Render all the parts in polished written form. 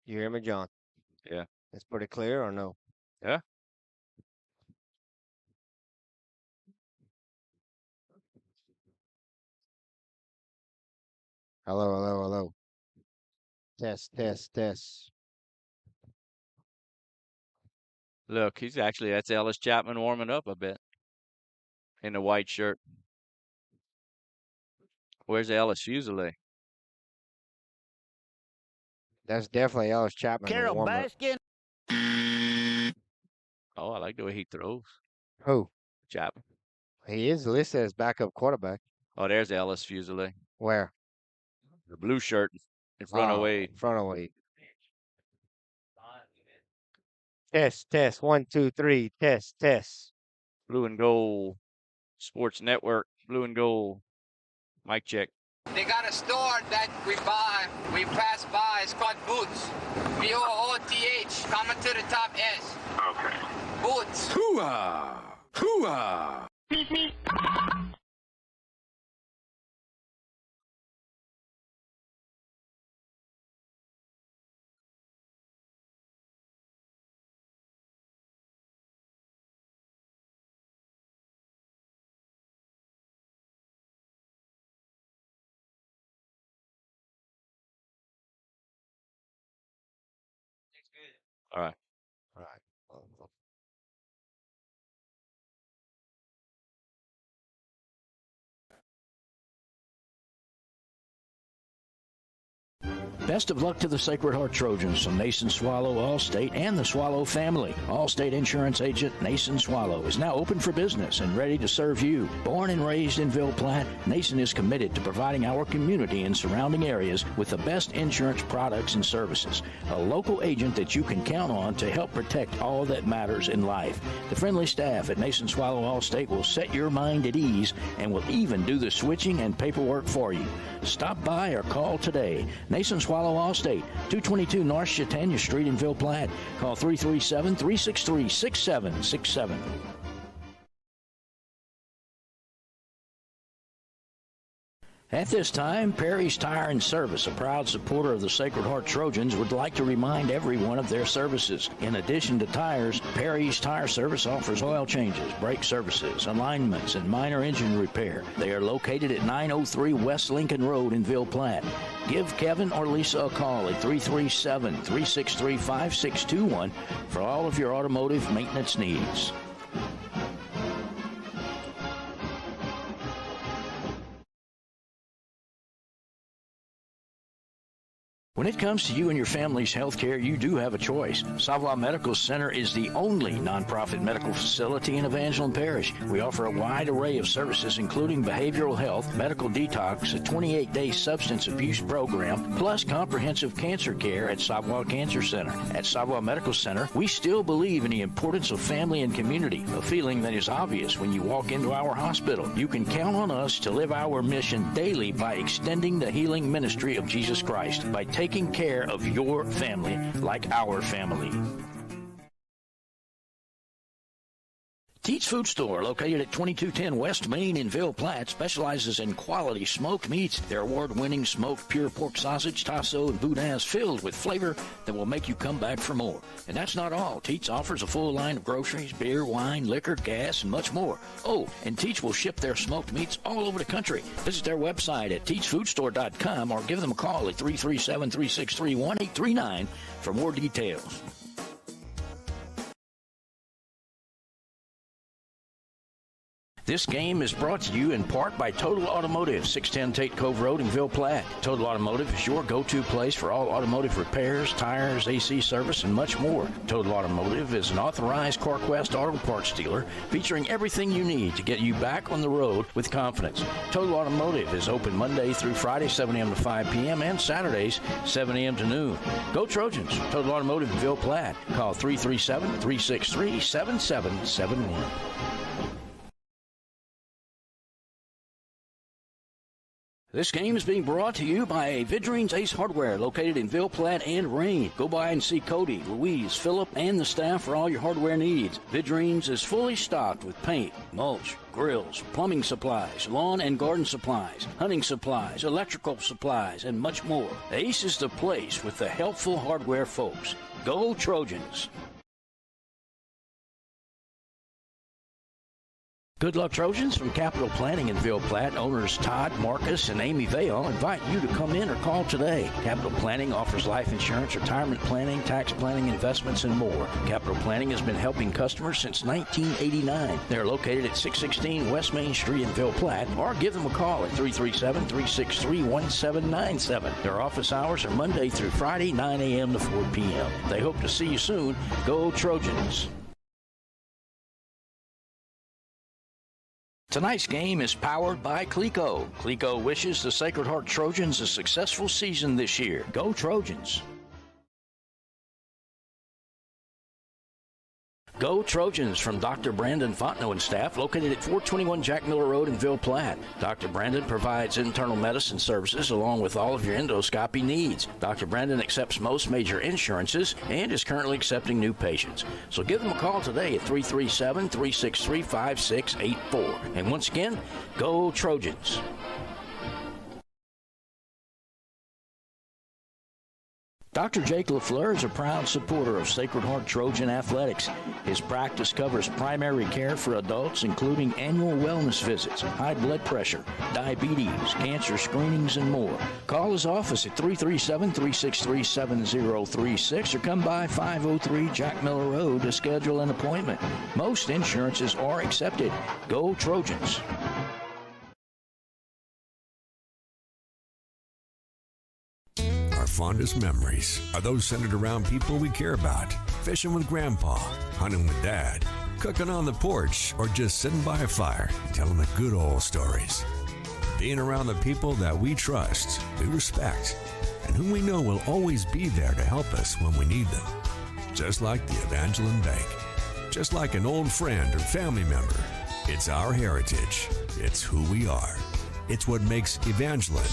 You hear me, John? Yeah. It's pretty clear or no? Yeah. Hello, hello, hello. Test, test, test. Look, that's Ellis Chapman warming up a bit in the white shirt. Where's Ellis Fusilier? That's definitely Ellis Chapman. Carol Baskin. Oh, I like the way he throws. Who? Chapman. He is listed as backup quarterback. Oh, there's Ellis Fusilier. Where? The blue shirt in front of Wade. In front of Wade. Test, test. 1, 2, 3. Test, test. Blue and gold. Sports Network. Blue and gold. Mic check. They got a store that we pass by. It's called Boots. Booth. Coming to the top S. Okay. Boots. Hoo-ah! Hoo-ah! All right. All right. Best of luck to the Sacred Heart Trojans from Nason Swallow, Allstate, and the Swallow family. Allstate Insurance Agent Nason Swallow is now open for business and ready to serve you. Born and raised in Ville Platte, Nason is committed to providing our community and surrounding areas with the best insurance products and services. A local agent that you can count on to help protect all that matters in life. The friendly staff at Nason Swallow Allstate will set your mind at ease and will even do the switching and paperwork for you. Stop by or call today. Nason Swallow Allstate, 222 North Chautauqua Street in Ville Platte. Call 337-363-6767. At this time, Perry's Tire and Service, a proud supporter of the Sacred Heart Trojans, would like to remind everyone of their services. In addition to tires, Perry's Tire Service offers oil changes, brake services, alignments, and minor engine repair. They are located at 903 West Lincoln Road in Ville Platte. Give Kevin or Lisa a call at 337-363-5621 for all of your automotive maintenance needs. When it comes to you and your family's health care, you do have a choice. Savoy Medical Center is the only nonprofit medical facility in Evangeline Parish. We offer a wide array of services, including behavioral health, medical detox, a 28-day substance abuse program, plus comprehensive cancer care at Savoy Cancer Center. At Savoy Medical Center, we still believe in the importance of family and community, a feeling that is obvious when you walk into our hospital. You can count on us to live our mission daily by extending the healing ministry of Jesus Christ, by taking care of your family like our family. Teats Food Store, located at 2210 West Main in Ville Platte, specializes in quality smoked meats. Their award-winning smoked pure pork sausage, tasso, and boudin is filled with flavor that will make you come back for more. And that's not all. Teats offers a full line of groceries, beer, wine, liquor, gas, and much more. Oh, and Teats will ship their smoked meats all over the country. Visit their website at teatsfoodstore.com or give them a call at 337-363-1839 for more details. This game is brought to you in part by Total Automotive, 610 Tate Cove Road in Ville Platte. Total Automotive is your go-to place for all automotive repairs, tires, AC service, and much more. Total Automotive is an authorized CarQuest auto parts dealer featuring everything you need to get you back on the road with confidence. Total Automotive is open Monday through Friday, 7 a.m. to 5 p.m., and Saturdays, 7 a.m. to noon. Go Trojans! Total Automotive in Ville Platte. Call 337-363-7771. This game is being brought to you by Vidrine's Ace Hardware, located in Ville Platte and Rain. Go by and see Cody, Louise, Philip, and the staff for all your hardware needs. Vidrine's is fully stocked with paint, mulch, grills, plumbing supplies, lawn and garden supplies, hunting supplies, electrical supplies, and much more. Ace is the place with the helpful hardware folks. Go Trojans! Good luck, Trojans. From Capital Planning in Ville Platte, owners Todd, Marcus, and Amy Vale invite you to come in or call today. Capital Planning offers life insurance, retirement planning, tax planning, investments, and more. Capital Planning has been helping customers since 1989. They're located at 616 West Main Street in Ville Platte, or give them a call at 337-363-1797. Their office hours are Monday through Friday, 9 a.m. to 4 p.m. They hope to see you soon. Go Trojans! Tonight's game is powered by Clico. Clico wishes the Sacred Heart Trojans a successful season this year. Go Trojans! Go Trojans from Dr. Brandon Fontenot and staff, located at 421 Jack Miller Road in Ville Platte. Dr. Brandon provides internal medicine services along with all of your endoscopy needs. Dr. Brandon accepts most major insurances and is currently accepting new patients. So give them a call today at 337-363-5684. And once again, go Trojans! Dr. Jake LaFleur is a proud supporter of Sacred Heart Trojan Athletics. His practice covers primary care for adults, including annual wellness visits, high blood pressure, diabetes, cancer screenings, and more. Call his office at 337-363-7036 or come by 503 Jack Miller Road to schedule an appointment. Most insurances are accepted. Go Trojans! Our fondest memories are those centered around people we care about. Fishing with Grandpa, hunting with Dad, cooking on the porch, or just sitting by a fire, telling the good old stories. Being around the people that we trust, we respect, and whom we know will always be there to help us when we need them. Just like the Evangeline Bank. Just like an old friend or family member. It's our heritage. It's who we are. It's what makes Evangeline,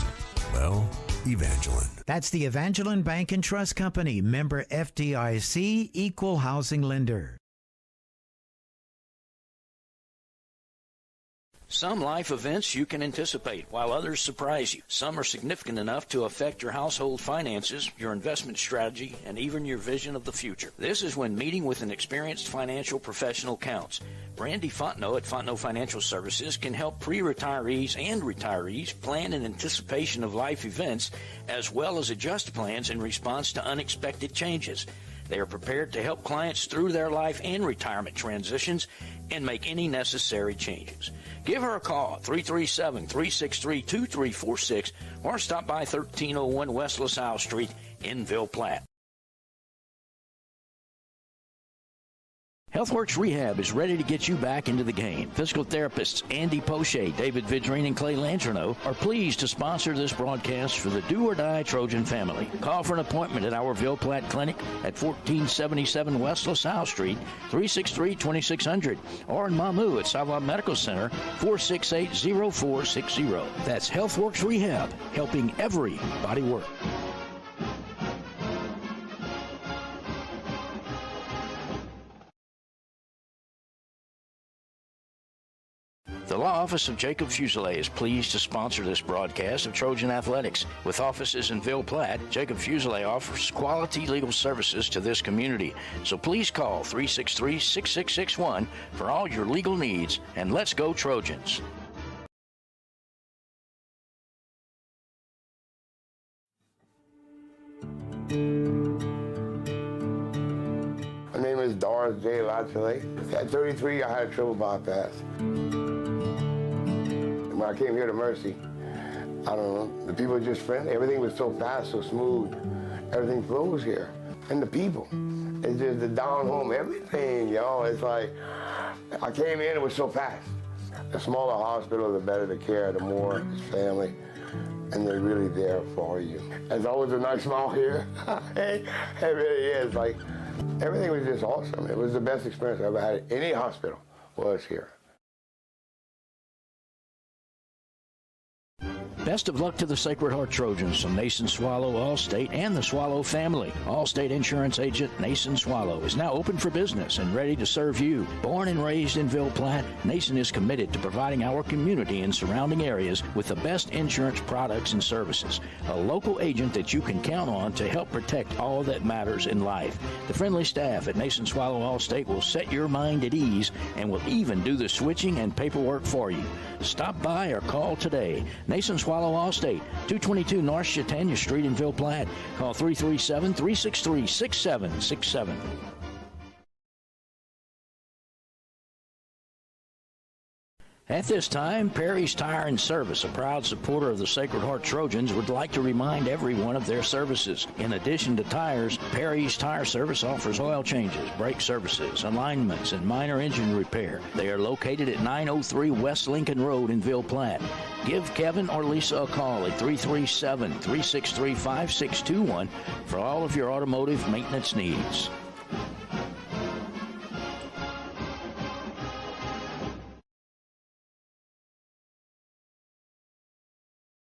well, Evangeline. That's the Evangeline Bank and Trust Company, member FDIC, equal housing lender. Some life events you can anticipate, while others surprise you. Some are significant enough to affect your household finances, your investment strategy, and even your vision of the future. This is when meeting with an experienced financial professional counts. Brandy Fontenot at Fontenot Financial Services can help pre-retirees and retirees plan in anticipation of life events, as well as adjust plans in response to unexpected changes. They are prepared to help clients through their life and retirement transitions and make any necessary changes. Give her a call, 337-363-2346, or stop by 1301 West LaSalle Street in Ville Platte. HealthWorks Rehab is ready to get you back into the game. Physical therapists Andy Poche, David Vidrine, and Clay Langerneau are pleased to sponsor this broadcast for the do-or-die Trojan family. Call for an appointment at our Ville Platte Clinic at 1477 West LaSalle Street, 363-2600, or in Mamou at Sava Medical Center, 468-0460. That's HealthWorks Rehab, helping everybody work. The law office of Jacob Fuselier is pleased to sponsor this broadcast of Trojan Athletics. With offices in Ville Platte, Jacob Fuselier offers quality legal services to this community. So please call 363-6661 for all your legal needs, and let's go Trojans. My name is Doris J. Lachele. At 33, I had a triple bypass. When I came here to Mercy, I don't know, the people were just friendly. Everything was so fast, so smooth. Everything flows here. And the people, it's just the down home, everything, y'all. It's like, I came in, it was so fast. The smaller hospital, the better the care, the more family, and they're really there for you. There's always a nice smile here. It really is. Like, everything was just awesome. It was the best experience I ever had at any hospital was here. Best of luck to the Sacred Heart Trojans from Nason Swallow, Allstate, and the Swallow family. Allstate insurance agent Nason Swallow is now open for business and ready to serve you. Born and raised in Ville Platte, Nason is committed to providing our community and surrounding areas with the best insurance products and services. A local agent that you can count on to help protect all that matters in life. The friendly staff at Nason Swallow Allstate will set your mind at ease and will even do the switching and paperwork for you. Stop by or call today. Nason Swallow Allstate, 222 North Chautauqua Street in Ville Platte. Call 337-363-6767. At this time, Perry's Tire and Service, a proud supporter of the Sacred Heart Trojans, would like to remind everyone of their services. In addition to tires, Perry's Tire Service offers oil changes, brake services, alignments, and minor engine repair. They are located at 903 West Lincoln Road in Ville Platte. Give Kevin or Lisa a call at 337-363-5621 for all of your automotive maintenance needs.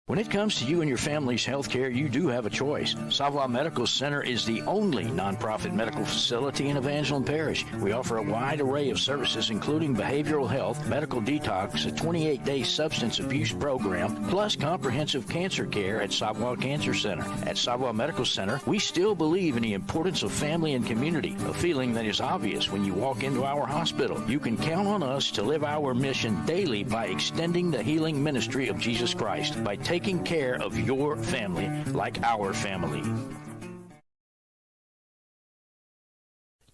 When it comes to you and your family's health care, you do have a choice. Savoy Medical Center is the only nonprofit medical facility in Evangeline Parish. We offer a wide array of services, including behavioral health, medical detox, a 28-day substance abuse program, plus comprehensive cancer care at Savoy Cancer Center. At Savoy Medical Center, we still believe in the importance of family and community, a feeling that is obvious when you walk into our hospital. You can count on us to live our mission daily by extending the healing ministry of Jesus Christ, by taking care of your family like our family.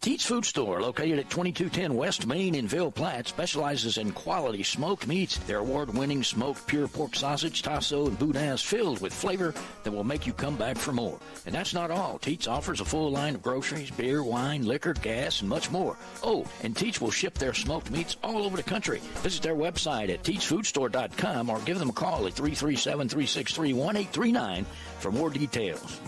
Teats Food Store, located at 2210 West Main in Ville Platte, specializes in quality smoked meats. Their award-winning smoked pure pork sausage, tasso, and boudin is filled with flavor that will make you come back for more. And that's not all. Teats offers a full line of groceries, beer, wine, liquor, gas, and much more. Oh, and Teats will ship their smoked meats all over the country. Visit their website at teatsfoodstore.com or give them a call at 337-363-1839 for more details.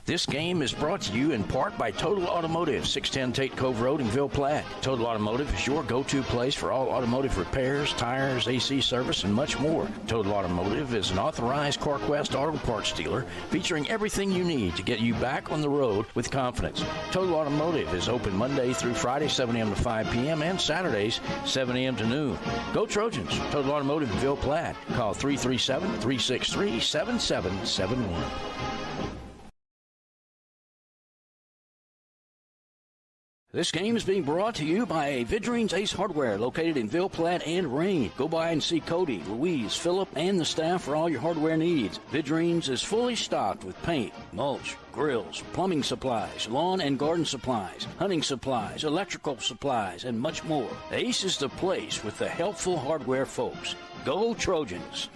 This game is brought to you in part by Total Automotive, 610 Tate Cove Road in Ville Platte. Total Automotive is your go-to place for all automotive repairs, tires, AC service, and much more. Total Automotive is an authorized CarQuest auto parts dealer featuring everything you need to get you back on the road with confidence. Total Automotive is open Monday through Friday, 7 a.m. to 5 p.m., and Saturdays, 7 a.m. to noon. Go Trojans! Total Automotive in Ville Platte. Call 337-363-7771. This game is being brought to you by Vidrine's Ace Hardware, located in Ville Platte and Rain. Go by and see Cody, Louise, Philip, and the staff for all your hardware needs. Vidrine's is fully stocked with paint, mulch, grills, plumbing supplies, lawn and garden supplies, hunting supplies, electrical supplies, and much more. Ace is the place with the helpful hardware folks. Go Trojans!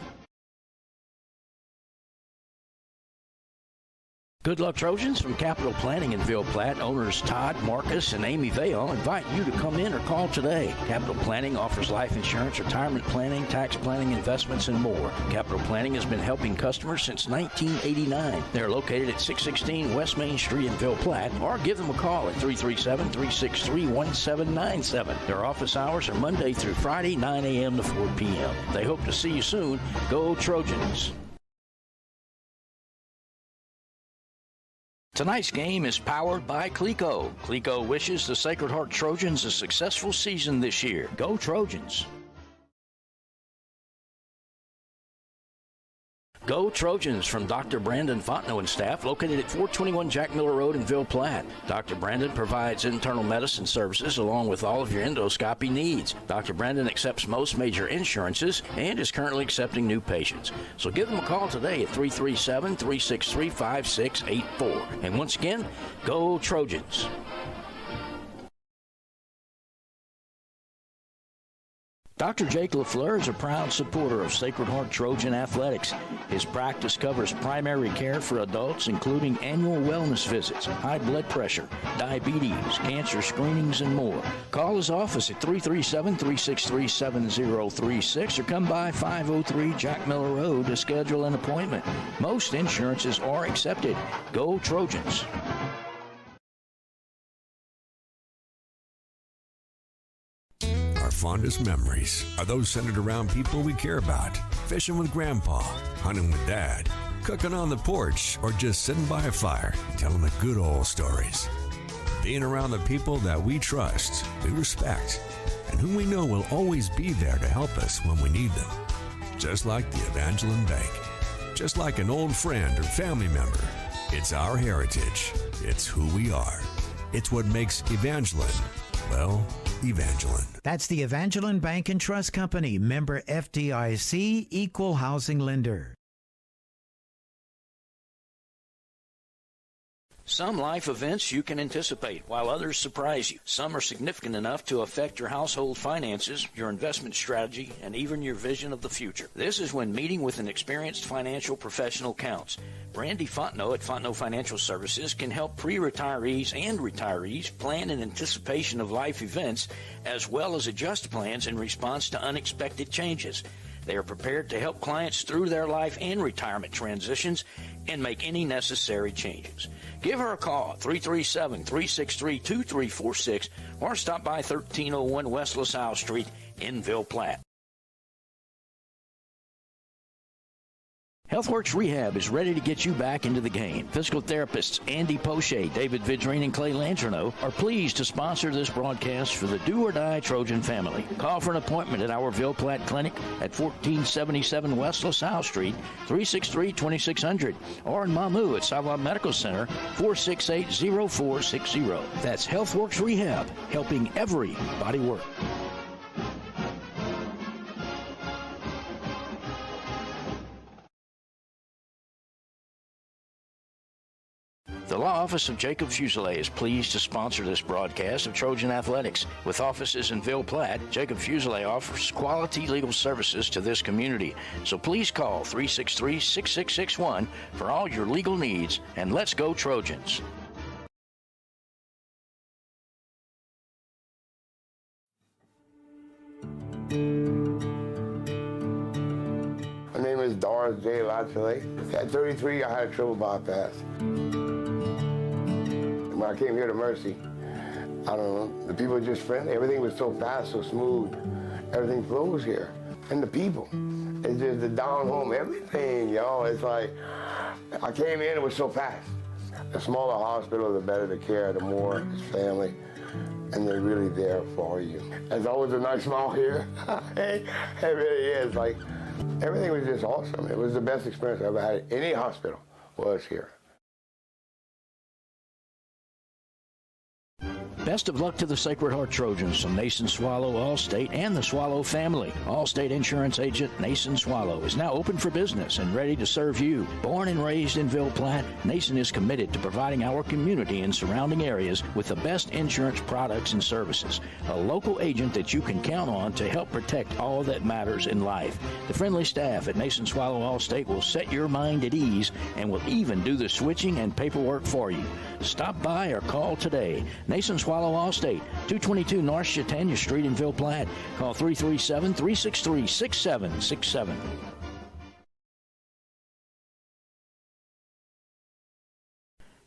Good luck, Trojans. From Capital Planning in Ville Platte, owners Todd, Marcus, and Amy Vale invite you to come in or call today. Capital Planning offers life insurance, retirement planning, tax planning, investments, and more. Capital Planning has been helping customers since 1989. They're located at 616 West Main Street in Ville Platte, or give them a call at 337-363-1797. Their office hours are Monday through Friday, 9 a.m. to 4 p.m. They hope to see you soon. Go Trojans! Tonight's game is powered by Clico. Clico wishes the Sacred Heart Trojans a successful season this year. Go Trojans! Go Trojans from Dr. Brandon Fontenot and staff, located at 421 Jack Miller Road in Ville Platte. Dr. Brandon provides internal medicine services along with all of your endoscopy needs. Dr. Brandon accepts most major insurances and is currently accepting new patients. So give them a call today at 337-363-5684. And once again, go Trojans! Dr. Jake LaFleur is a proud supporter of Sacred Heart Trojan Athletics. His practice covers primary care for adults, including annual wellness visits, high blood pressure, diabetes, cancer screenings, and more. Call his office at 337-363-7036 or come by 503 Jack Miller Road to schedule an appointment. Most insurances are accepted. Go Trojans! fondest memories are those centered around people we care about. Fishing with Grandpa, hunting with Dad, cooking on the porch, or just sitting by a fire, telling the good old stories. Being around the people that we trust, we respect, and whom we know will always be there to help us when we need them. Just like the Evangeline Bank. Just like an old friend or family member. It's our heritage. It's who we are. It's what makes Evangeline, well, Evangeline. That's the Evangeline Bank and Trust Company, member FDIC, equal housing lender. Some life events you can anticipate, while others surprise you. Some are significant enough to affect your household finances, your investment strategy, and even your vision of the future. This is when meeting with an experienced financial professional counts. Brandy Fontenot at Fontenot Financial Services can help pre-retirees and retirees plan in anticipation of life events, as well as adjust plans in response to unexpected changes. They are prepared to help clients through their life and retirement transitions and make any necessary changes. Give her a call at 337-363-2346 or stop by 1301 West LaSalle Street in Ville Platte. HealthWorks Rehab is ready to get you back into the game. Physical therapists Andy Poche, David Vidrine, and Clay Langerneau are pleased to sponsor this broadcast for the do-or-die Trojan family. Call for an appointment at our Ville Platte Clinic at 1477 West LaSalle Street, 363-2600, or in Mamou at Savoie Medical Center, 468-0460. That's HealthWorks Rehab, helping everybody work. The Law Office of Jacob Fuselier is pleased to sponsor this broadcast of Trojan Athletics. With offices in Ville Platte, Jacob Fuselier offers quality legal services to this community. So please call 363-6661 for all your legal needs, and let's go Trojans. My name is Doris J. Latchley. At 33, I had a triple bypass. When I came here to Mercy, I don't know, the people were just friendly. Everything was so fast, so smooth. Everything flows here. And the people, it's just the down home, everything, y'all. It's like, I came in, it was so fast. The smaller hospital, the better the care, the more it's family. And they're really there for you. There's always a nice smile here. It really is. Like, everything was just awesome. It was the best experience I ever had at any hospital was here. Best of luck to the Sacred Heart Trojans from Nason Swallow, Allstate, and the Swallow family. Allstate Insurance Agent Nason Swallow is now open for business and ready to serve you. Born and raised in Ville Platte, Nason is committed to providing our community and surrounding areas with the best insurance products and services. A local agent that you can count on to help protect all that matters in life. The friendly staff at Nason Swallow Allstate will set your mind at ease and will even do the switching and paperwork for you. Stop by or call today. Nason Swallow Allstate, 222 North Chautauqua Street in Ville Platte. Call 337-363-6767.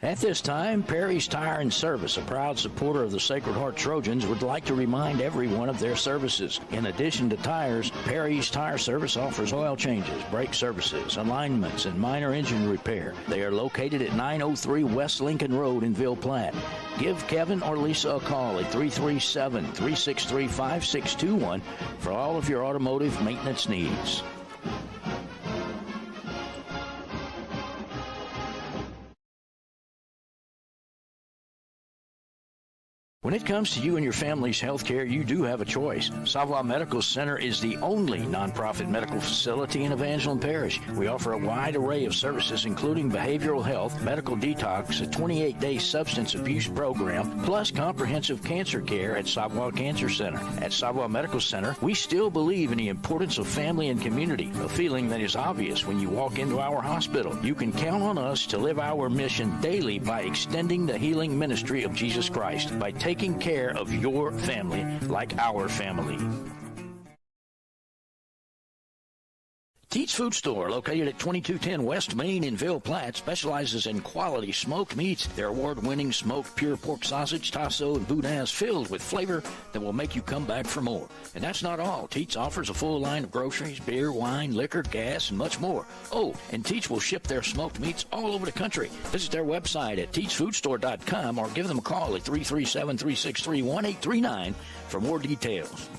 At this time, Perry's Tire and Service, a proud supporter of the Sacred Heart Trojans, would like to remind everyone of their services. In addition to tires, Perry's Tire Service offers oil changes, brake services, alignments, and minor engine repair. They are located at 903 West Lincoln Road in Ville Platte. Give Kevin or Lisa a call at 337-363-5621 for all of your automotive maintenance needs. When it comes to you and your family's health care, you do have a choice. Savoie Medical Center is the only nonprofit medical facility in Evangeline Parish. We offer a wide array of services, including behavioral health, medical detox, a 28-day substance abuse program, plus comprehensive cancer care at Savoie Cancer Center. At Savoie Medical Center, we still believe in the importance of family and community, a feeling that is obvious when you walk into our hospital. You can count on us to live our mission daily by extending the healing ministry of Jesus Christ, by taking care of your family like our family. Teats Food Store, located at 2210 West Main in Ville Platte, specializes in quality smoked meats. Their award-winning smoked pure pork sausage, tasso, and boudin is filled with flavor that will make you come back for more. And that's not all. Teats offers a full line of groceries, beer, wine, liquor, gas, and much more. Oh, and Teats will ship their smoked meats all over the country. Visit their website at teatsfoodstore.com or give them a call at 337-363-1839 for more details.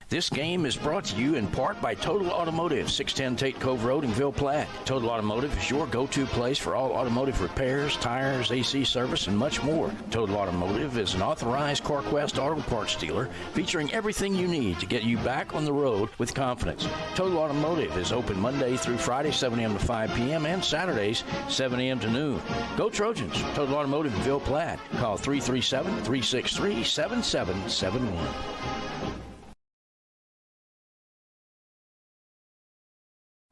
This game is brought to you in part by Total Automotive, 610 Tate Cove Road in Ville Platte. Total Automotive is your go-to place for all automotive repairs, tires, AC service, and much more. Total Automotive is an authorized CarQuest auto parts dealer featuring everything you need to get you back on the road with confidence. Total Automotive is open Monday through Friday, 7 a.m. to 5 p.m., and Saturdays, 7 a.m. to noon. Go Trojans! Total Automotive in Ville Platte. Call 337-363-7771.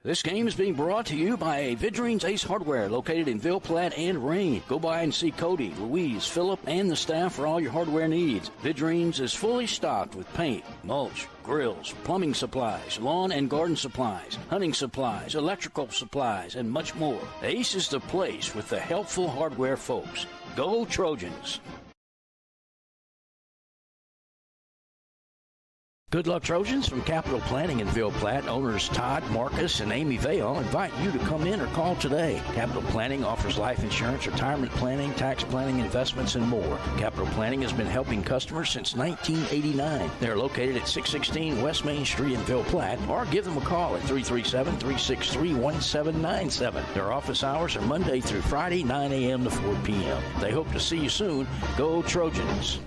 This game is being brought to you by Vidrine's Ace Hardware, located in Ville Platte and Rain. Go by and see Cody, Louise, Phillip, and the staff for all your hardware needs. Vidrine's is fully stocked with paint, mulch, grills, plumbing supplies, lawn and garden supplies, hunting supplies, electrical supplies, and much more. Ace is the place with the helpful hardware folks. Go Trojans! Good luck, Trojans. From Capital Planning in Ville Platte, owners Todd, Marcus, and Amy Vale invite you to come in or call today. Capital Planning offers life insurance, retirement planning, tax planning, investments, and more. Capital Planning has been helping customers since 1989. They're located at 616 West Main Street in Ville Platte, or give them a call at 337-363-1797. Their office hours are Monday through Friday, 9 a.m. to 4 p.m. They hope to see you soon. Go Trojans!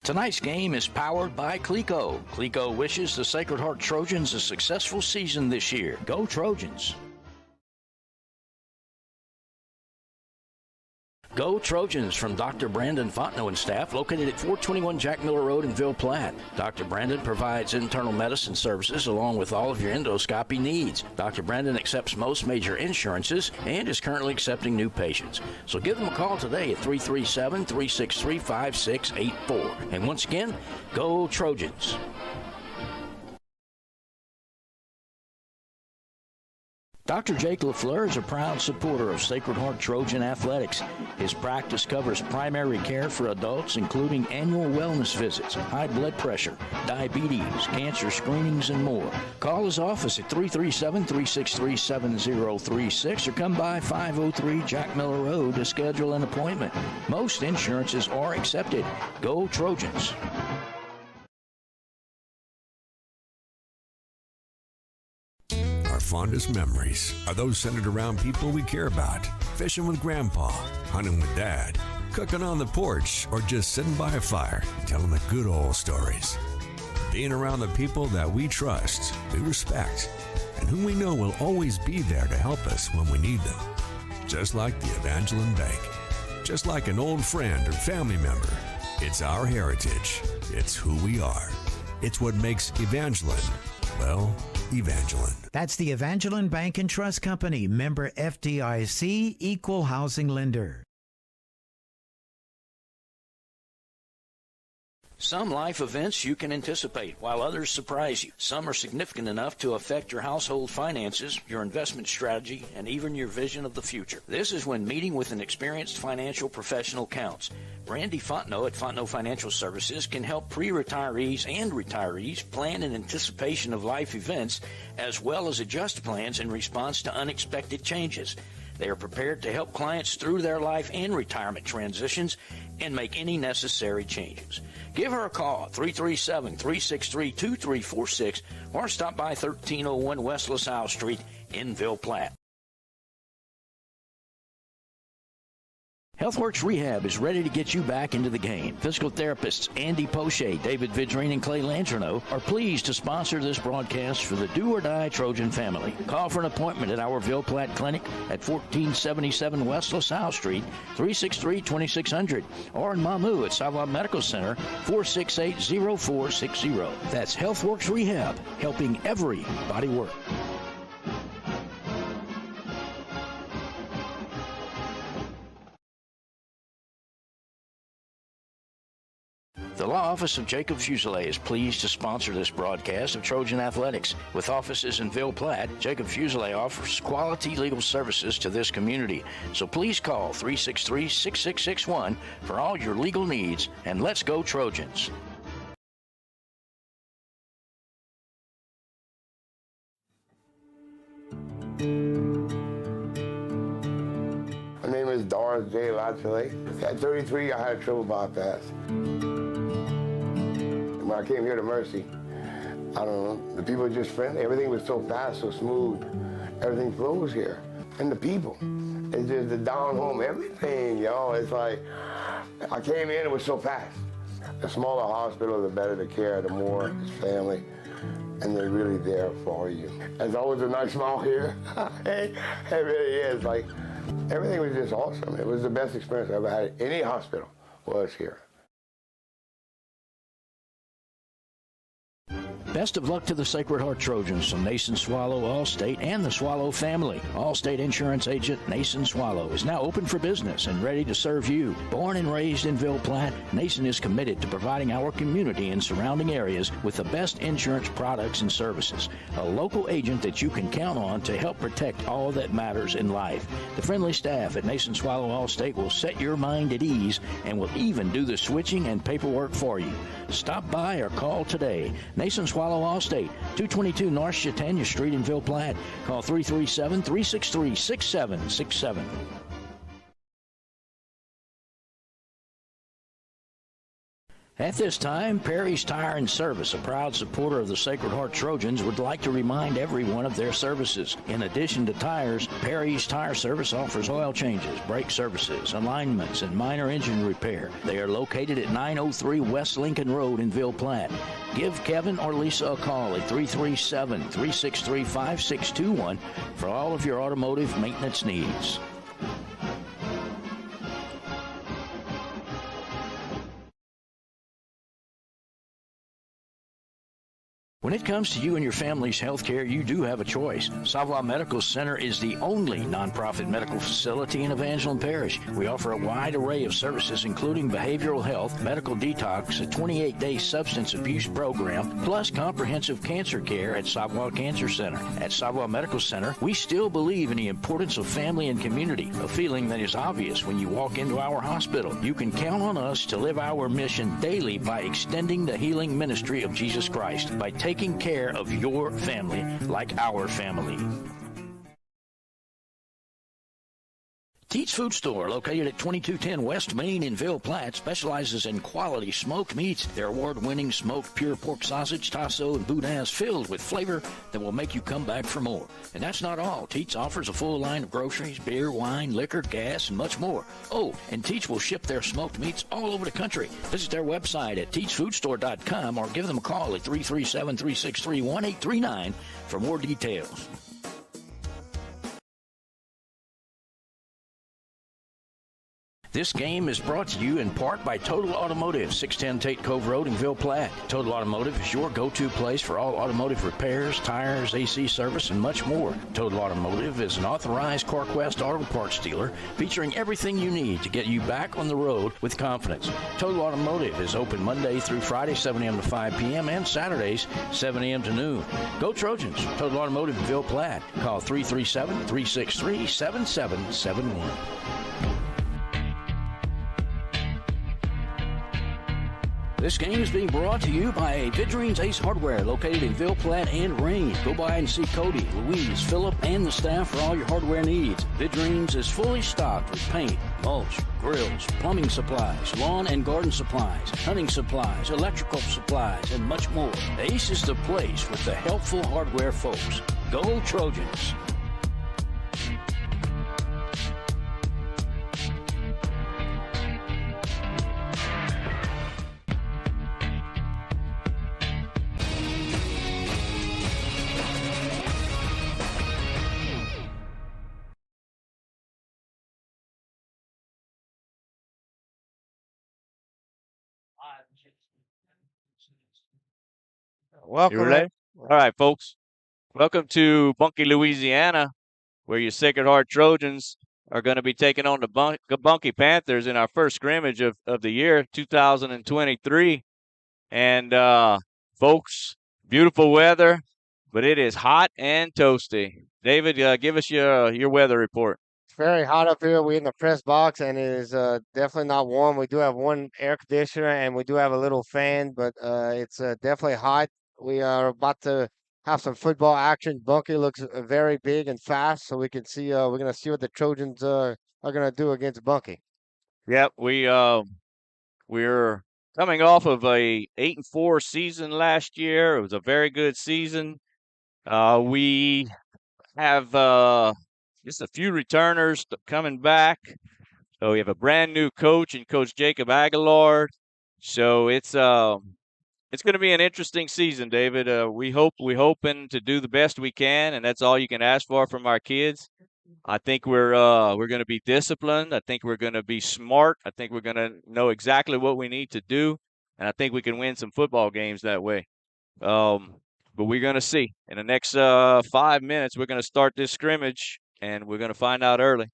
Tonight's game is powered by Clico. Clico wishes the Sacred Heart Trojans a successful season this year. Go Trojans! Go Trojans from Dr. Brandon Fontenot and staff, located at 421 Jack Miller Road in Ville Platte. Dr. Brandon provides internal medicine services along with all of your endoscopy needs. Dr. Brandon accepts most major insurances and is currently accepting new patients. So give them a call today at 337-363-5684. And once again, go Trojans! Dr. Jake LaFleur is a proud supporter of Sacred Heart Trojan Athletics. His practice covers primary care for adults, including annual wellness visits, high blood pressure, diabetes, cancer screenings, and more. Call his office at 337-363-7036 or come by 503 Jack Miller Road to schedule an appointment. Most insurances are accepted. Go Trojans! Our fondest memories are those centered around people we care about. Fishing with Grandpa, hunting with Dad, cooking on the porch, or just sitting by a fire, telling the good old stories. Being around the people that we trust, we respect, and whom we know will always be there to help us when we need them. Just like the Evangeline Bank. Just like an old friend or family member. It's our heritage. It's who we are. It's what makes Evangeline, well, Evangeline. That's the Evangeline Bank and Trust Company, member FDIC, equal housing lender. Some life events you can anticipate, while others surprise you. Some are significant enough to affect your household finances, your investment strategy, and even your vision of the future. This is when meeting with an experienced financial professional counts. Randy Fontenot at Fontenot Financial Services can help pre-retirees and retirees plan in anticipation of life events, as well as adjust plans in response to unexpected changes. They are prepared to help clients through their life and retirement transitions and make any necessary changes. Give her a call, 337-363-2346, or stop by 1301 West LaSalle Street in Ville Platte. HealthWorks Rehab is ready to get you back into the game. Physical therapists Andy Poche, David Vidrine, and Clay Landreneau are pleased to sponsor this broadcast for the do-or-die Trojan family. Call for an appointment at our Ville Platte Clinic at 1477 West LaSalle Street, 363-2600, or in Mamou at Sava Medical Center, 468-0460. That's HealthWorks Rehab, helping everybody work. The law office of Jacob Fuselier is pleased to sponsor this broadcast of Trojan Athletics. With offices in Ville Platte, Jacob Fuselier offers quality legal services to this community. So please call 363-6661 for all your legal needs, and let's go Trojans. My name is Doris J. Latchley. At 33, I had a triple bypass. When I came here to Mercy, I don't know, the people were just friendly. Everything was so fast, so smooth. Everything flows here. And the people, it's just the down home, everything, y'all. It's like, I came in, it was so fast. The smaller hospital, the better the care, the more it's family. And they're really there for you. There's always a nice smile here. It really is. Like, everything was just awesome. It was the best experience I ever had at any hospital was here. Best of luck to the Sacred Heart Trojans from Nason Swallow, Allstate, and the Swallow family. Allstate Insurance Agent Nason Swallow is now open for business and ready to serve you. Born and raised in Ville Platte, Nason is committed to providing our community and surrounding areas with the best insurance products and services. A local agent that you can count on to help protect all that matters in life. The friendly staff at Nason Swallow Allstate will set your mind at ease and will even do the switching and paperwork for you. Stop by or call today. Nason Swallow Allstate, 222 North Chautauqua Street in Ville Platte. Call 337-363-6767. At this time, Perry's Tire and Service, a proud supporter of the Sacred Heart Trojans, would like to remind everyone of their services. In addition to tires, Perry's Tire Service offers oil changes, brake services, alignments, and minor engine repair. They are located at 903 West Lincoln Road in Ville Platte. Give Kevin or Lisa a call at 337-363-5621 for all of your automotive maintenance needs. When it comes to you and your family's health care, you do have a choice. Savoy Medical Center is the only nonprofit medical facility in Evangeline Parish. We offer a wide array of services, including behavioral health, medical detox, a 28-day substance abuse program, plus comprehensive cancer care at Savoy Cancer Center. At Savoy Medical Center, we still believe in the importance of family and community, a feeling that is obvious when you walk into our hospital. You can count on us to live our mission daily by extending the healing ministry of Jesus Christ, by taking care of your family like our family. Teats Food Store, located at 2210 West Main in Ville Platte, specializes in quality smoked meats. Their award-winning smoked pure pork sausage, tasso, and boudin is filled with flavor that will make you come back for more. And that's not all. Teats offers a full line of groceries, beer, wine, liquor, gas, and much more. Oh, and Teats will ship their smoked meats all over the country. Visit their website at teatsfoodstore.com or give them a call at 337-363-1839 for more details. This game is brought to you in part by Total Automotive, 610 Tate Cove Road in Ville Platte. Total Automotive is your go-to place for all automotive repairs, tires, AC service, and much more. Total Automotive is an authorized CarQuest auto parts dealer featuring everything you need to get you back on the road with confidence. Total Automotive is open Monday through Friday, 7 a.m. to 5 p.m., and Saturdays, 7 a.m. to noon. Go Trojans! Total Automotive in Ville Platte. Call 337-363-7771. This game is being brought to you by Vidrine's Ace Hardware, located in Ville Platte and Rain. Go by and see Cody, Louise, Phillip, and the staff for all your hardware needs. Vidrine's is fully stocked with paint, mulch, grills, plumbing supplies, lawn and garden supplies, hunting supplies, electrical supplies, and much more. Ace is the place with the helpful hardware folks. Go Trojans! Welcome. You ready? All right, folks. Welcome to Bunkie, Louisiana, where your Sacred Heart Trojans are going to be taking on the Bunkie Panthers in our first scrimmage of the year, 2023. And, folks, beautiful weather, but it is hot and toasty. David, give us your weather report. It's very hot up here. We're in the press box, and it is definitely not warm. We do have one air conditioner, and we do have a little fan, but it's definitely hot. We are about to have some football action. Bunkie looks very big and fast, so we can see. We're gonna see what the Trojans are gonna do against Bunkie. Yep, we're coming off of a 8-4 season last year. It was a very good season. We have just a few returners coming back. So we have a brand new coach and Coach Jacob Aguilar. So it's going to be an interesting season, David. we're hoping to do the best we can, and that's all you can ask for from our kids. I think we're going to be disciplined. I think we're going to be smart. I think we're going to know exactly what we need to do, and I think we can win some football games that way. But we're going to see. In the next 5 minutes, we're going to start this scrimmage, and we're going to find out early.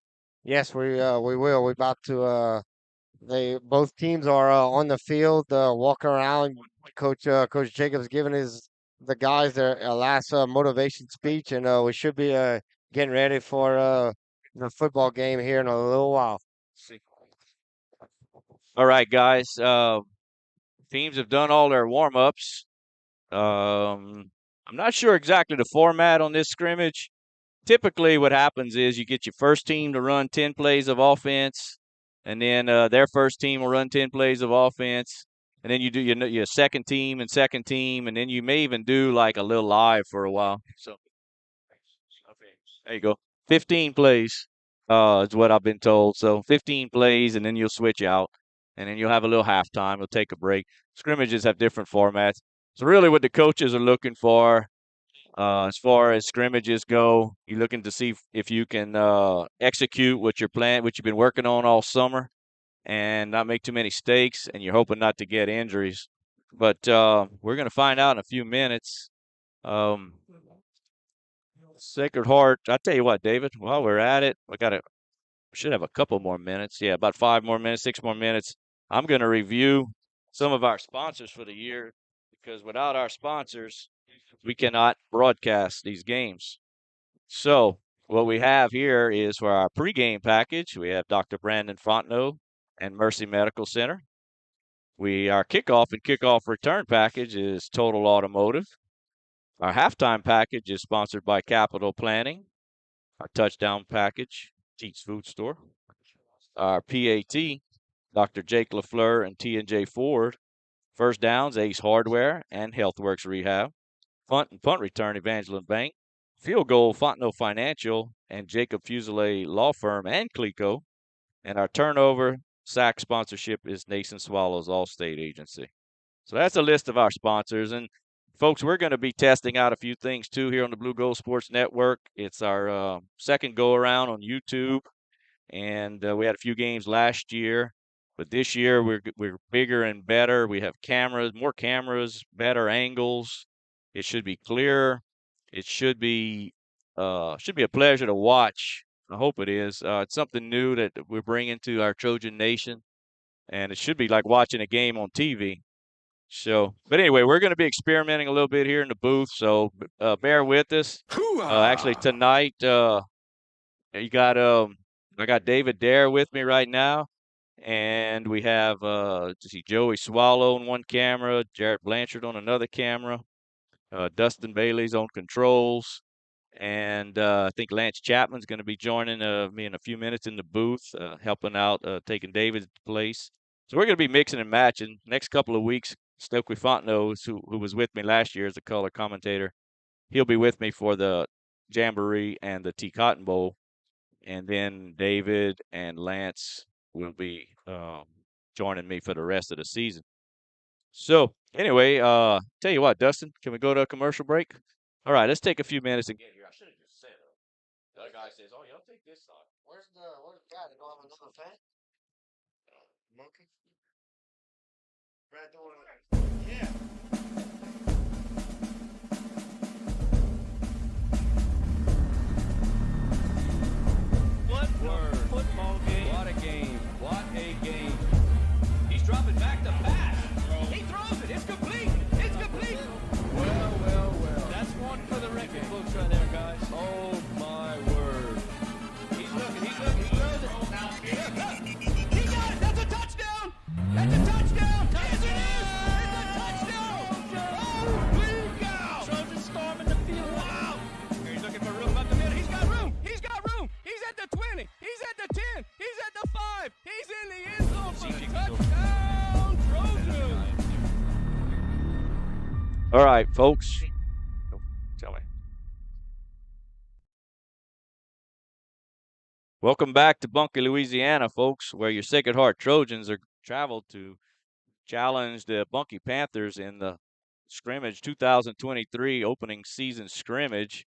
Yes, we will. We're about to. Both teams are on the field, walking around. Coach Jacobs giving the guys their last motivation speech, and we should be getting ready for the football game here in a little while. All right, guys. Teams have done all their warm-ups. I'm not sure exactly the format on this scrimmage. Typically what happens is you get your first team to run 10 plays of offense, and then their first team will run 10 plays of offense, and then you do your second team, and then you may even do like a little live for a while. So there you go. 15 plays is what I've been told. So 15 plays, and then you'll switch out, and then you'll have a little halftime. You'll take a break. Scrimmages have different formats. So really what the coaches are looking for, as far as scrimmages go, you're looking to see if you can execute what you've been working on all summer, and not make too many mistakes, and you're hoping not to get injuries. But we're going to find out in a few minutes. Sacred Heart, I tell you what, David, while we're at it, we should have a couple more minutes. Yeah, about 5 more minutes, 6 more minutes. I'm going to review some of our sponsors for the year, because without our sponsors, we cannot broadcast these games. So what we have here is for our pregame package, we have Dr. Brandon Fontenot and Mercy Medical Center. Our kickoff and kickoff return package is Total Automotive. Our halftime package is sponsored by Capital Planning. Our touchdown package, Teats Food Store. Our PAT, Dr. Jake LaFleur and T&J Ford. First downs, Ace Hardware and HealthWorks Rehab. Punt and punt return, Evangeline Bank. Field goal, Fontenot Financial and Jacob Fuselier Law Firm and Clico. And our turnover sack sponsorship is Nason Swallows All-State Agency. So that's a list of our sponsors. And folks, we're going to be testing out a few things too here on the Blue Gold Sports Network. It's our second go around on YouTube, and we had a few games last year. But this year we're bigger and better. We have cameras, more cameras, better angles. It should be clearer. It should be a pleasure to watch. I hope it is. It's something new that we're bringing to our Trojan Nation, and it should be like watching a game on TV. So, but anyway, we're going to be experimenting a little bit here in the booth, so bear with us. Actually, tonight, I got David Dare with me right now, and we have Joey Swallow on one camera, Jarrett Blanchard on another camera, Dustin Bailey's on controls, and I think Lance Chapman's going to be joining me in a few minutes in the booth, helping out, taking David's place. So we're going to be mixing and matching. Next couple of weeks, Stokely Fontenot, who was with me last year as a color commentator, he'll be with me for the Jamboree and the Tea Cotton Bowl. And then David and Lance will be joining me for the rest of the season. So anyway, tell you what, Dustin, can we go to a commercial break? All right, let's take a few minutes and get here. I should have just said it. The other guy says, "Oh, y'all take this side." Where's the guy? They don't have another fan? Monkey? Brad doing it. Yeah. What word? All right, folks. Tell me. Welcome back to Bunkie, Louisiana, folks, where your Sacred Heart Trojans are traveled to challenge the Bunkie Panthers in the scrimmage 2023 opening season scrimmage.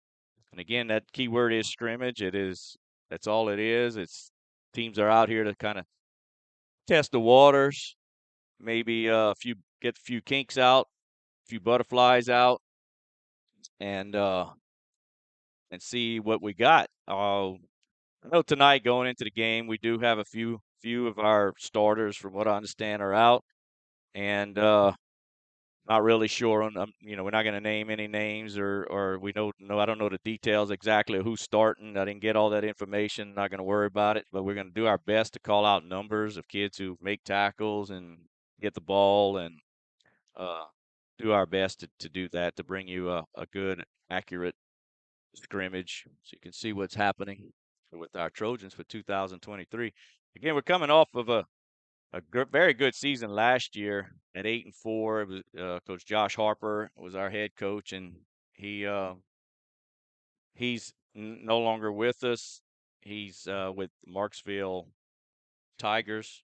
And again, that key word is scrimmage. That's all it is. It's teams are out here to kind of test the waters, maybe get a few kinks out, a few butterflies out, and see what we got. I know tonight going into the game, we do have a few of our starters, from what I understand, are out, and not really sure on. We're not going to name any names, or we know. No, I don't know the details exactly of who's starting. I didn't get all that information. Not going to worry about it, but we're going to do our best to call out numbers of kids who make tackles and get the ball, and uh, do our best to do that, to bring you a good, accurate scrimmage so you can see what's happening with our Trojans for 2023. Again, we're coming off of a very good season last year at 8-4. It was Coach Josh Harper was our head coach, and he's no longer with us. He's with Marksville Tigers,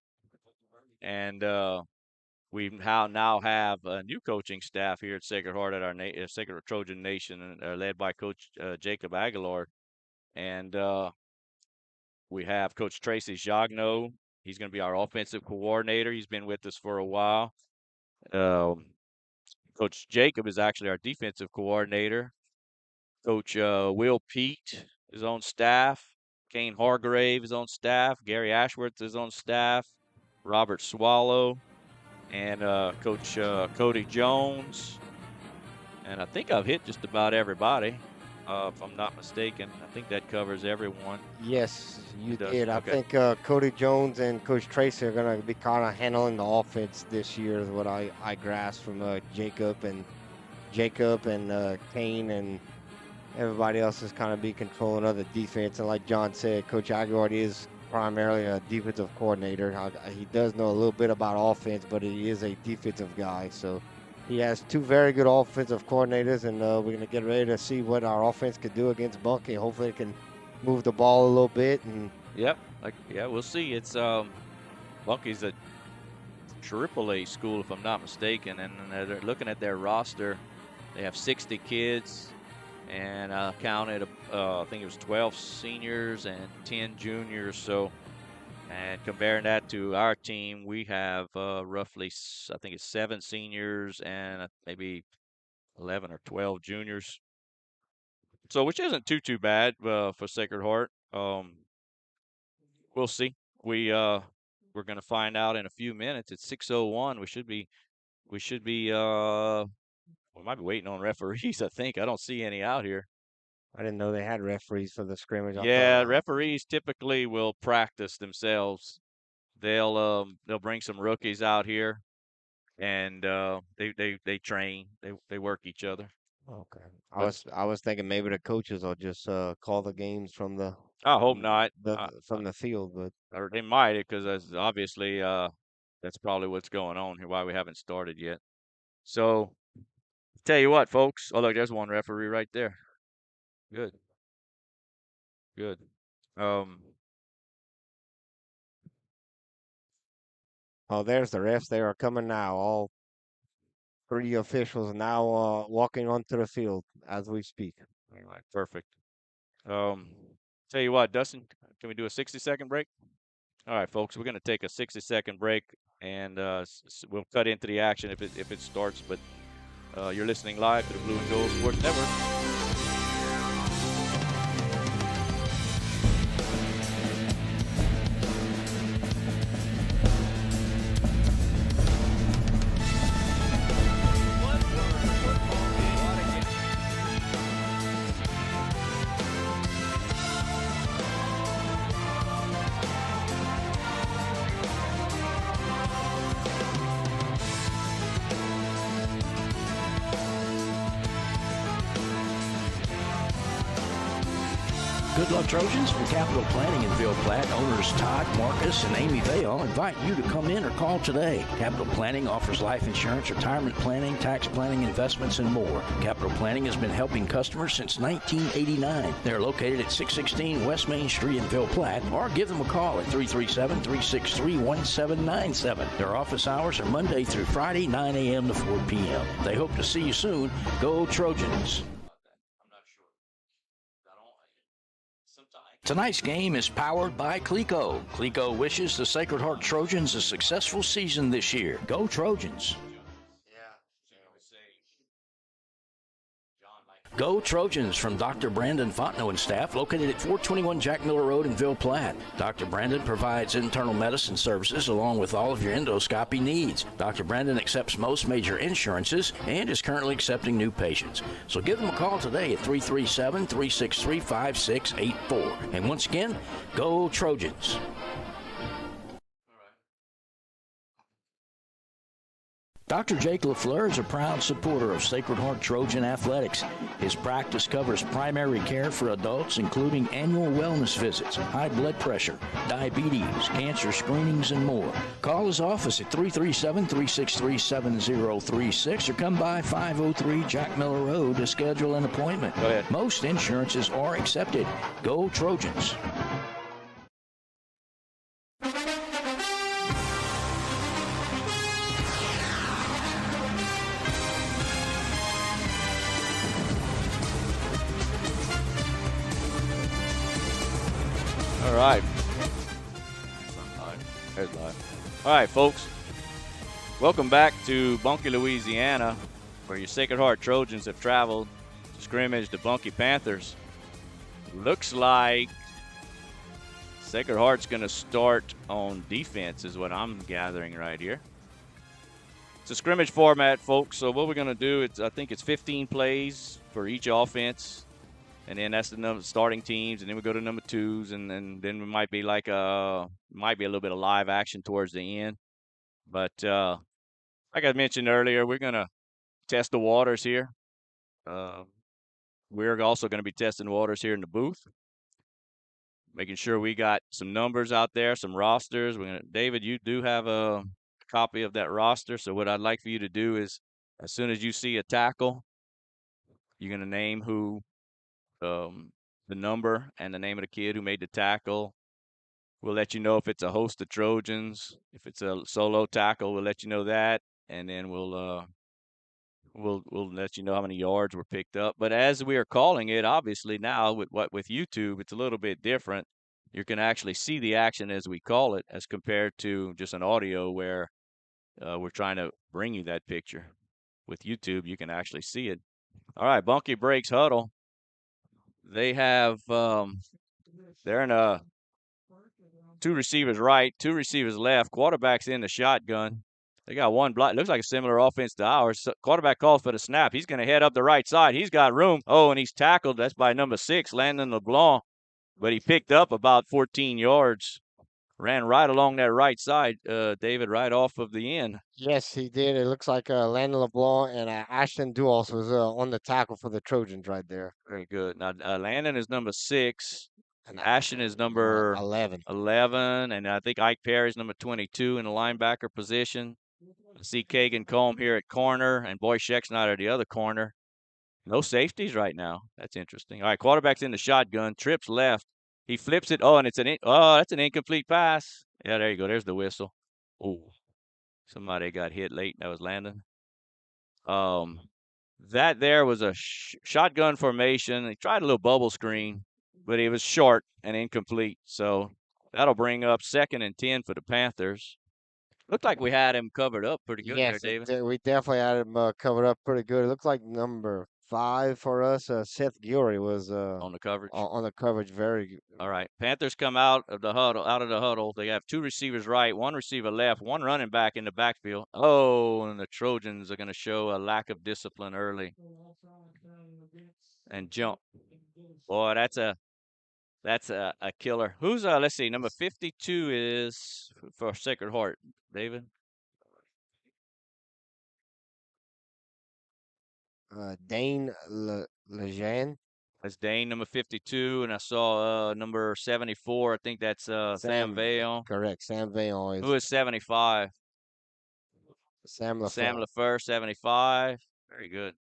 and we now have a new coaching staff here at Sacred Heart at our Sacred Trojan Nation, led by Coach Jacob Aguilar, and we have Coach Tracy Jagno. He's going to be our offensive coordinator. He's been with us for a while. Coach Jacob is actually our defensive coordinator. Coach Will Pete is on staff. Kane Hargrave is on staff. Gary Ashworth is on staff. Robert Swallow. And Coach Cody Jones. And I think I've hit just about everybody, if I'm not mistaken. I think that covers everyone. Yes, you It does. did. I Okay. think Cody Jones and Coach Tracy are going to be kind of handling the offense this year, is what I grasped from Jacob and Kane, and everybody else is kind of be controlling of the defense. And like John said, Coach Aguilar is primarily a defensive coordinator. He does know a little bit about offense, but he is a defensive guy. So he has two very good offensive coordinators, and we're going to get ready to see what our offense could do against Bunkie. Hopefully it can move the ball a little bit. And Yep. We'll see. It's Bunkie's a AAA school, if I'm not mistaken, and they're looking at their roster. They have 60 kids, and I counted, I think it was 12 seniors and 10 juniors. So, and comparing that to our team, we have roughly, I think it's 7 seniors and maybe 11 or 12 juniors. So, which isn't too bad for Sacred Heart. We'll see. We're going to find out in a few minutes. It's 6:01. We should be we might be waiting on referees. I think I don't see any out here. I didn't know they had referees for the scrimmage. Yeah, referees typically will practice themselves. They'll bring some rookies out here, and they train. They work each other. Okay. I was thinking maybe the coaches will just call the games from the I hope not. from the field, but Or they might, because obviously that's probably what's going on here. Why we haven't started yet. So tell you what, folks. Oh, look, there's one referee right there. Good. oh, there's the refs. They are coming now. All 3 officials now walking onto the field as we speak. All right, perfect. Tell you what, Dustin, can we do a 60-second break? All right, folks, we're going to take a 60-second break, and we'll cut into the action if it starts. But you're listening live to the Blue and Gold Sports Network. Good Luck Trojans from Capital Planning in Ville Platte. Owners Todd, Marcus, and Amy Vale invite you to come in or call today. Capital Planning offers life insurance, retirement planning, tax planning, investments, and more. Capital Planning has been helping customers since 1989. They're located at 616 West Main Street in Ville Platte, or give them a call at 337-363-1797. Their office hours are Monday through Friday, 9 a.m. to 4 p.m. They hope to see you soon. Go Trojans! Tonight's game is powered by Clico. Clico wishes the Sacred Heart Trojans a successful season this year. Go Trojans! Go Trojans from Dr. Brandon Fontenot and staff, located at 421 Jack Miller Road in Ville Platte. Dr. Brandon provides internal medicine services along with all of your endoscopy needs. Dr. Brandon accepts most major insurances and is currently accepting new patients. So give them a call today at 337-363-5684. And once again, go Trojans! Dr. Jake LaFleur is a proud supporter of Sacred Heart Trojan Athletics. His practice covers primary care for adults, including annual wellness visits, high blood pressure, diabetes, cancer screenings, and more. Call his office at 337-363-7036 or come by 503 Jack Miller Road to schedule an appointment. Go ahead. Most insurances are accepted. Go Trojans! All right. There's live. All right, folks. Welcome back to Bunkie, Louisiana, where your Sacred Heart Trojans have traveled to scrimmage the Bunkie Panthers. Looks like Sacred Heart's going to start on defense is what I'm gathering right here. It's a scrimmage format, folks. So what we're going to do, I think it's 15 plays for each offense. And then that's the number starting teams, and then we go to number twos, and then we might be like might be a little bit of live action towards the end. But like I mentioned earlier, we're gonna test the waters here. We're also going to be testing the waters here in the booth, making sure we got some numbers out there, some rosters. David, you do have a copy of that roster. So what I'd like for you to do is, as soon as you see a tackle, you're gonna name who. The number and the name of the kid who made the tackle. We'll let you know if it's a host of Trojans. If it's a solo tackle, we'll let you know that, and then we'll let you know how many yards were picked up. But as we are calling it, obviously now with YouTube, it's a little bit different. You can actually see the action as we call it, as compared to just an audio where we're trying to bring you that picture. With YouTube, you can actually see it. All right, Bunkie breaks huddle. They have they're in a two receivers right, two receivers left. Quarterback's in the shotgun. They got one block. Looks like a similar offense to ours. So quarterback calls for the snap. He's going to head up the right side. He's got room. Oh, and he's tackled. That's by number 6, Landon LeBlanc. But he picked up about 14 yards. Ran right along that right side, David, right off of the end. Yes, he did. It looks like Landon LeBlanc and Ashton Duos was on the tackle for the Trojans right there. Very good. Now, Landon is number 6, and Ashton is number 11. And I think Ike Perry's number 22 in the linebacker position. I see Kagan Combe here at corner, and Boy Schexnayder at the other corner. No safeties right now. That's interesting. All right, quarterback's in the shotgun. Trips left. He flips it. Oh, and that's an incomplete pass. Yeah, there you go. There's the whistle. Oh, somebody got hit late. That was Landon. That there was a shotgun formation. He tried a little bubble screen, but it was short and incomplete. So that'll bring up 2nd and 10 for the Panthers. Looked like we had him covered up pretty good there, David. We definitely had him covered up pretty good. It looked like number 5 for us. Seth Gury was on the coverage. On the coverage, very good. All right, Panthers come out of the huddle. They have 2 receivers right, 1 receiver left, 1 running back in the backfield. Oh, and the Trojans are going to show a lack of discipline early and jump. Boy, that's a killer. Who's let's see, number 52 is for Sacred Heart, David. Dane Lejean. That's Dane, number 52, and I saw number 74. I think that's Sam Vail. Correct. Sam Vail Who is is 75? Sam Sam LaFleur. LaFleur, 75. Very good.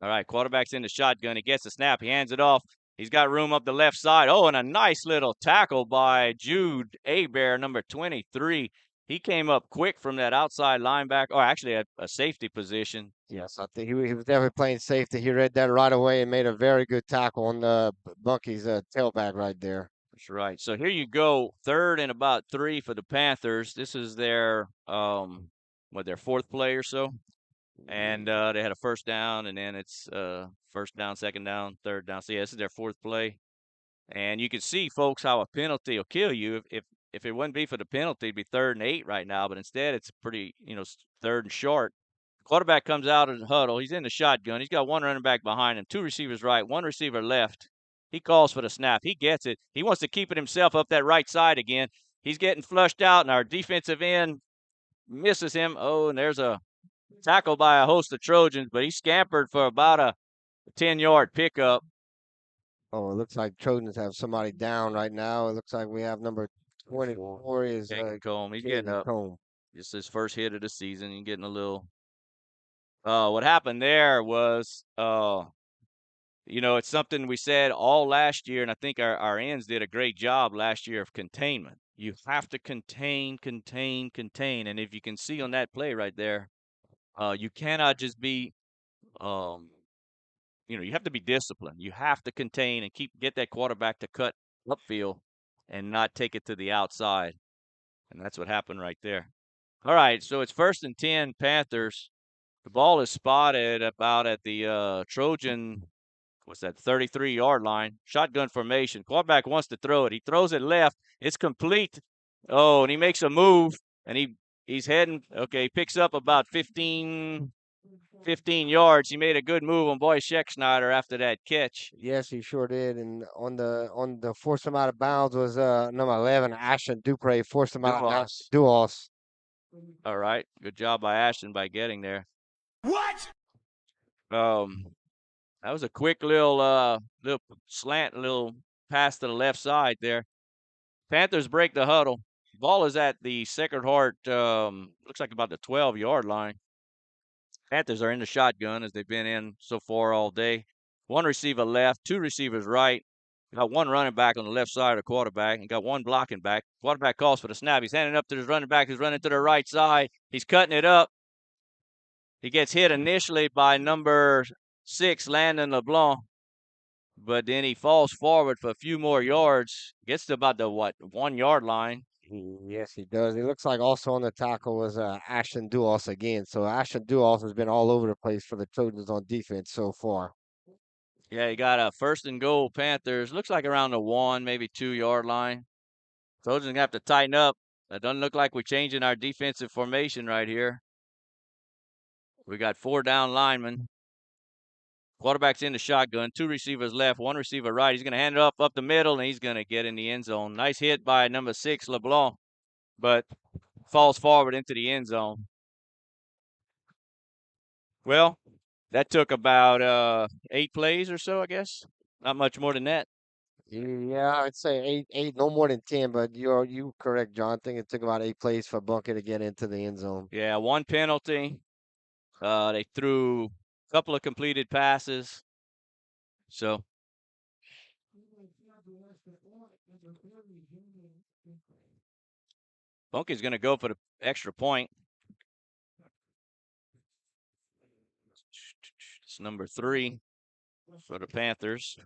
All right, quarterback's in the shotgun. He gets the snap. He hands it off. He's got room up the left side. Oh, and a nice little tackle by Jude Abear, number 23. He came up quick from that outside linebacker, or actually a safety position. Yes, I think he was definitely playing safety. He read that right away and made a very good tackle on Bunky's tailback right there. That's right. So here you go, 3rd and about 3 for the Panthers. This is their their 4th play or so. And they had a first down, and then it's first down, second down, third down. So yeah, this is their 4th play. And you can see, folks, how a penalty will kill you. If it wouldn't be for the penalty, it'd be 3rd and 8 right now. But instead, it's pretty, 3rd and short. Quarterback comes out of the huddle. He's in the shotgun. He's got one running back behind him, 2 receivers right, 1 receiver left. He calls for the snap. He gets it. He wants to keep it himself up that right side again. He's getting flushed out, and our defensive end misses him. Oh, and there's a tackle by a host of Trojans, but he scampered for about a 10-yard pickup. Oh, it looks like Trojans have somebody down right now. It looks like we have number 24 is Combe. He's Caden getting up. Combe. Just his first hit of the season. He's getting a little. What happened there was, it's something we said all last year, and I think our ends did a great job last year of containment. You have to contain. And if you can see on that play right there, you cannot just be, you have to be disciplined. You have to contain and get that quarterback to cut upfield and not take it to the outside. And that's what happened right there. All right, so it's 1st and 10 Panthers. The ball is spotted about at the Trojan, 33-yard line. Shotgun formation. Quarterback wants to throw it. He throws it left. It's complete. Oh, and he makes a move, and he's heading. Okay, he picks up about 15 yards. He made a good move on Boy Scheckschneider after that catch. Yes, he sure did. And on the forced him out of bounds was number 11, Ashton Dupre, forced him out of bounds. Duos. All right, good job by Ashton by getting there. What? That was a quick little slant, little pass to the left side there. Panthers break the huddle. Ball is at the Sacred Heart, looks like about the 12-yard line. Panthers are in the shotgun as they've been in so far all day. 1 receiver left, 2 receivers right. Got 1 running back on the left side of the quarterback, and got 1 blocking back. Quarterback calls for the snap. He's handing up to his running back who's running to the right side. He's cutting it up. He gets hit initially by number 6, Landon LeBlanc, but then he falls forward for a few more yards. Gets to about the 1-yard line. Yes, he does. It looks like also on the tackle was Ashton Duos again. So Ashton Duos has been all over the place for the Trojans on defense so far. Yeah, he got a 1st and goal Panthers. Looks like around the 1, maybe 2-yard line. Trojans going to have to tighten up. That doesn't look like we're changing our defensive formation right here. We got 4 down linemen. Quarterback's in the shotgun. 2 receivers left, 1 receiver right. He's going to hand it up the middle, and he's going to get in the end zone. Nice hit by number 6, LeBlanc, but falls forward into the end zone. Well, that took about 8 plays or so, I guess. Not much more than that. Yeah, I'd say eight, no more than 10. But you correct, John. I think it took about 8 plays for Bunker to get into the end zone. Yeah, 1 penalty. They threw a couple of completed passes. So Bunker's going to go for the extra point. It's number 3 for the Panthers.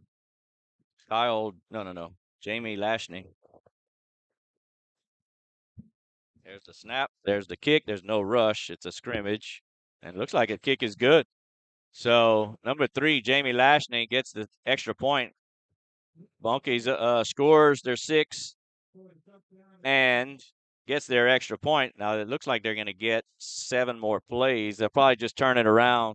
Jamie Lashney. There's the snap. There's the kick. There's no rush. It's a scrimmage. And it looks like the kick is good. So number 3, Jamie Lashney, gets the extra point. Bunkies scores their 6 and gets their extra point. Now it looks like they're going to get 7 more plays. They'll probably just turn it around.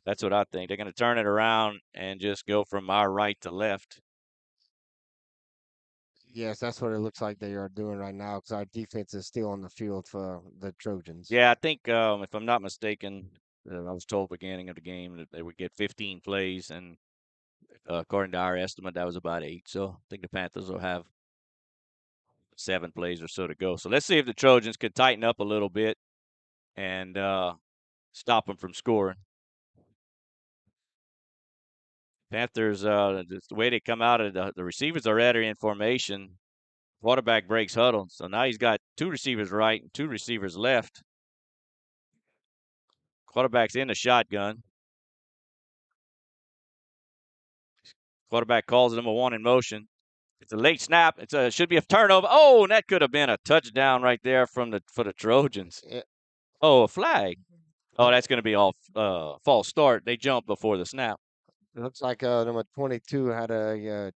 That's what I think. They're going to turn it around and just go from our right to left. Yes, that's what it looks like they are doing right now because our defense is still on the field for the Trojans. Yeah, I think if I'm not mistaken, I was told beginning of the game that they would get 15 plays, and according to our estimate, that was about 8. So I think the Panthers will have 7 plays or so to go. So let's see if the Trojans can tighten up a little bit and stop them from scoring. Panthers, the way they come out of the receivers are already in formation. Quarterback breaks huddle. So now he's got 2 receivers right and 2 receivers left. Quarterback's in the shotgun. Quarterback calls them a 1 in motion. It's a late snap. It should be a turnover. Oh, and that could have been a touchdown right there for the Trojans. Yeah. Oh, a flag. Oh, that's going to be all false start. They jumped before the snap. It looks like number 22 had a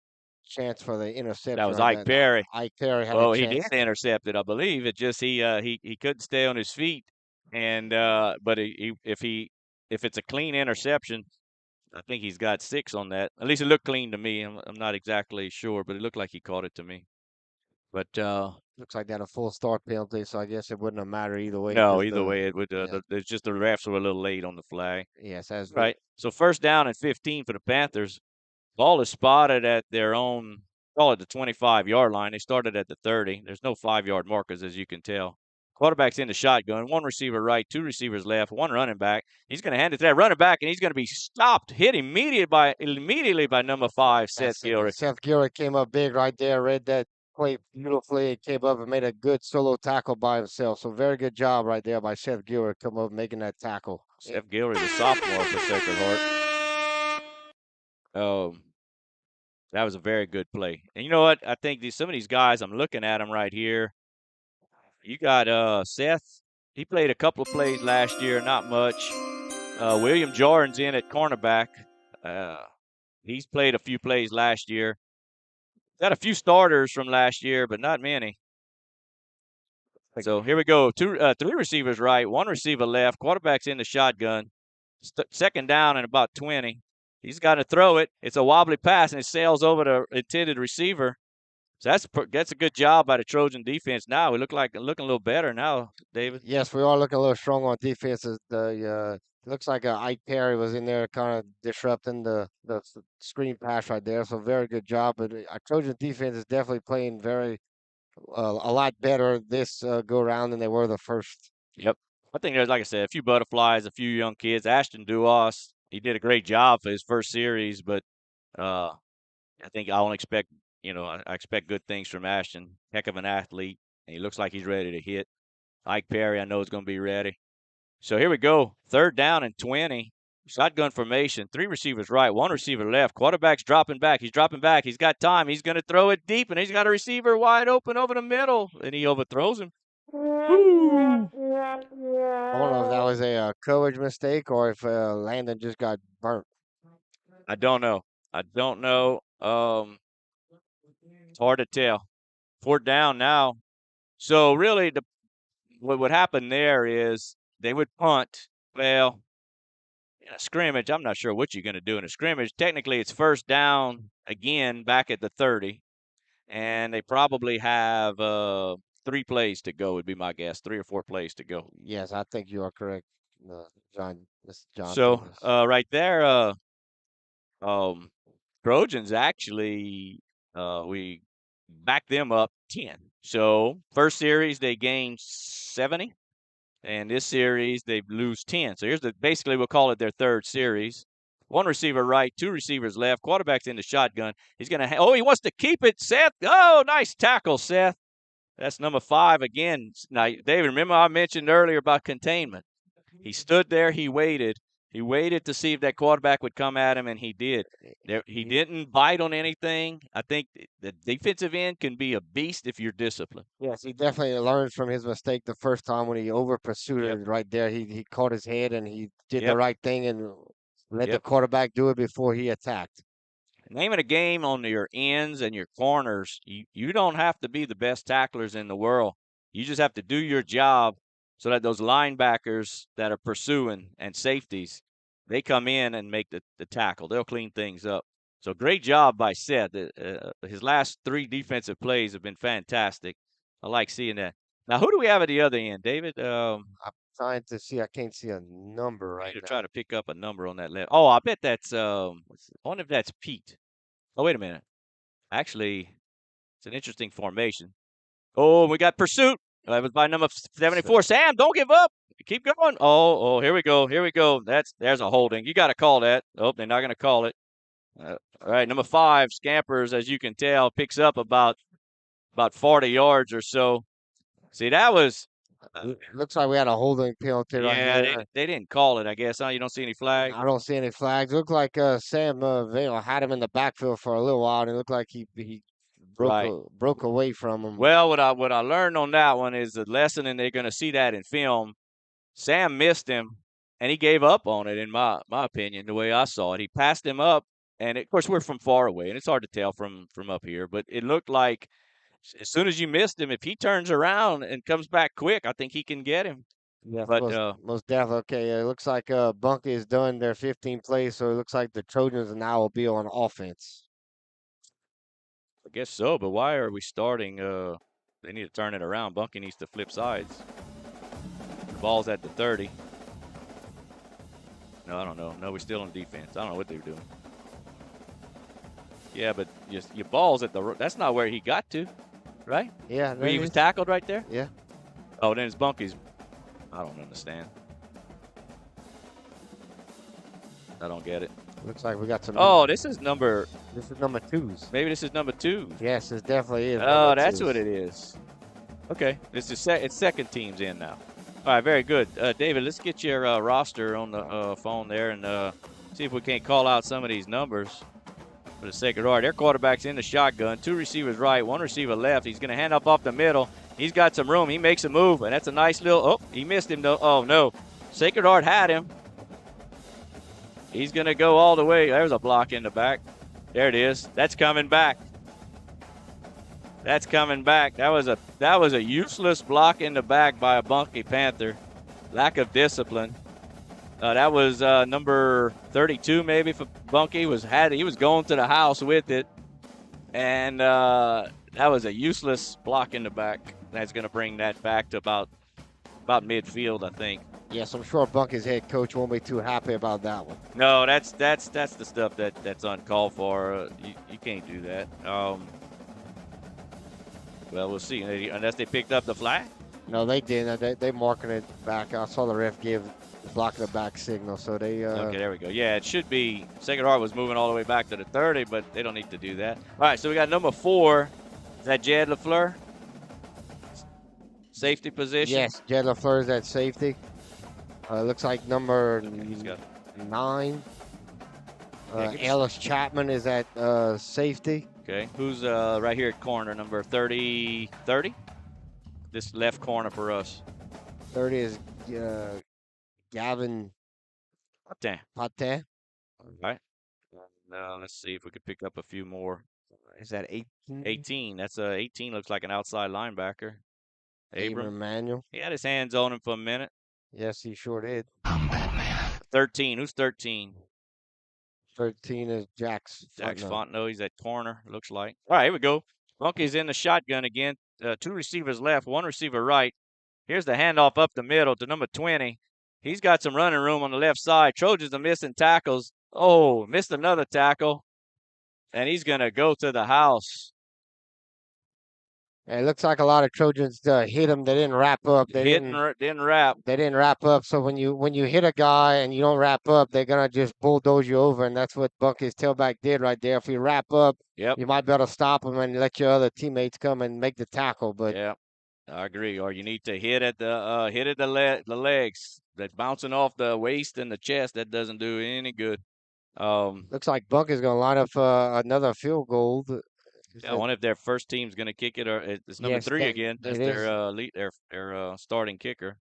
chance for the interception. That was right Ike there. Perry. Ike Perry had Oh, a he did chance. intercept it, I believe. It just he couldn't stay on his feet, and but if it's a clean interception, I think he's got 6 on that. At least it looked clean to me. I'm not exactly sure, but it looked like he caught it to me. But Looks like that a full start penalty, so I guess it wouldn't have mattered either way. no, 'cause either way, it would. yeah. It's just the refs were a little late on the flag. Yes, as Right. So first down and 15 for the Panthers. Ball is spotted at their own, call it the 25-yard line. They started at the 30. There's no 5-yard markers, as you can tell. Quarterback's in the shotgun. 1 receiver right, 2 receivers left, 1 running back. He's going to hand it to that running back, and he's going to be stopped, hit immediately by number 5, Seth Gilry. Seth Gilry came up big right there, read that play beautifully, and came up and made a good solo tackle by himself. So very good job right there by Seth Gilry, come up making that tackle. Seth Gilry, the sophomore for Sacred Heart. That was a very good play. And you know what? I think some of these guys, I'm looking at them right here. You got Seth. He played a couple of plays last year, not much. William Jordan's in at cornerback. He's played a few plays last year. Got a few starters from last year, but not many. So here we go. 3 receivers right, 1 receiver left. Quarterback's in the shotgun. Second down and about 20. He's got to throw it. It's a wobbly pass, and it sails over the intended receiver. So that's a good job by the Trojan defense. Now we looking a little better now, David. Yes, we are looking a little strong on defense. Looks like Ike Perry was in there, kind of disrupting the screen pass right there. So very good job. But our Trojan defense is definitely playing a lot better this go around than they were the first. Yep. I think there's, like I said, a few butterflies, a few young kids. Ashton Duas, he did a great job for his first series, but I think I don't expect, I expect good things from Ashton. Heck of an athlete, and he looks like he's ready to hit. Ike Perry, I know, is going to be ready. So here we go. 3rd down and 20. Shotgun formation. 3 receivers right, 1 receiver left. Quarterback's dropping back. He's dropping back. He's got time. He's going to throw it deep, and he's got a receiver wide open over the middle, and he overthrows him. I don't know if that was a coverage mistake or if Landon just got burnt. I don't know. It's hard to tell. 4th down now. So really, what would happen there is they would punt. Well, in a scrimmage, I'm not sure what you're going to do in a scrimmage. Technically, it's 1st down again back at the 30, and they probably have 3 plays to go would be my guess, 3 or 4 plays to go. Yes, I think you are correct, John. This is John. So right there, Trojans actually we backed them up 10. So first series they gained 70, and this series they lose 10. So here's basically we'll call it their 3rd series. 1 receiver right, 2 receivers left. Quarterback's in the shotgun. He's gonna. He wants to keep it, Seth. Oh, nice tackle, Seth. That's number 5 again. Now, David, remember I mentioned earlier about containment. He stood there. He waited. He waited to see if that quarterback would come at him, and he did. He didn't bite on anything. I think the defensive end can be a beast if you're disciplined. Yes, he definitely learned from his mistake the first time when he over pursued Yep. it right there. He caught his head and he did Yep. the right thing and let the Yep. quarterback do it before he attacked. Name of the game on your ends and your corners, you don't have to be the best tacklers in the world. You just have to do your job so that those linebackers that are pursuing and safeties, they come in and make the tackle. They'll clean things up. So great job by Seth. His last 3 defensive plays have been fantastic. I like seeing that. Now, who do we have at the other end, David? Trying to see. I can't see a number right to now. try to pick up a number on that left. Oh, I bet that's I wonder if that's Pete. Oh, wait a minute. Actually, it's an interesting formation. Oh, we got pursuit. That was by number 74. Sam, don't give up. Keep going. Oh, here we go. Here we go. There's a holding. You got to call that. Oh, they're not going to call it. All right, number 5, Scampers, as you can tell, picks up about 40 yards or so. See, that was Looks like we had a holding penalty right yeah, here. they didn't call it, I guess. Huh? You don't see any flag? I don't see any flags. Looked like Sam Vale had him in the backfield for a little while, and it looked like he Right. broke away from him. Well, what I learned on that one is the lesson, and they're going to see that in film. Sam missed him, and he gave up on it, in my opinion, the way I saw it. He passed him up, and of course we're from far away, and it's hard to tell from up here, but it looked like as soon as you missed him, if he turns around and comes back quick, I think he can get him. Yeah, But most definitely. Okay, it looks like Bunky is done their 15 plays, so it looks like the Trojans now will be on offense. I guess so, but why are we starting? They need to turn it around. Bunky needs to flip sides. The ball's at the 30. No, I don't know. No, we're still on defense. I don't know what they're doing. Yeah, but your ball's at the – that's not where he got to, right? Yeah. Where he was tackled right there? Yeah. Oh, then it's Bunky's. I don't understand. I don't get it. Looks like we got some. Oh, this is number 2s. – maybe this is number 2. Yes, it definitely is. Oh, that's what it is. Okay, this is it's second team's in now. All right, very good. David, let's get your roster on the phone there and see if we can't call out some of these numbers for the Sacred Heart. Their quarterback's in the shotgun. 2 receivers right, 1 receiver left. He's going to hand off the middle. He's got some room. He makes a move, and that's a nice little – oh, he missed him, though. Oh, no. Sacred Heart had him. He's going to go all the way. There's a block in the back. There it is. That's coming back. That's coming back. That was a useless block in the back by a Bunky Panther. Lack of discipline. That was number 32 maybe for Bunky. He was going to the house with it, and that was a useless block in the back. That's going to bring that back to about midfield, I think. Yes, I'm sure Bunky's head coach won't be too happy about that one. No, that's the stuff that's uncalled for. You can't do that. Well, we'll see. Unless they picked up the flag. No, they didn't. They marking it back. I saw the ref give the block in the back signal, so they. Okay, there we go. Yeah, it should be. Sacred Heart was moving all the way back to the 30, but they don't need to do that. All right, so we got number 4. Is that Jed LaFleur? Safety position? Yes, Jed LaFleur is at safety. Looks like number 9. Ellis Chapman is at safety. Okay, who's right here at corner, number 30? This left corner for us. 30 is Gavin Patin. Patin. All right. Now let's see if we could pick up a few more. Is that 18? 18. That's 18. Looks like an outside linebacker. Abram Emanuel. He had his hands on him for a minute. Yes, he sure did. 13. Who's 13? 13 is Jax Fontenot. He's at corner, looks like. All right, here we go. Bunky's in the shotgun again. 2 receivers left, 1 receiver right. Here's the handoff up the middle to number 20. He's got some running room on the left side. Trojans are missing tackles. Oh, missed another tackle. And he's going to go to the house. It looks like a lot of Trojans hit him. They didn't wrap up. They didn't wrap. They didn't wrap up. So when you hit a guy and you don't wrap up, they're gonna just bulldoze you over, and that's what Bunky's tailback did right there. If you wrap up, you might be able to stop him and let your other teammates come and make the tackle. But yeah, I agree. Or you need to hit at the legs. That's bouncing off the waist and the chest. That doesn't do any good. Looks like Bunky's gonna line up another field goal. Yeah, I wonder if their first team's going to kick it, or it's number 3 again. That's their starting kicker.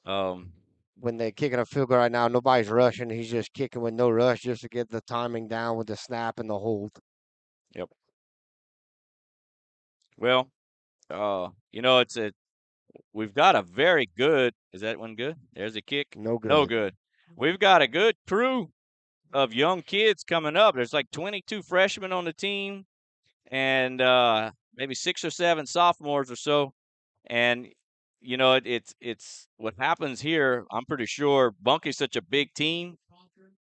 When they're kicking a field goal right now, nobody's rushing. He's just kicking with no rush just to get the timing down with the snap and the hold. Yep. Well, we've got a very good. Is that one good? There's a kick. No good. No good. We've got a good crew of young kids coming up. There's like 22 freshmen on the team. And maybe 6 or 7 sophomores or so. And, it's what happens here. I'm pretty sure Bunky's such a big team.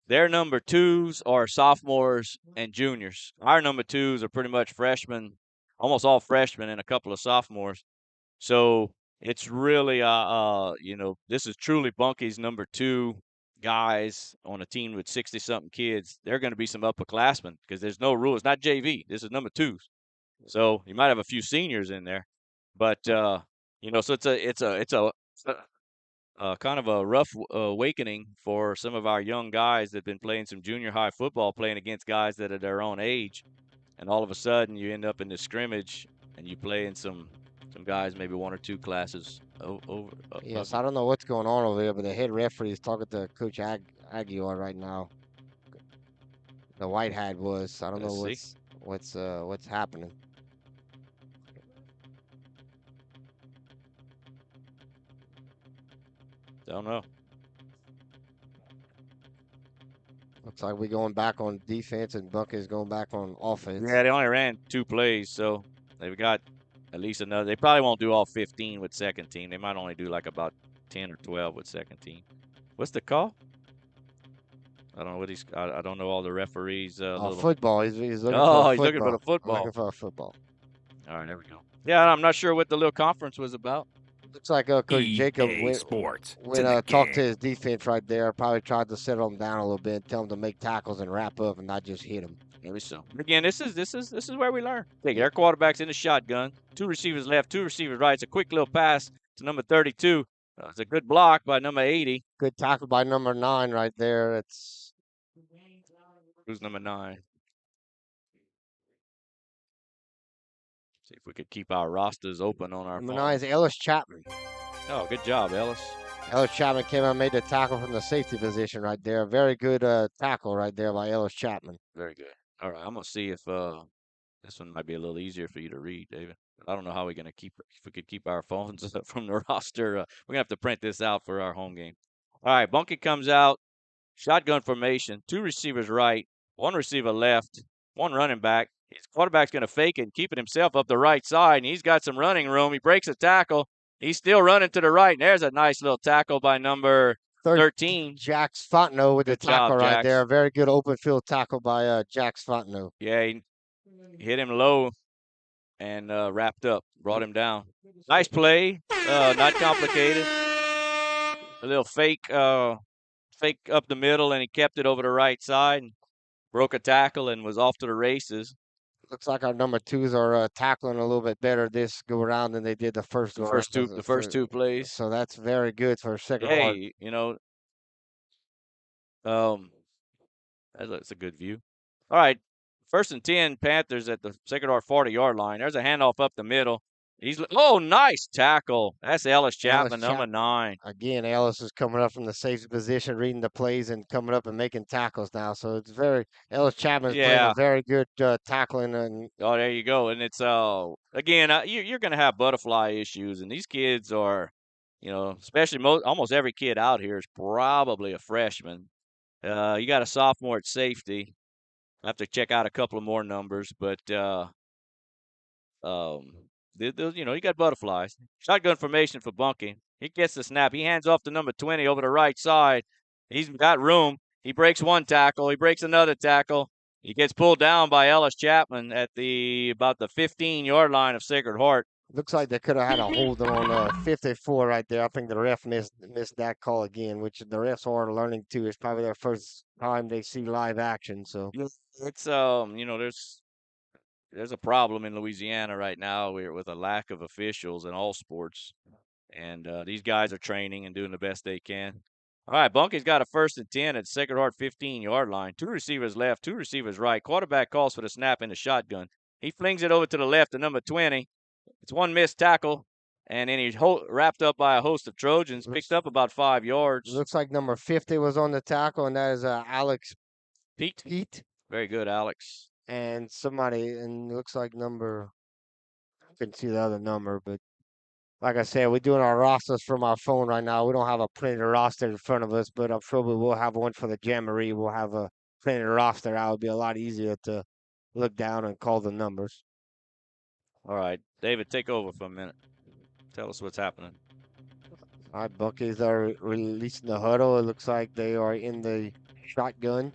Their number twos are sophomores and juniors. Our number twos are pretty much freshmen, almost all freshmen, and a couple of sophomores. So it's really, this is truly Bunky's number two guys on a team with 60-something kids. They're going to be some upperclassmen because there's no rule. It's not JV. This is number twos. So you might have a few seniors in there, but so it's a kind of a rough awakening for some of our young guys that have been playing some junior high football, playing against guys that are their own age, and all of a sudden you end up in this scrimmage and you play in some guys maybe one or two classes over. Yes, I don't know what's going on over there, but the head referee is talking to Coach Aguilar right now. The white hat was. I don't know Let's what's happening. Don't know. Looks like we're going back on defense and Buckey's going back on offense. Yeah, they only ran 2 plays, so they've got at least another. They probably won't do all 15 with second team. They might only do like about 10 or 12 with second team. What's the call? I don't know what he's. I don't know all the referees. Football. He's looking for a he's football. looking for the football. Looking for a football. All right, there we go. Yeah, I'm not sure what the little conference was about. Looks like Coach Jacob Sports. Talked to his defense right there. Probably tried to settle them down a little bit, tell them to make tackles and wrap up and not just hit them. Maybe so. Again, this is where we learn. Hey, their quarterback's in the shotgun. 2 receivers left, 2 receivers right. It's a quick little pass to number 32. It's a good block by number 80. Good tackle by number 9 right there. Who's number 9? See if we could keep our rosters open on our number phone. 9 is Ellis Chapman. Oh, good job, Ellis. Ellis Chapman came out and made the tackle from the safety position right there. Very good tackle right there by Ellis Chapman. Very good. All right, I'm going to see if this one might be a little easier for you to read, David. I don't know how we're going to if we could keep our phones from the roster. We're going to have to print this out for our home game. All right, Bunky comes out. Shotgun formation. 2 receivers right, 1 receiver left, 1 running back. His quarterback's going to fake it and keep it himself up the right side, and he's got some running room. He breaks a tackle. He's still running to the right, and there's a nice little tackle by number 13. Jax Fontenot with the tackle right there. Very good open field tackle by Jax Fontenot. Yeah, he hit him low and wrapped up, brought him down. Nice play, not complicated. A little fake up the middle, and he kept it over the right side and broke a tackle and was off to the races. Looks like our number 2s are tackling a little bit better this go around than they did the first two plays. So that's very good for second Hey, that's a good view. All right, 1st and 10, Panthers at the Sacred Heart 40-yard line. There's a handoff up the middle. Nice tackle. That's Ellis Chapman, number 9. Again, Ellis is coming up from the safety position, reading the plays and coming up and making tackles now. So it's Ellis Chapman's playing a very good tackling. And there you go. And it's again, you're going to have butterfly issues, and these kids are, especially almost every kid out here is probably a freshman. You got a sophomore at safety. I have to check out a couple of more numbers, but you got butterflies. Shotgun formation for Bunky. He gets the snap. He hands off to number 20 over the right side. He's got room. He breaks 1 tackle. He breaks another tackle. He gets pulled down by Ellis Chapman at about the 15-yard line of Sacred Heart. Looks like they could have had a holding on 54 right there. I think the ref missed that call again, which the refs are learning too. It's probably their first time they see live action. So it's there's a problem in Louisiana right now with a lack of officials in all sports. And these guys are training and doing the best they can. All right, Bunky's got a 1st and 10 at Sacred Heart 15-yard line. 2 receivers left, 2 receivers right. Quarterback calls for the snap in the shotgun. He flings it over to the left to number 20. It's 1 missed tackle, and then he's wrapped up by a host of Trojans, picked up about 5 yards. Looks like number 50 was on the tackle, and that is Alex Pete. Very good, Alex. And it looks like I couldn't see the other number, but like I said, we're doing our rosters from our phone right now. We don't have a printed roster in front of us, but I'm sure we will have one for the Jamboree. We'll have a printed roster. That would be a lot easier to look down and call the numbers. All right, David, take over for a minute. Tell us what's happening. All right, Buckies are releasing the huddle. It looks like they are in the shotgun.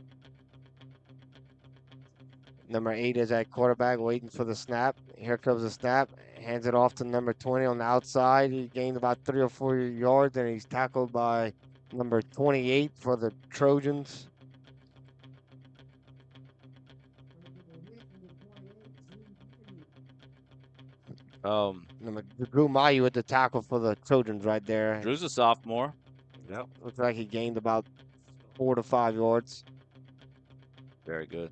Number 8 is at quarterback waiting for the snap. Here comes the snap. Hands it off to number 20 on the outside. He gained about 3 or 4 yards, and he's tackled by number 28 for the Trojans. Drew Mayu with the tackle for the Trojans right there. Drew's a sophomore. Yep. Looks like he gained about 4 to 5 yards. Very good.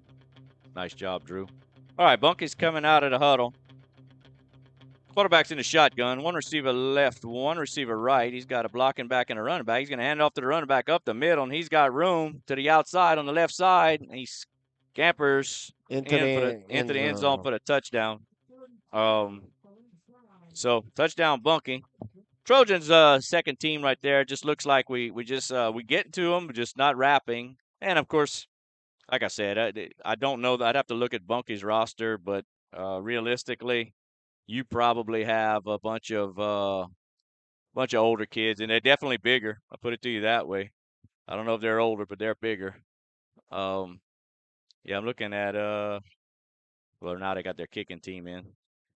Nice job, Drew. All right, Bunky's coming out of the huddle. Quarterback's in the shotgun. One receiver left, one receiver right. He's got a blocking back and a running back. He's going to hand it off to the running back up the middle, and he's got room to the outside on the left side. And he scampers into the end zone for the touchdown. So touchdown, Bunky. Trojans' second team right there. Just looks like we get to them, just not wrapping. And of course, like I said, I don't know that I'd have to look at Bunky's roster, but realistically, you probably have a bunch of older kids, and they're definitely bigger. I'll put it to you that way. I don't know if they're older, but they're bigger. Yeah, I'm looking at well, now they got their kicking team in.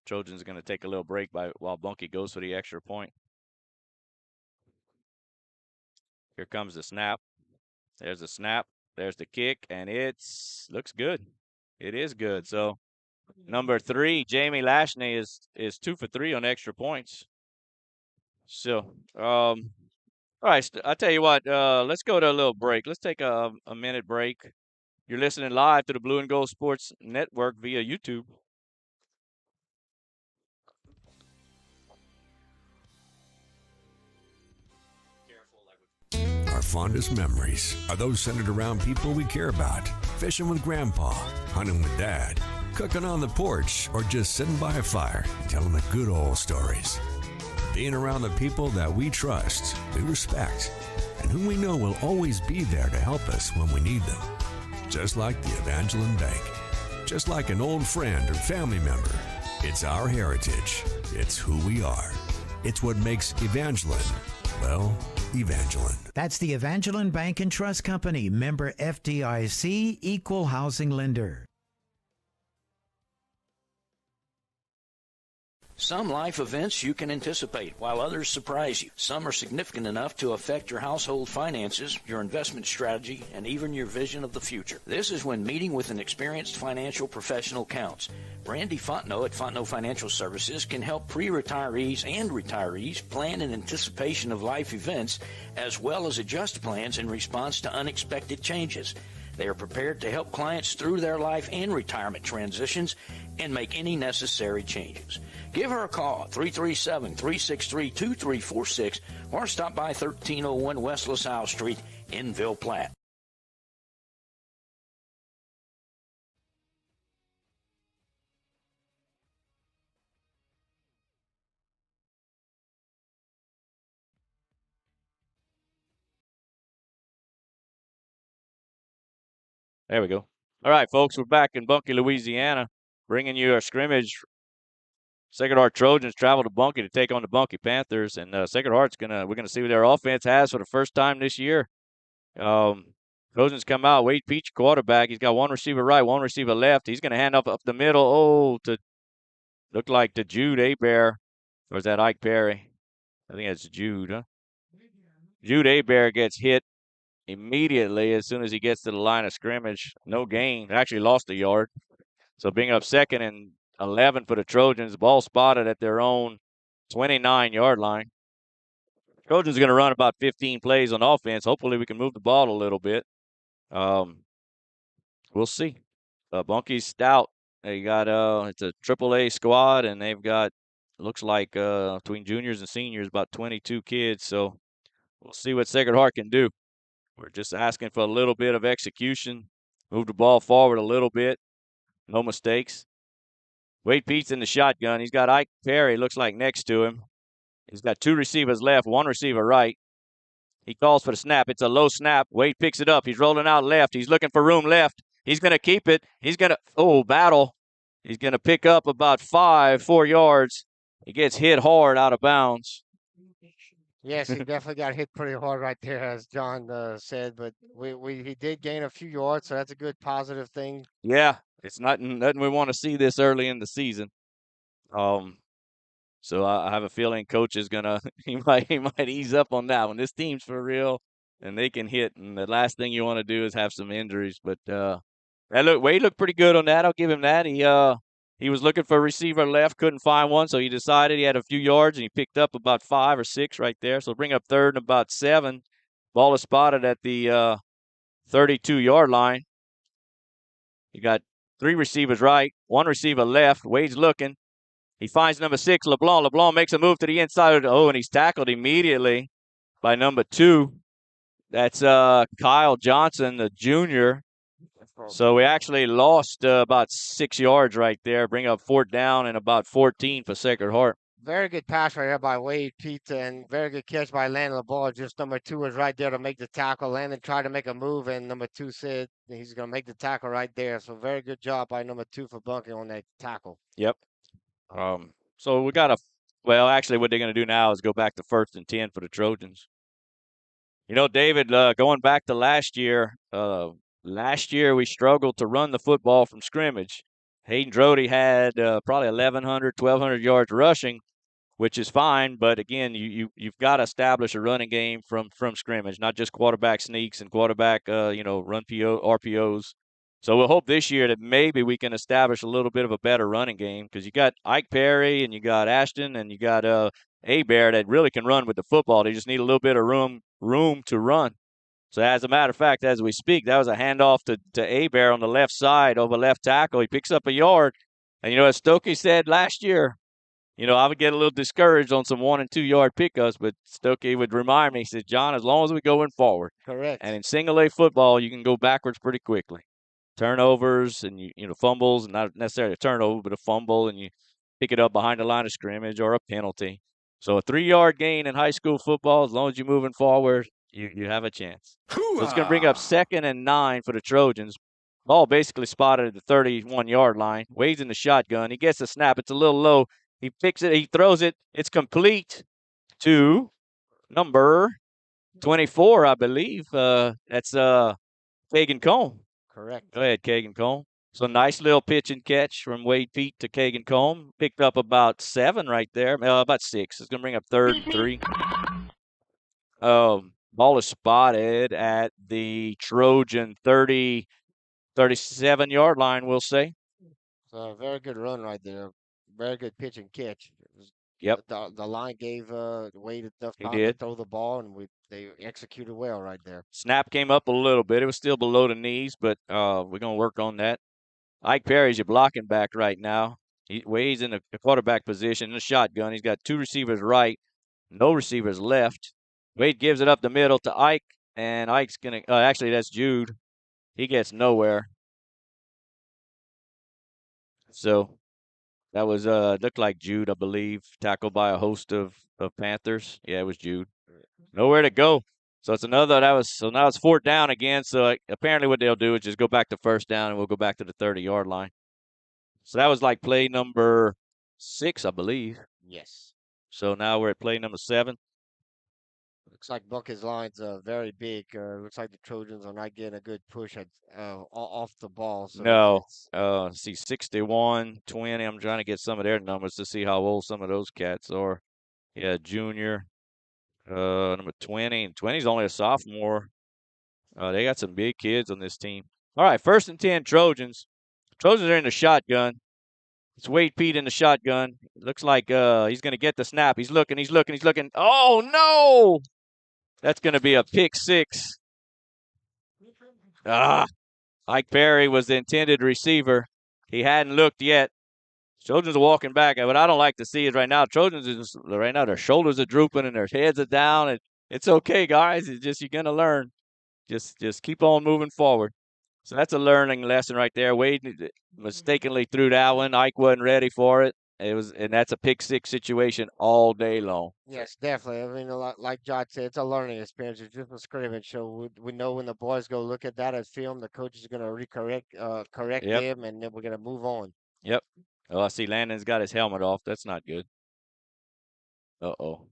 Trojans going to take a little break while Bunky goes for the extra point. Here comes the snap. There's the snap. There's the kick, and looks good. It is good. So number 3, Jamie Lashney is 2 for 3 on extra points. So, all right, I'll tell you what, let's go to a little break. Let's take a minute break. You're listening live to the Blue and Gold Sports Network via YouTube. Our fondest memories are those centered around people we care about. Fishing with Grandpa, hunting with Dad, cooking on the porch, or just sitting by a fire, telling the good old stories. Being around the people that we trust, we respect, and whom we know will always be there to help us when we need them. Just like the Evangeline Bank. Just like an old friend or family member. It's our heritage. It's who we are. It's what makes Evangeline, well, Evangeline. That's the Evangeline Bank and Trust Company, member FDIC, equal housing lender. Some life events you can anticipate, while others surprise you. Some are significant enough to affect your household finances, your investment strategy, and even your vision of the future. This is when meeting with an experienced financial professional counts. Randy Fontenot at Fontenot Financial Services can help pre-retirees and retirees plan in anticipation of life events, as well as adjust plans in response to unexpected changes. They are prepared to help clients through their life and retirement transitions and make any necessary changes. Give her a call, 337-363-2346, or stop by 1301 West LaSalle Street in Ville Platte. There we go. All right, folks, we're back in Bunky, Louisiana, bringing you our scrimmage. Sacred Heart Trojans travel to Bunky to take on the Bunky Panthers, and Sacred Heart's we're gonna see what their offense has for the first time this year. Trojans come out. Wade Peach, quarterback. He's got one receiver right, one receiver left. He's gonna hand up the middle. Look like to Jude Abear, or is that Ike Perry? I think it's Jude. Huh? Jude Abear gets hit immediately as soon as he gets to the line of scrimmage. No gain. Actually lost a yard. So bringing up 2nd and 11 for the Trojans. Ball spotted at their own 29-yard line. Trojans are going to run about 15 plays on offense. Hopefully we can move the ball a little bit. We'll see. Bunky's stout. They got it's a AAA squad, and they've got, looks like between juniors and seniors, about 22 kids. So we'll see what Sacred Heart can do. We're just asking for a little bit of execution. Move the ball forward a little bit. No mistakes. Wade Pete's in the shotgun. He's got Ike Perry, looks like, next to him. He's got 2 receivers left, 1 receiver right. He calls for the snap. It's a low snap. Wade picks it up. He's rolling out left. He's looking for room left. He's going to keep it. He's going to, battle. He's going to pick up about 4 yards. He gets hit hard out of bounds. Yes, he definitely got hit pretty hard right there, as John said. But he did gain a few yards, so that's a good positive thing. Yeah, it's nothing we want to see this early in the season. Um, so I have a feeling coach is gonna he might ease up on that one. This team's for real, and they can hit. And the last thing you want to do is have some injuries. But Wade looked pretty good on that. I'll give him that. He was looking for a receiver left, couldn't find one, so he decided he had a few yards, and he picked up about 5 or 6 right there. So bring up third and about 7. Ball is spotted at the 32-yard line. You got 3 receivers right, 1 receiver left. Wade's looking. He finds number 6, LeBlanc. LeBlanc makes a move to the inside. And he's tackled immediately by number 2. That's Kyle Johnson, the junior. So we actually lost about 6 yards right there. Bring up 4th down and about 14 for Sacred Heart. Very good pass right there by Wade Pete, and very good catch by Landon the ball. Just number 2 was right there to make the tackle. Landon tried to make a move, and number 2 said he's going to make the tackle right there. So very good job by number 2 for bunking on that tackle. Yep. So we got actually what they're going to do now is go back to 1st and 10 for the Trojans. You know, David, going back to last year we struggled to run the football from scrimmage. Hayden Drody had probably 1,100, 1,200 yards rushing, which is fine. But again, you've got to establish a running game from scrimmage, not just quarterback sneaks and quarterback run RPOs. So we'll hope this year that maybe we can establish a little bit of a better running game, because you got Ike Perry and you got Ashton and you got Bear that really can run with the football. They just need a little bit of room to run. So as a matter of fact, as we speak, that was a handoff to Bear on the left side over left tackle. He picks up a yard. And, as Stokey said last year, I would get a little discouraged on some 1 and 2 yard pickups, but Stokey would remind me, he said, John, as long as we go in forward. Correct. And in single A football, you can go backwards pretty quickly. Turnovers and fumbles, not necessarily a turnover, but a fumble, and you pick it up behind the line of scrimmage or a penalty. So a 3-yard gain in high school football, as long as you're moving forward, you have a chance. So it's going to bring up 2nd and 9 for the Trojans. Ball basically spotted at the 31-yard line. Wade's in the shotgun. He gets the snap. It's a little low. He picks it. He throws it. It's complete to number 24, I believe. That's Kagan Combe. Correct. Go ahead, Kagan Combe. So nice little pitch and catch from Wade Pete to Kagan Combe. Picked up about 7 right there. About 6. It's going to bring up 3rd and 3. Ball is spotted at the Trojan 37-yard line, we'll say. So a very good run right there. Very good pitch and catch. Yep. The line gave Wade enough time did. to throw the ball, and they executed well right there. Snap came up a little bit. It was still below the knees, but we're going to work on that. Ike Perry's your blocking back right now. Wade's in the quarterback position in the shotgun. He's got 2 receivers right, no receivers left. Wade gives it up the middle to Ike, and Ike's going to actually, that's Jude. He gets nowhere. So that was looked like Jude, I believe, tackled by a host of Panthers. Yeah, it was Jude. Nowhere to go. So it's now it's 4th down again. So apparently what they'll do is just go back to 1st down, and we'll go back to the 30-yard line. So that was like play number 6, I believe. Yes. So now we're at play number 7. Looks like Buckey's line's very big. Looks like the Trojans are not getting a good push off the ball. So no. See, 61, 20. I'm trying to get some of their numbers to see how old some of those cats are. Yeah, junior. Number 20. And 20's only a sophomore. They got some big kids on this team. All right, 1st and 10 Trojans. Trojans are in the shotgun. It's Wade Pete in the shotgun. Looks like he's going to get the snap. He's looking. Oh, no! That's going to be a pick 6. Ike Perry was the intended receiver. He hadn't looked yet. Trojans are walking back. What I don't like to see is right now, right now, their shoulders are drooping and their heads are down. And it's okay, guys. It's just, you're going to learn. Just keep on moving forward. So that's a learning lesson right there. Wade mistakenly threw that one. Ike wasn't ready for it. And that's a pick 6 situation all day long. Yes, definitely. I mean, like John said, it's a learning experience. It's just a scrimmage, so we know when the boys go look at that as film, the coach is going to correct them, and then we're going to move on. Yep. Oh, I see Landon's got his helmet off. That's not good. Uh-oh.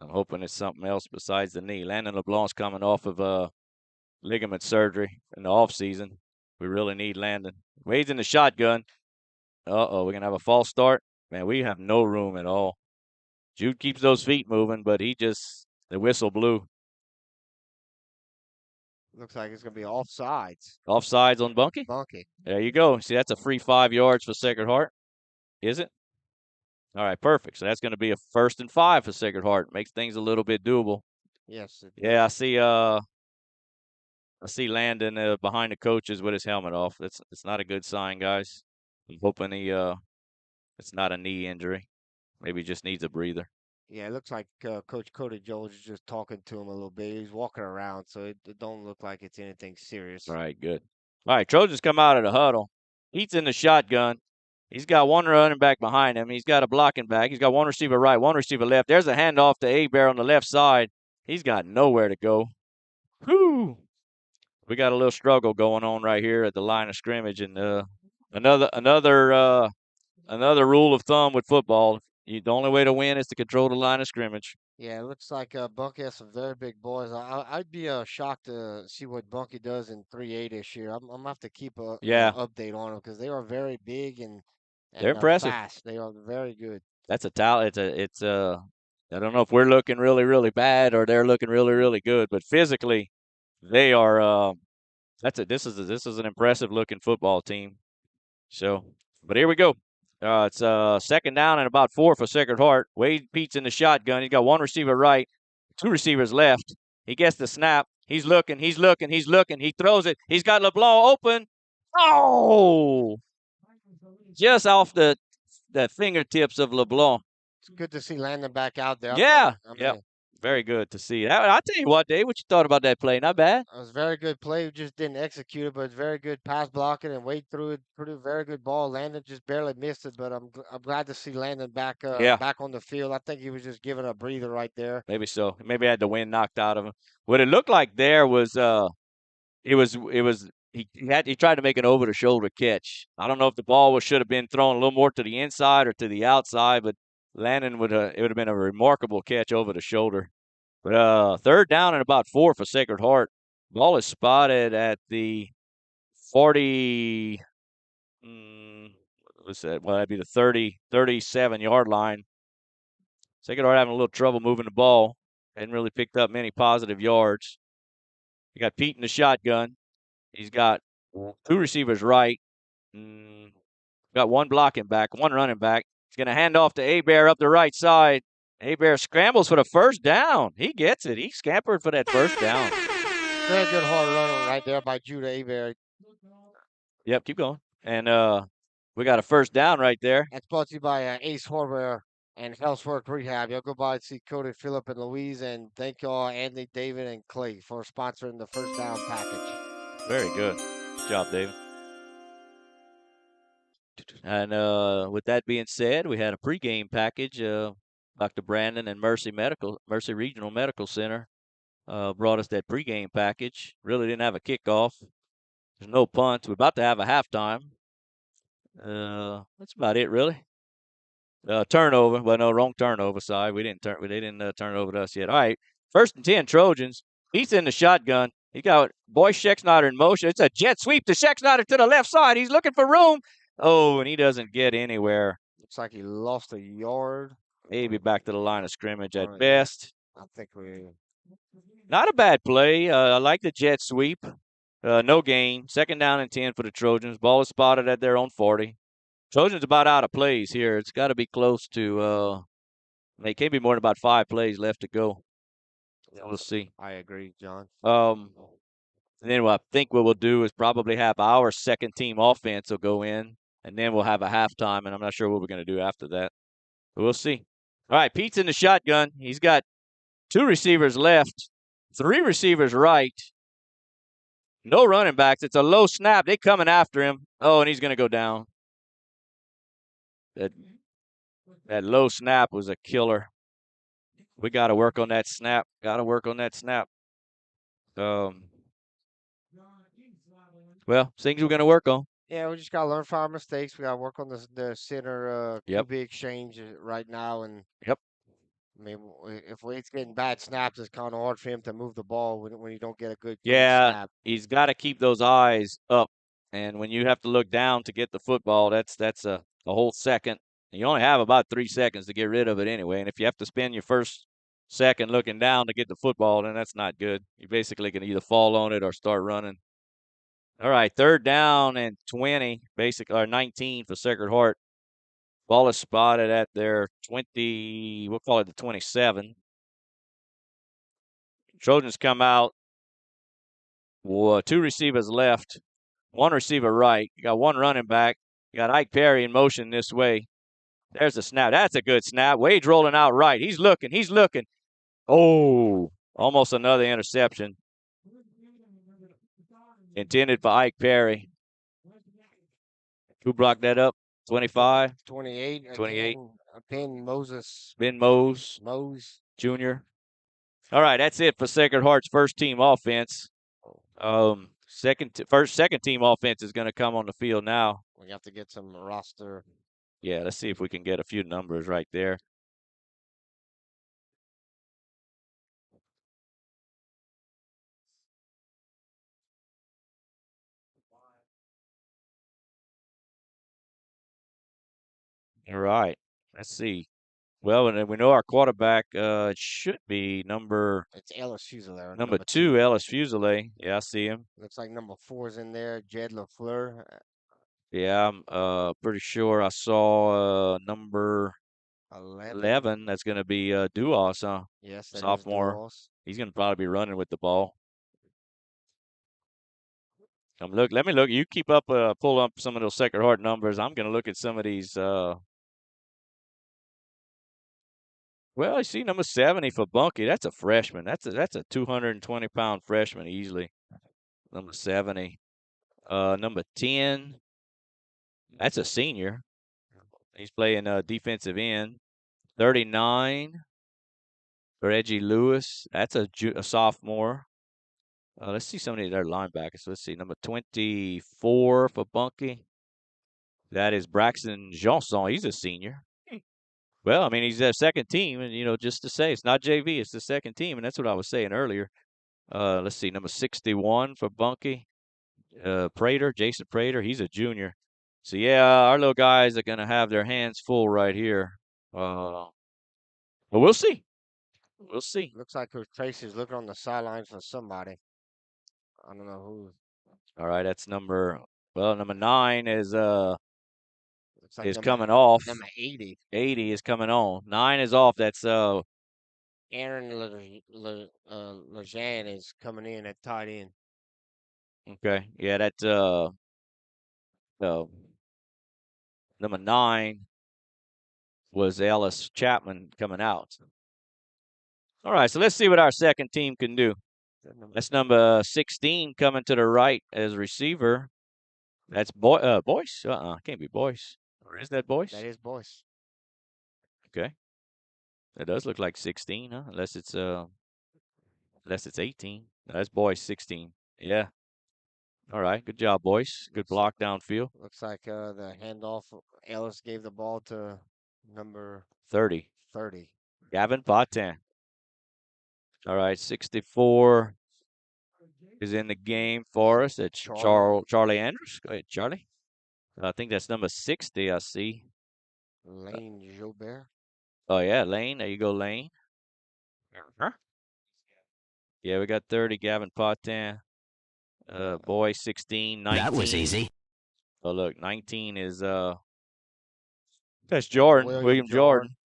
I'm hoping it's something else besides the knee. Landon LeBlanc's coming off of ligament surgery in the offseason. We really need Landon. Wade's in the shotgun. Uh-oh, we're going to have a false start. Man, we have no room at all. Jude keeps those feet moving, but the whistle blew. Looks like it's going to be offsides. Offsides on Bunky? Bunky. There you go. See, that's a free 5 yards for Sacred Heart. Is it? All right, perfect. So that's going to be a 1st and 5 for Sacred Heart. Makes things a little bit doable. Yes. Yeah, I see Landon behind the coaches with his helmet off. It's not a good sign, guys. I'm hoping it's not a knee injury. Maybe he just needs a breather. Yeah, it looks like Coach Cody Jones is just talking to him a little bit. He's walking around, so it don't look like it's anything serious. All right, good. All right, Trojans come out of the huddle. Heat's in the shotgun. He's got one running back behind him. He's got a blocking back. He's got one receiver right, one receiver left. There's a handoff to Abear on the left side. He's got nowhere to go. Whew. We got a little struggle going on right here at the line of scrimmage, and another rule of thumb with football: the only way to win is to control the line of scrimmage. Yeah, it looks like Bunky has some very big boys. I'd be shocked to see what Bunky does in 3A this year. I'm gonna have to keep a update on them because they are very big and they're impressive. Fast. They are very good. That's a talent. I don't know if we're looking really, really bad or they're looking really, really good, but physically, they are. This is an impressive looking football team. So, but here we go. It's 2nd down and about 4 for Sacred Heart. Wade Pete's in the shotgun. He's got one receiver right, 2 receivers left. He gets the snap. He's looking. He throws it. He's got LeBlanc open. Oh! Just off the fingertips of LeBlanc. It's good to see Landon back out there. Yeah. Very good to see. I'll tell you what, Dave, what you thought about that play? Not bad. It was a very good play. We just didn't execute it, but it's very good pass blocking and Wade threw it. Very good ball. Landon just barely missed it, but I'm glad to see Landon back back on the field. I think he was just giving a breather right there. Maybe so. Maybe had the wind knocked out of him. What it looked like there was he tried to make an over the shoulder catch. I don't know if the ball should have been thrown a little more to the inside or to the outside, but Landon it would have been a remarkable catch over the shoulder. But 3rd down and about 4 for Sacred Heart. Ball is spotted at the 40. What's that? Well, that'd be the 37-yard line. Sacred Heart having a little trouble moving the ball. Hadn't really picked up many positive yards. You got Pete in the shotgun. He's got 2 receivers right. Got one blocking back, one running back. He's going to hand off to Abear up the right side. Abear scrambles for the 1st down. He gets it. He scampered for that 1st down. Very good hard run right there by Judah Abear. Yep, keep going. And we got a 1st down right there. That's brought to you by Ace Hardware and Housework Rehab. Y'all go by and see Cody, Phillip, and Louise. And thank y'all, Anthony, David, and Clay, for sponsoring the 1st down package. Very good. Good job, David. And with that being said, we had a pregame package. Dr. Brandon and Mercy Regional Medical Center brought us that pregame package. Really didn't have a kickoff. There's no punts. We're about to have a halftime. That's about it, really. Turnover. Well, no, wrong turnover side. They didn't turn it over to us yet. All right, 1st and 10 Trojans. He's in the shotgun. He got Boyce Schexnayder in motion. It's a jet sweep to Schexnayder to the left side. He's looking for room. Oh, and he doesn't get anywhere. Looks like he lost a yard. Maybe back to the line of scrimmage at best. I think not a bad play. I like the jet sweep. No gain. 2nd down and 10 for the Trojans. Ball is spotted at their own 40. Trojans about out of plays here. It's got to be close to. They can't be more than about 5 plays left to go. We'll see. I agree, John. And then I think what we'll do is probably have our 2nd team offense will go in, and then we'll have a halftime, and I'm not sure what we're going to do after that. But we'll see. All right, Pete's in the shotgun. He's got 2 receivers left, 3 receivers right. No running backs. It's a low snap. They coming after him. Oh, and he's going to go down. That low snap was a killer. We got to work on that snap. Well, things we're going to work on. Yeah, we just got to learn from our mistakes. We got to work on the center QB exchange right now. And yep. I mean, if Wade's getting bad snaps, it's kind of hard for him to move the ball when you don't get a good clean Yeah, snap. he's got to keep those eyes up, and when you have to look down to get the football, that's a whole second. You only have about 3 seconds to get rid of it anyway, and if you have to spend your first second looking down to get the football, then that's not good. You basically can either fall on it or start running. All right, 3rd down and 20, basically, or 19 for Sacred Heart. Ball is spotted at their 20, we'll call it the 27. Trojans come out. 2 receivers left, 1 receiver right. You got 1 running back. You got Ike Perry in motion this way. There's the snap. That's a good snap. Wade's rolling out right. He's looking. He's looking. Oh, almost another interception. Intended for Ike Perry. Who brought that up? 25? 28. 28. Again, Moses. Ben Mose Jr. All right, that's it for Sacred Heart's first team offense. Second team offense is going to come on the field now. We have to get some roster. Yeah, let's see if we can get a few numbers right there. All right, let's see. Well, and we know our quarterback it should be It's Ellis Fusilier. number 2, Ellis Fusilier. Yeah, I see him. Looks like number 4 is in there, Jed LaFleur. Yeah, I'm pretty sure I saw number 11. That's going to be Duos, huh? Yes, that sophomore. is Duos. He's going to probably be running with the ball. Let me look. You keep up, pull up some of those Sacred Heart numbers. I'm going to look at some of these. Well, you see number 70 for Bunky. That's a freshman. That's a 220-pound freshman easily. Number 70. Number 10. That's a senior. He's playing defensive end. 39. Reggie Lewis. That's a sophomore. Let's see some of their linebackers. Let's see. Number 24 for Bunky. That is Braxton Johnson. He's a senior. Well, I mean, he's their second team, and, just to say, it's not JV, it's the second team, and that's what I was saying earlier. Let's see, number 61 for Bunky. Jason Prater, he's a junior. So, yeah, our little guys are going to have their hands full right here. But we'll see. We'll see. Looks like Coach Tracy's looking on the sidelines for somebody. I don't know who. All right, that's number 9 is coming off. Number 80. 80 is coming on. 9 is off. That's Aaron Lejean is coming in at tight end. Okay. Yeah, that's number 9 was Ellis Chapman coming out. All right, so let's see what our second team can do. That's number 16 coming to the right as receiver. That's Boyce. Can't be Boyce. Or is that Boyce? That is Boyce. Okay. That does look like 16, huh? Unless it's 18. No, that's Boyce 16. Yeah. All right. Good job, Boyce. Good block downfield. Looks like the handoff. Ellis gave the ball to number 30. 30. Gavin Patin. All right. 64 is in the game for us. It's Charlie Andrews. Go ahead, Charlie. I think that's number 60, I see. Lane Jobert. Oh, yeah, Lane. There you go, Lane. Uh-huh. Yeah, we got 30, Gavin Patin. Boy, 16, 19. That was easy. Oh, look, 19 is that's Jordan, William Jordan.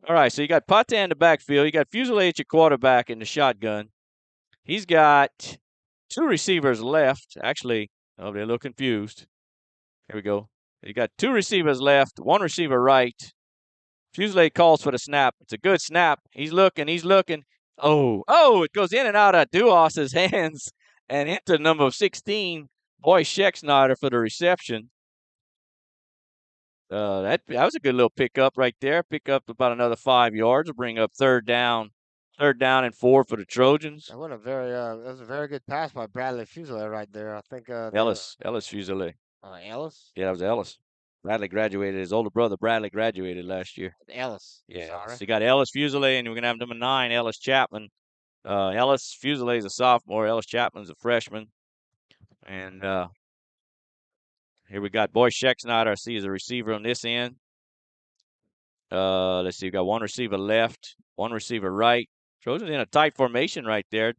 All right, so you got Patin in the backfield. You got Fusilier at your quarterback in the shotgun. He's got 2 receivers left. Actually, they're a little confused. Here we go. You got 2 receivers left, 1 receiver right. Fusilier calls for the snap. It's a good snap. He's looking. Oh, it goes in and out of Duos's hands and into number 16, Boy Schexnayder for the reception. That was a good little pickup right there. Pick up about another 5 yards. Bring up third down and 4 for the Trojans. That was a very good pass by Bradley Fusilier right there. I think Ellis Fusilier. Ellis? Yeah, that was Ellis. Bradley graduated. His older brother Bradley graduated last year. Ellis. Yeah. Sorry. So you got Ellis Fusilier, and we're gonna have number 9, Ellis Chapman. Ellis Fusilier is a sophomore. Ellis Chapman's a freshman. And here we got Boy Schexnayder. I see is a receiver on this end. Let's see. We got one receiver left, one receiver right. Trojans in a tight formation right there.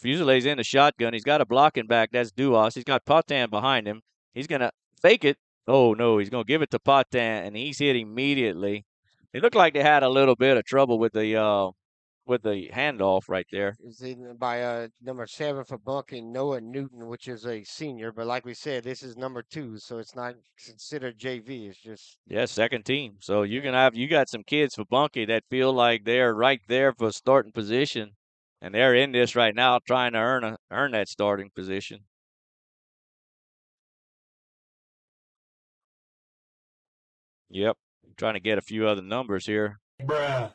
Fusilier's in the shotgun. He's got a blocking back. That's Duas. He's got Potan behind him. He's going to fake it. Oh, no. He's going to give it to Potan, and he's hit immediately. It looked like they had a little bit of trouble with the handoff right there. Is by number 7 for Bunky, Noah Newton, which is a senior. But like we said, this is number 2, so it's not considered JV. It's just second team. So you got some kids for Bunky that feel like they're right there for starting position, and they're in this right now trying to earn that starting position. Yep, I'm trying to get a few other numbers here. Bruh.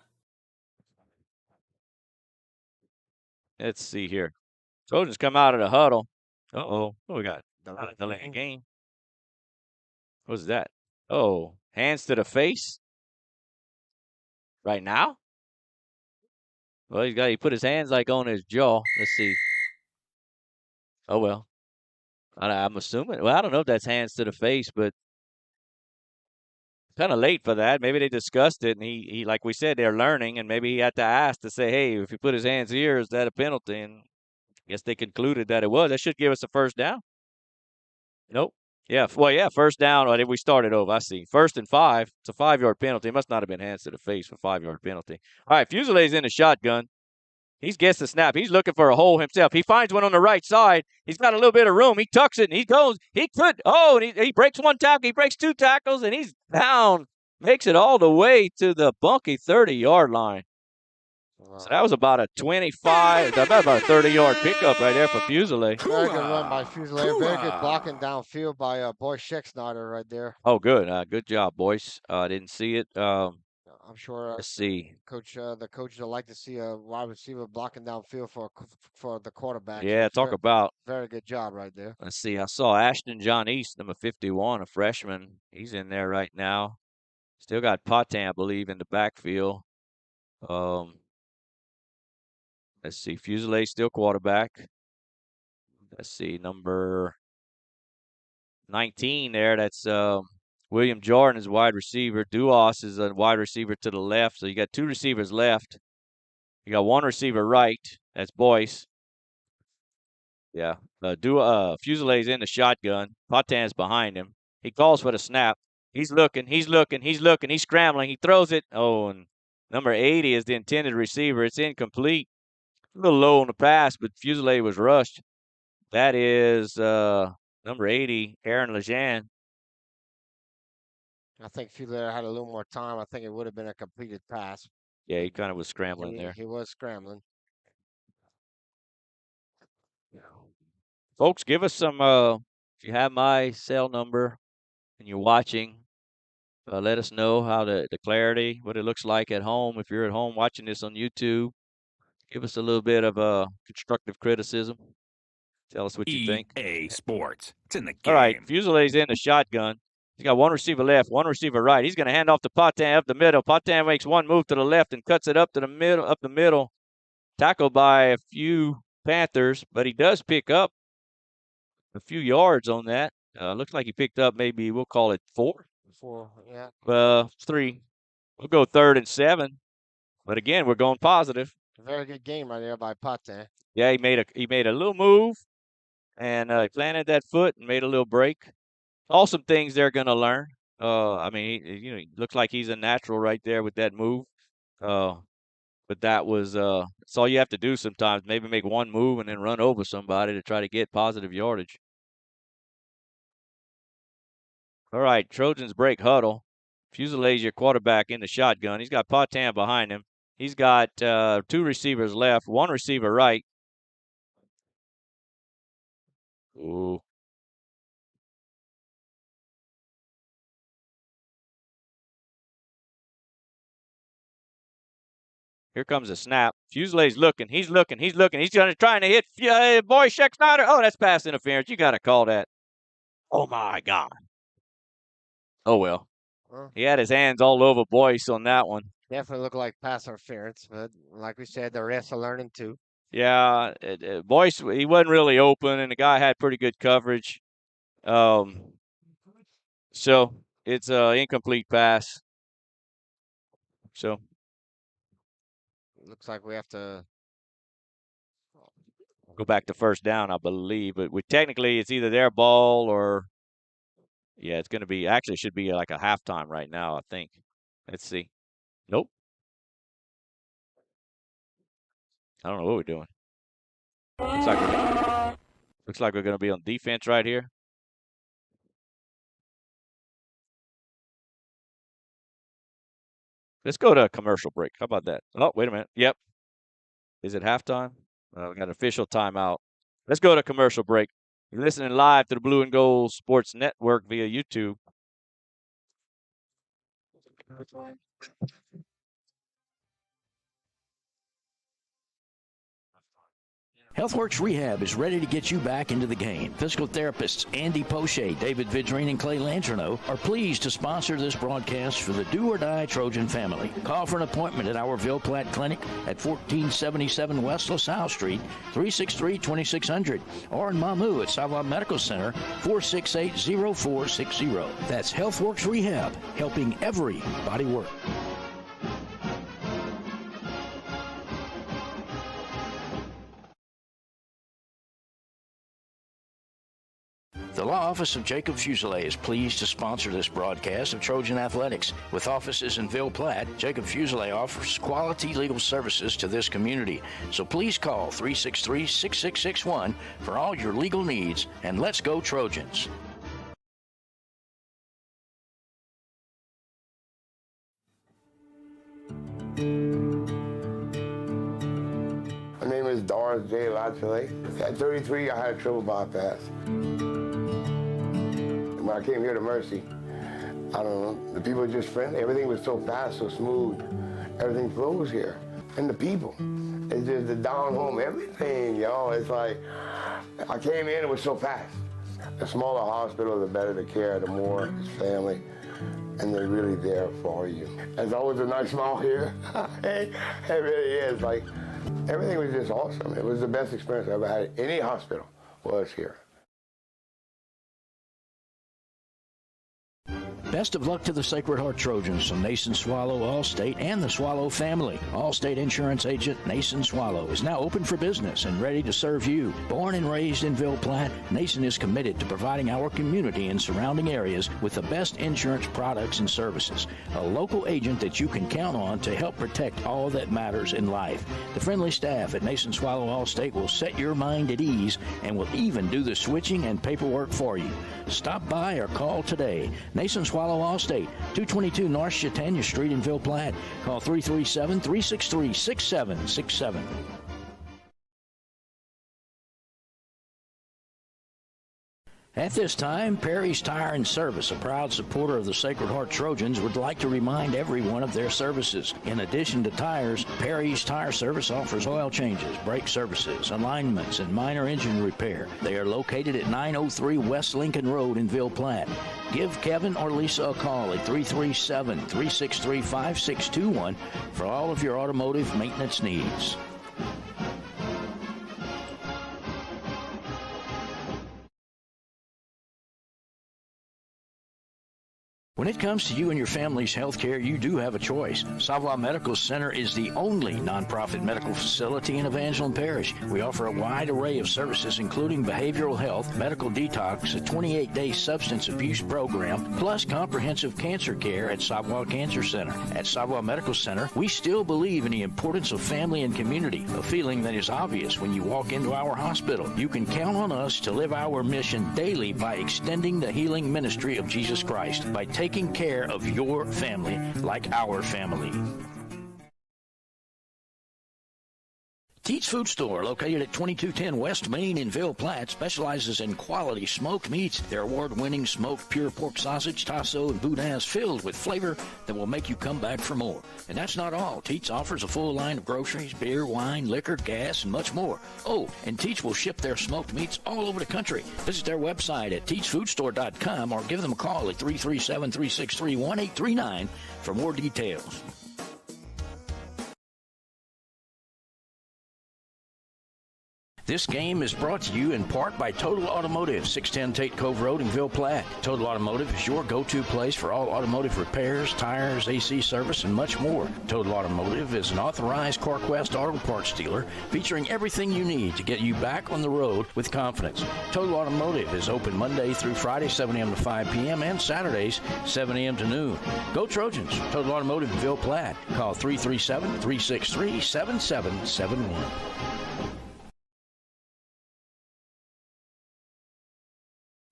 Let's see here. Trojans come out of the huddle. Uh-oh. What we got? Delay in game. What's that? Oh, hands to the face. Right now? Well, he put his hands like on his jaw. Let's see. Oh, well. I'm assuming. Well, I don't know if that's hands to the face, but kind of late for that. Maybe they discussed it, and he like we said, they're learning, and maybe he had to ask to say, hey, if you put his hands here, is that a penalty? And I guess they concluded that it was. That should give us a first down. Nope. Yeah, first down. We started over. I see. 1st and 5. It's a 5-yard penalty. It must not have been hands to the face for 5-yard penalty. All right, Fusilier's in the shotgun. He's gets the snap. He's looking for a hole himself. He finds one on the right side. He's got a little bit of room. He tucks it, and he goes. He could. Oh, and he breaks one tackle. He breaks 2 tackles, and he's down. Makes it all the way to the Bunky 30-yard line. So that was about a 25, about a 30-yard pickup right there for Fusilier. very good run by Fusilier. Very good blocking downfield by Boy Schexnayder right there. Oh, good. Good job, boys. I didn't see it. I'm sure. Let's see. The coaches would like to see a wide receiver blocking downfield for the quarterback. Yeah, So talk about. very good job right there. Let's see. I saw Ashton John East, number 51, a freshman. He's in there right now. Still got Potan, I believe, in the backfield. Let's see. Fusilier still quarterback. Let's see. Number 19 there. That's William Jordan is wide receiver. Duas is a wide receiver to the left. So you got 2 receivers left. You got 1 receiver right. That's Boyce. Yeah. Fusilier's in the shotgun. Potan's behind him. He calls for the snap. He's looking. He's scrambling. He throws it. Oh, and number 80 is the intended receiver. It's incomplete. A little low on the pass, but Fusilier was rushed. That is number 80, Aaron Lejean. I think Fusilier had a little more time. I think it would have been a completed pass. Yeah, he kind of was scrambling there. He was scrambling. Folks, give us some, if you have my cell number and you're watching, let us know how the clarity, what it looks like at home. If you're at home watching this on YouTube, give us a little bit of constructive criticism. Tell us what you think. EA Sports. It's in the game. All right, Fusilier's in the shotgun. He's got 1 receiver left, 1 receiver right. He's going to hand off to Potan up the middle. Potan makes 1 move to the left and cuts it up the middle. Tackled by a few Panthers, but he does pick up a few yards on that. Looks like he picked up maybe, we'll call it 4. 4, yeah. 3. We'll go 3rd and 7. But again, we're going positive. A very good game right there by Potan. Yeah, he made a little move, and he planted that foot and made a little break. Awesome things they're going to learn. I mean, he looks like he's a natural right there with that move. But that was that's all you have to do sometimes. Maybe make 1 move and then run over somebody to try to get positive yardage. All right, Trojans break huddle. Fusilier's your quarterback in the shotgun. He's got Potan behind him. He's got 2 receivers left, 1 receiver right. Ooh. Here comes a snap. Fusilier's looking. He's looking. He's trying to hit Boy Schexnayder. Oh, that's pass interference. You got to call that. Oh, my God. Oh, well. Well, He had his hands all over Boyce on that one. definitely looked like pass interference, but like we said, the refs are learning too. Yeah, Boyce, he wasn't really open, and the guy had pretty good coverage. So it's an incomplete pass. So Looks like we have to. go back to first down, I believe. But technically, it's either their ball or, yeah, it's going to be, actually should be like a halftime right now, I think. Let's see. Nope. I don't know what we're doing. Looks like we're going to be on defense right here. Let's go to a commercial break. How about that? Oh, wait a minute. Yep. Is it halftime? We got an official timeout. Let's go to commercial break. You're listening live to the Blue and Gold Sports Network via YouTube. HealthWorks Rehab is ready to get you back into the game. Physical therapists Andy Poche, David Vidrine, and Clay Langerno are pleased to sponsor this broadcast for the Do or Die Trojan family. Call for an appointment at our Ville Platte Clinic at 1477 West LaSalle Street, 363-2600, or in Mamou at Savoy Medical Center, 468-0460. That's HealthWorks Rehab, helping everybody work. The law office of Jacob Fuselier is pleased to sponsor this broadcast of Trojan Athletics. With offices in Ville Platte, Jacob Fuselier offers quality legal services to this community. So please call 363-6661 for all your legal needs, and let's go Trojans. My name is Doris J. Latchley. At 33, I had a triple bypass. When I came here to Mercy, I don't know, the people were just friendly. Everything was so fast, so smooth. Everything flows here. And the people, it's just the down home, everything, y'all. It's like, I came in, it was so fast. The smaller hospital, the better the care, the more it's family. And they're really there for you. There's always a nice smile here. It really is. Like, everything was just awesome. It was the best experience I ever had at any hospital was here. Best of luck to the Sacred Heart Trojans from Nason Swallow, Allstate, and the Swallow family. Allstate insurance agent Nason Swallow is now open for business and ready to serve you. Born and raised in Ville Platte, Nason is committed to providing our community and surrounding areas with the best insurance products and services. A local agent that you can count on to help protect all that matters in life. The friendly staff at Nason Swallow Allstate will set your mind at ease and will even do the switching and paperwork for you. Stop by or call today. Nason Swallow Allstate, 222 North Chautauqua Street in Ville Platte. Call 337-363-6767. At this time, Perry's Tire and Service, a proud supporter of the Sacred Heart Trojans, would like to remind everyone of their services. In addition to tires, Perry's Tire Service offers oil changes, brake services, alignments, and minor engine repair. They are located at 903 West Lincoln Road in Ville Platte. Give Kevin or Lisa a call at 337-363-5621 for all of your automotive maintenance needs. When it comes to you and your family's health care, you do have a choice. Savoy Medical Center is the only nonprofit medical facility in Evangeline Parish. We offer a wide array of services, including behavioral health, medical detox, a 28-day substance abuse program, plus comprehensive cancer care at Savoy Cancer Center. At Savoy Medical Center, we still believe in the importance of family and community, a feeling that is obvious when you walk into our hospital. You can count on us to live our mission daily by extending the healing ministry of Jesus Christ, by taking care of your family like our family. Teats Food Store, located at 2210 West Main in Ville Platte, specializes in quality smoked meats. Their award-winning smoked pure pork sausage, tasso, and boudin is filled with flavor that will make you come back for more. And that's not all. Teats offers a full line of groceries, beer, wine, liquor, gas, and much more. Oh, and Teats will ship their smoked meats all over the country. Visit their website at teatsfoodstore.com or give them a call at 337-363-1839 for more details. This game is brought to you in part by Total Automotive, 610 Tate Cove Road in Ville Platte. Total Automotive is your go-to place for all automotive repairs, tires, AC service, and much more. Total Automotive is an authorized CarQuest auto parts dealer featuring everything you need to get you back on the road with confidence. Total Automotive is open Monday through Friday, 7 a.m. to 5 p.m., and Saturdays, 7 a.m. to noon. Go Trojans! Total Automotive in Ville Platte. Call 337-363-7771.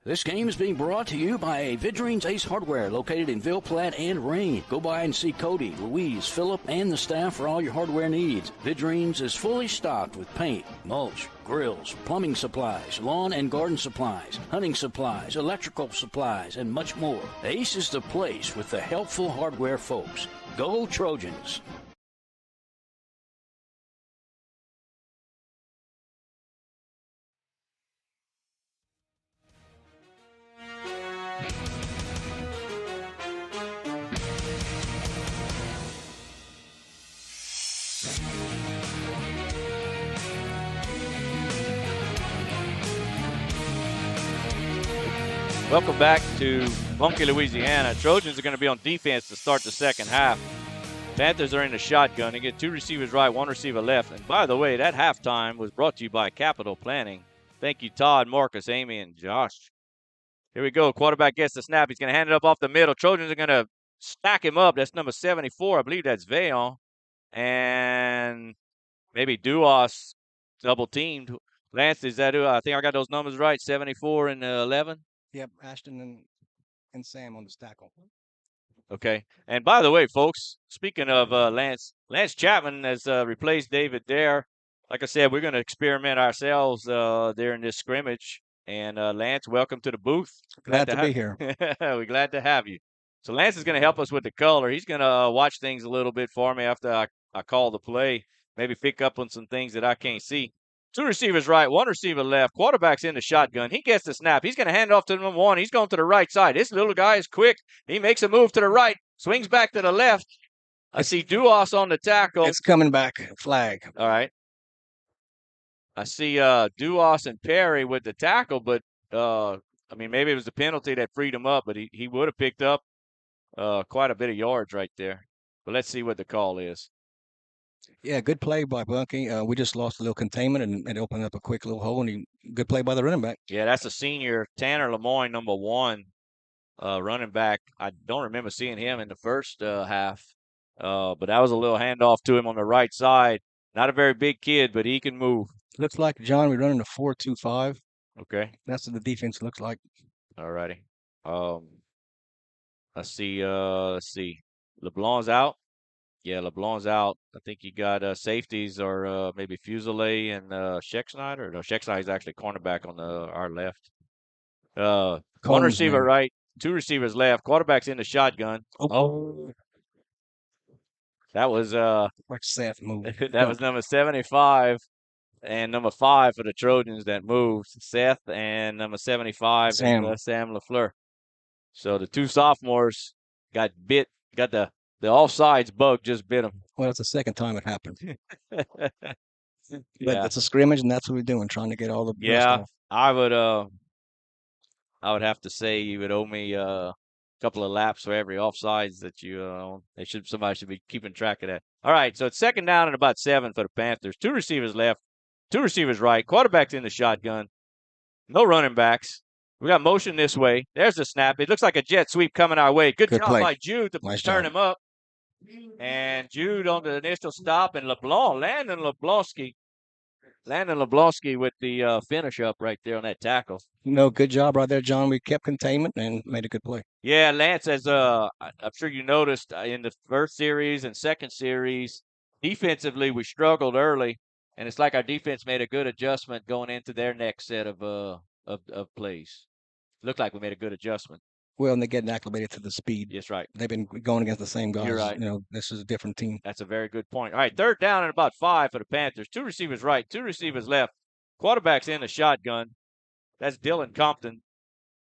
This game is being brought to you by Vidrine's Ace Hardware, located in Ville Platte and Rain. Go by and see Cody, Louise, Phillip, and the staff for all your hardware needs. Vidrine's is fully stocked with paint, mulch, grills, plumbing supplies, lawn and garden supplies, hunting supplies, electrical supplies, and much more. Ace is the place with the helpful hardware folks. Go Trojans! Welcome back to Bunkie, Louisiana. Trojans are going to be on defense to start the second half. Panthers are in the shotgun. They get two receivers right, one receiver left. And by the way, that halftime was brought to you by Capital Planning. Thank you, Todd, Marcus, Amy, and Josh. Here we go. Quarterback gets the snap. He's going to hand it up off the middle. Trojans are going to stack him up. That's number 74. I believe that's Vail. And maybe Duas double teamed. Lance, is that who? I think I got those numbers right, 74 and 11? Yep, Ashton and Sam on the tackle. Okay. And by the way, folks, speaking of Lance Chapman has replaced David Dare. Like I said, we're going to experiment ourselves there in this scrimmage. And Lance, welcome to the booth. Glad to be here. We're glad to have you. So Lance is going to help us with the color. He's going to watch things a little bit for me after I call the play, maybe pick up on some things that I can't see. Two receivers right, one receiver left. Quarterback's in the shotgun. He gets the snap. He's going to hand off to number one. He's going to the right side. This little guy is quick. He makes a move to the right, swings back to the left. I see Duas on the tackle. It's coming back. Flag. All right. I see Duas and Perry with the tackle, but, maybe it was the penalty that freed him up, but he would have picked up quite a bit of yards right there. But let's see what the call is. Yeah, good play by Bunkie. We just lost a little containment and it opened up a quick little hole, and good play by the running back. Yeah, that's a senior, Tanner Lemoyne, number one, running back. I don't remember seeing him in the first half, but that was a little handoff to him on the right side. Not a very big kid, but he can move. Looks like, John, we're running a 4-2-5. Okay. That's what the defense looks like. All righty. Let's see. LeBlanc's out. Yeah, LeBlanc's out. I think you got safeties or maybe Fusilier and Scheckschneider. No, Scheckschneider's actually cornerback on our left. One receiver right, two receivers left. Quarterback's in the shotgun. Oh. That was like Seth moved. That was number 75 and number 5 for the Trojans that moved. Seth and number 75 Sam LaFleur. So the two sophomores got bit. Got the offsides bug just bit them. Well, it's the second time it happened. But Yeah. it's a scrimmage, and that's what we're doing, trying to get all the rust Yeah, off. I would have to say you would owe me a couple of laps for every offsides that you somebody should be keeping track of that. All right, so it's second down and about 7 for the Panthers. Two receivers left, two receivers right. Quarterback's in the shotgun. No running backs. We got motion this way. There's the snap. It looks like a jet sweep coming our way. Good job play. by Jude to Nice turn job. him up. And Jude on the initial stop, and Landon Leblonsky with the finish up right there on that tackle. No, good job right there, John. We kept containment and made a good play. Yeah, Lance, as I'm sure you noticed in the first series and second series, defensively we struggled early, And it's like our defense made a good adjustment going into their next set of plays. Looked like we made a good adjustment. Well, and they're getting acclimated to the speed. Yes, right. They've been going against the same guys. You're right. This is a different team. That's a very good point. All right, 3rd down and about 5 for the Panthers. 2 receivers right, 2 receivers left. Quarterback's in the shotgun. That's Dylan Compton.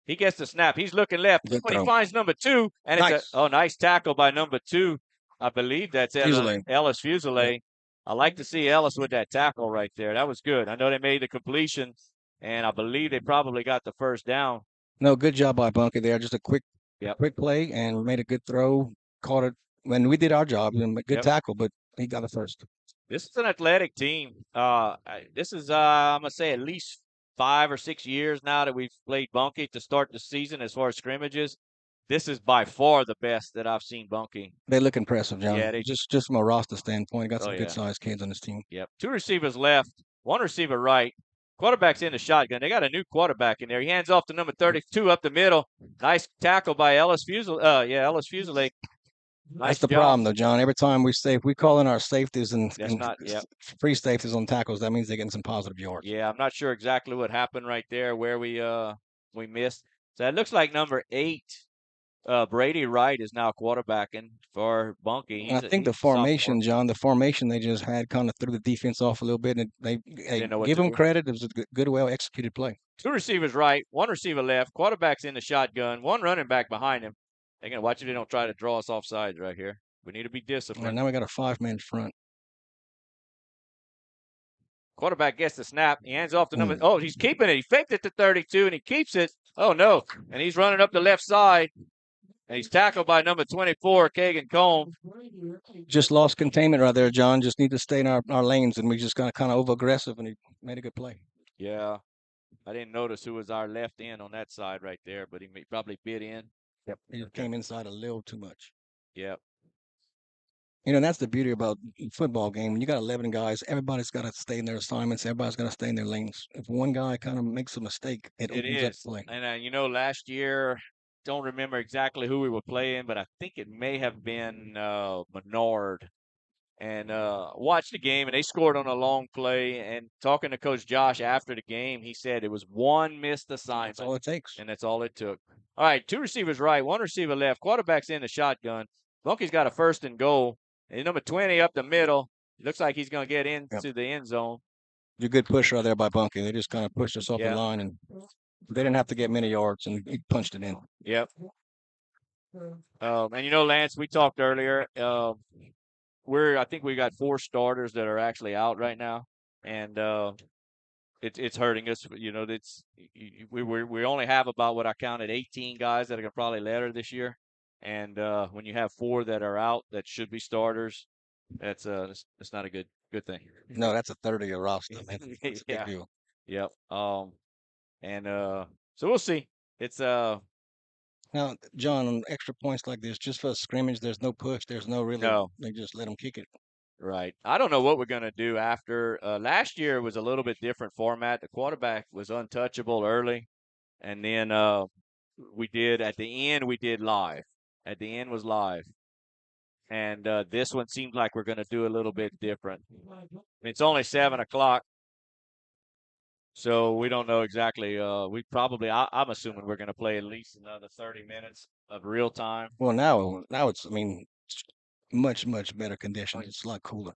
He gets the snap. He's looking left. Good When throw. he finds number 2, and Nice. it's nice tackle by number 2. I believe that's Fusilier. Ellis Fusilier. I like to see Ellis with that tackle right there. That was good. I know they made the completion, and I believe they probably got the 1st down. No, good job by Bunky there. Just a quick play and made a good throw. Caught it when we did our job. Good tackle, but he got it first. This is an athletic team. This is, I'm going to say, at least 5 or 6 years now that we've played Bunky to start the season as far as scrimmages. This is by far the best that I've seen Bunky. They look impressive, John. Yeah, just from a roster standpoint, got some good-sized kids on this team. Yep. 2 receivers left, 1 receiver right. Quarterback's in the shotgun. They got a new quarterback in there. He hands off to number 32 up the middle. Nice tackle by Ellis Fusilier. Ellis Fusilier. Nice That's the job. problem, though, John. Every time we call in our safeties and yep. free safeties on tackles, that means they're getting some positive yards. Yeah, I'm not sure exactly what happened right there, where we missed. So it looks like number 8, Brady Wright, is now quarterbacking for Bunky. I think the formation, John, the formation they just had kind of threw the defense off a little bit, and they give them credit. It was a good, well-executed play. 2 receivers right, 1 receiver left. Quarterback's in the shotgun, 1 running back behind him. They're going to watch if they don't try to draw us off sides right here. We need to be disciplined. And now we got a 5-man front. Quarterback gets the snap. He hands off the number. Oh, he's keeping it. He faked it to 32, and he keeps it. Oh, no. And he's running up the left side. And he's tackled by number 24, Kagan Combs. Just lost containment right there, John. Just need to stay in our lanes, and we just got kind of over-aggressive, and he made a good play. Yeah. I didn't notice who was our left end on that side right there, but he probably bit in. Yep. He came inside a little too much. Yep. That's the beauty about football game. When you got 11 guys, everybody's got to stay in their assignments. Everybody's got to stay in their lanes. If one guy kind of makes a mistake, it opens up play. And, last year, don't remember exactly who we were playing, but I think it may have been Menard. And watched the game, and they scored on a long play. And talking to Coach Josh after the game, he said it was 1 missed assignment. That's all it takes. And that's all it took. All right, 2 receivers right, 1 receiver left. Quarterback's in the shotgun. Bunky's got a 1st and goal. And number 20 up the middle. Looks like he's going to get into the end zone. A good push right there by Bunky. They just kind of pushed us off the line, and they didn't have to get many yards, and he punched it in. Yep. And Lance, we talked earlier. I think we got 4 starters that are actually out right now, and it's hurting us. We only have about what I counted 18 guys that are going to probably letter this year, and when you have 4 that are out that should be starters, that's not a good thing. No, that's a 30 of your roster. That's a big deal. Yep. So we'll see. It's Now, John, on extra points like this, just for a scrimmage, there's no push. There's no really. No. They just let them kick it. Right. I don't know what we're going to do after. Last year was a little bit different format. The quarterback was untouchable early, and then we did live. At the end was live. And this one seems like we're going to do a little bit different. It's only 7 o'clock. So we don't know exactly. I'm assuming we're going to play at least another 30 minutes of real time. Well, now it's, much, much better conditions. It's a lot cooler.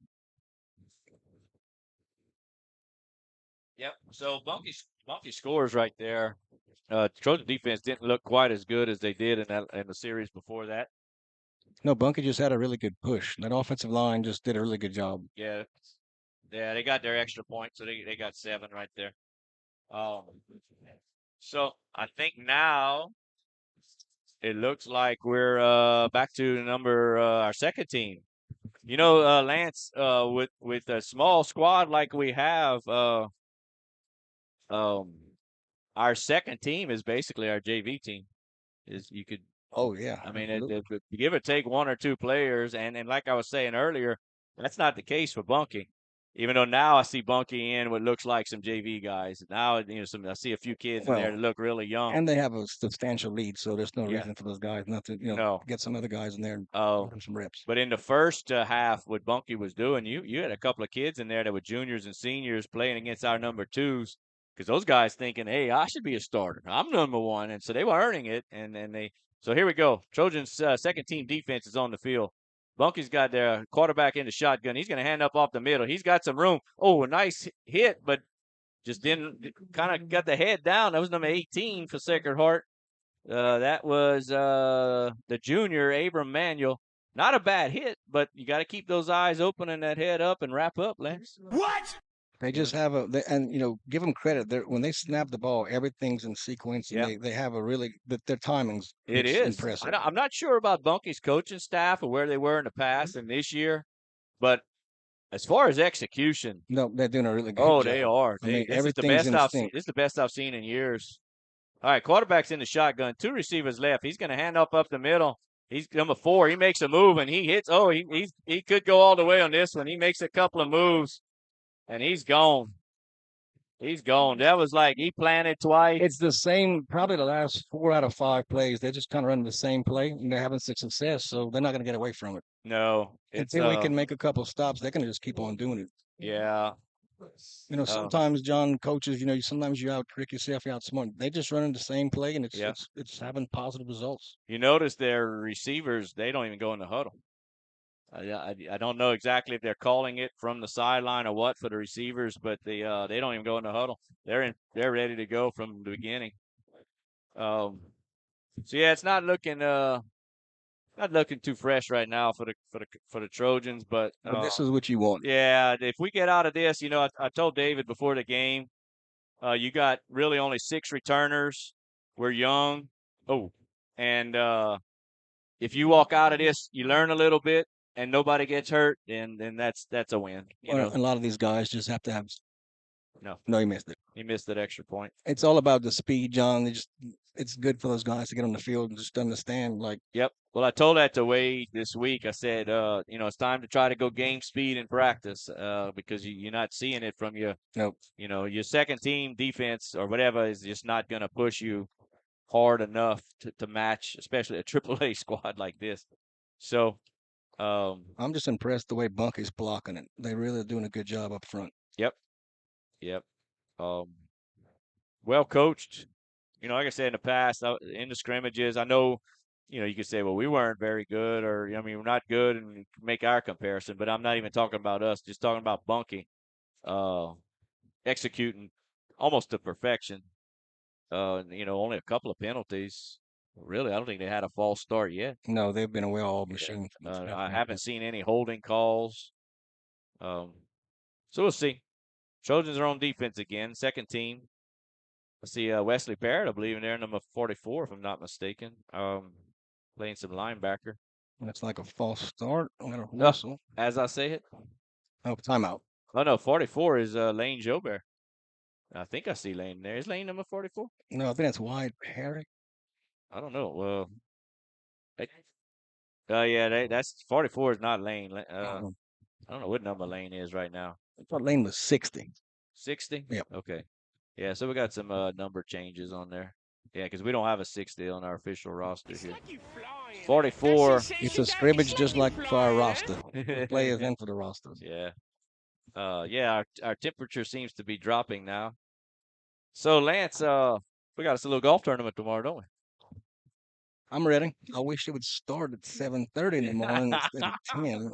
Yep. So Bunky scores right there. Trojan defense didn't look quite as good as they did in the series before that. No, Bunky just had a really good push. That offensive line just did a really good job. Yeah, they got their extra point, so they got 7 right there. So I think now it looks like we're back to our second team. Lance, with a small squad like we have, our second team is basically our JV team. Oh yeah. Give or take 1 or 2 players, and like I was saying earlier, that's not the case for Bunky. Even though now I see Bunky in what looks like some JV guys. Now, I see a few kids in there that look really young. And they have a substantial lead, so there's no Yeah. reason for those guys not to, No. get some other guys in there and Oh, give them some reps. but in the first half, what Bunky was doing, you had a couple of kids in there that were juniors and seniors playing against our number twos, because those guys thinking, hey, I should be a starter. I'm number one, and so they were earning it. So here we go. Trojans' second team defense is on the field. Bunky's got their quarterback in the shotgun. He's going to hand up off the middle. He's got some room. Oh, a nice hit, but just didn't kind of got the head down. That was number 18 for Sacred Heart. That was the junior, Abram Manuel. Not a bad hit, but you got to keep those eyes open and that head up and wrap up, Lance. What? They just have give them credit. When they snap the ball, everything's in sequence, and they have their timings. It is impressive. I'm not sure about Bunky's coaching staff or where they were in the past and this year, but as far as execution, no, they're doing a really good job. Oh, they are. This is the best I've seen in years. All right, quarterback's in the shotgun. Two receivers left. He's going to hand up the middle. He's number 4. He makes a move, and he hits. Oh, he could go all the way on this one. He makes a couple of moves, and he's gone. He's gone. That was like he planted twice. It's the same, probably the last 4 out of 5 plays. They're just kind of running the same play, and they're having some success, so they're not going to get away from it. No. Until we can make a couple stops, they're going to just keep on doing it. Yeah. Sometimes, John, coaches, sometimes you out-trick yourself, you outsmart. They just running the same play, and it's having positive results. You notice their receivers, they don't even go in the huddle. I don't know exactly if they're calling it from the sideline or what for the receivers, but they don't even go in the huddle. They're ready to go from the beginning. It's not looking too fresh right now for the Trojans, but this is what you want. Yeah, if we get out of this, I told David before the game, you got really only 6 returners. We're young. Oh, and if you walk out of this, you learn a little bit, and nobody gets hurt, then that's a win. A lot of these guys just have to have. No, he missed it. He missed that extra point. It's all about the speed, John. It's good for those guys to get on the field and just understand. Yep. Well, I told that to Wade this week. I said, it's time to try to go game speed in practice because you're not seeing it from your. Nope. Your second team defense or whatever is just not going to push you hard enough to match, especially a AAA squad like this. So. I'm just impressed the way Bunky's blocking it. They really are doing a good job up front. Yep. Well coached. Like I said in the past, in the scrimmages, I know, you could say, well, we weren't very good, or we're not good, and make our comparison. But I'm not even talking about us. Just talking about Bunky, executing almost to perfection. Only a couple of penalties. Really, I don't think they had a false start yet. No, they've been a well-oiled machine. I haven't seen any holding calls. So we'll see. Trojans are on defense again, second team. I see Wesley Barrett, I believe, in there, number 44, if I'm not mistaken, playing some linebacker. That's like a false start. I'm going to whistle. As I say it. Oh, timeout. Oh, no, 44 is Lane Jobert. I think I see Lane there. Is Lane number 44? No, I think that's Wyatt Herrick. I don't know. That's 44 is not Lane. I don't know what number Lane is right now. I thought Lane was 60. 60? Yep. Okay. Yeah, so we got some number changes on there. Yeah, because we don't have a 60 on our official roster here. 44. It's a scrimmage just like for our roster. Players in for the rosters. Yeah. Our temperature seems to be dropping now. So, Lance, we got us a little golf tournament tomorrow, don't we? I'm ready. I wish it would start at 7:30 in the morning instead of 10.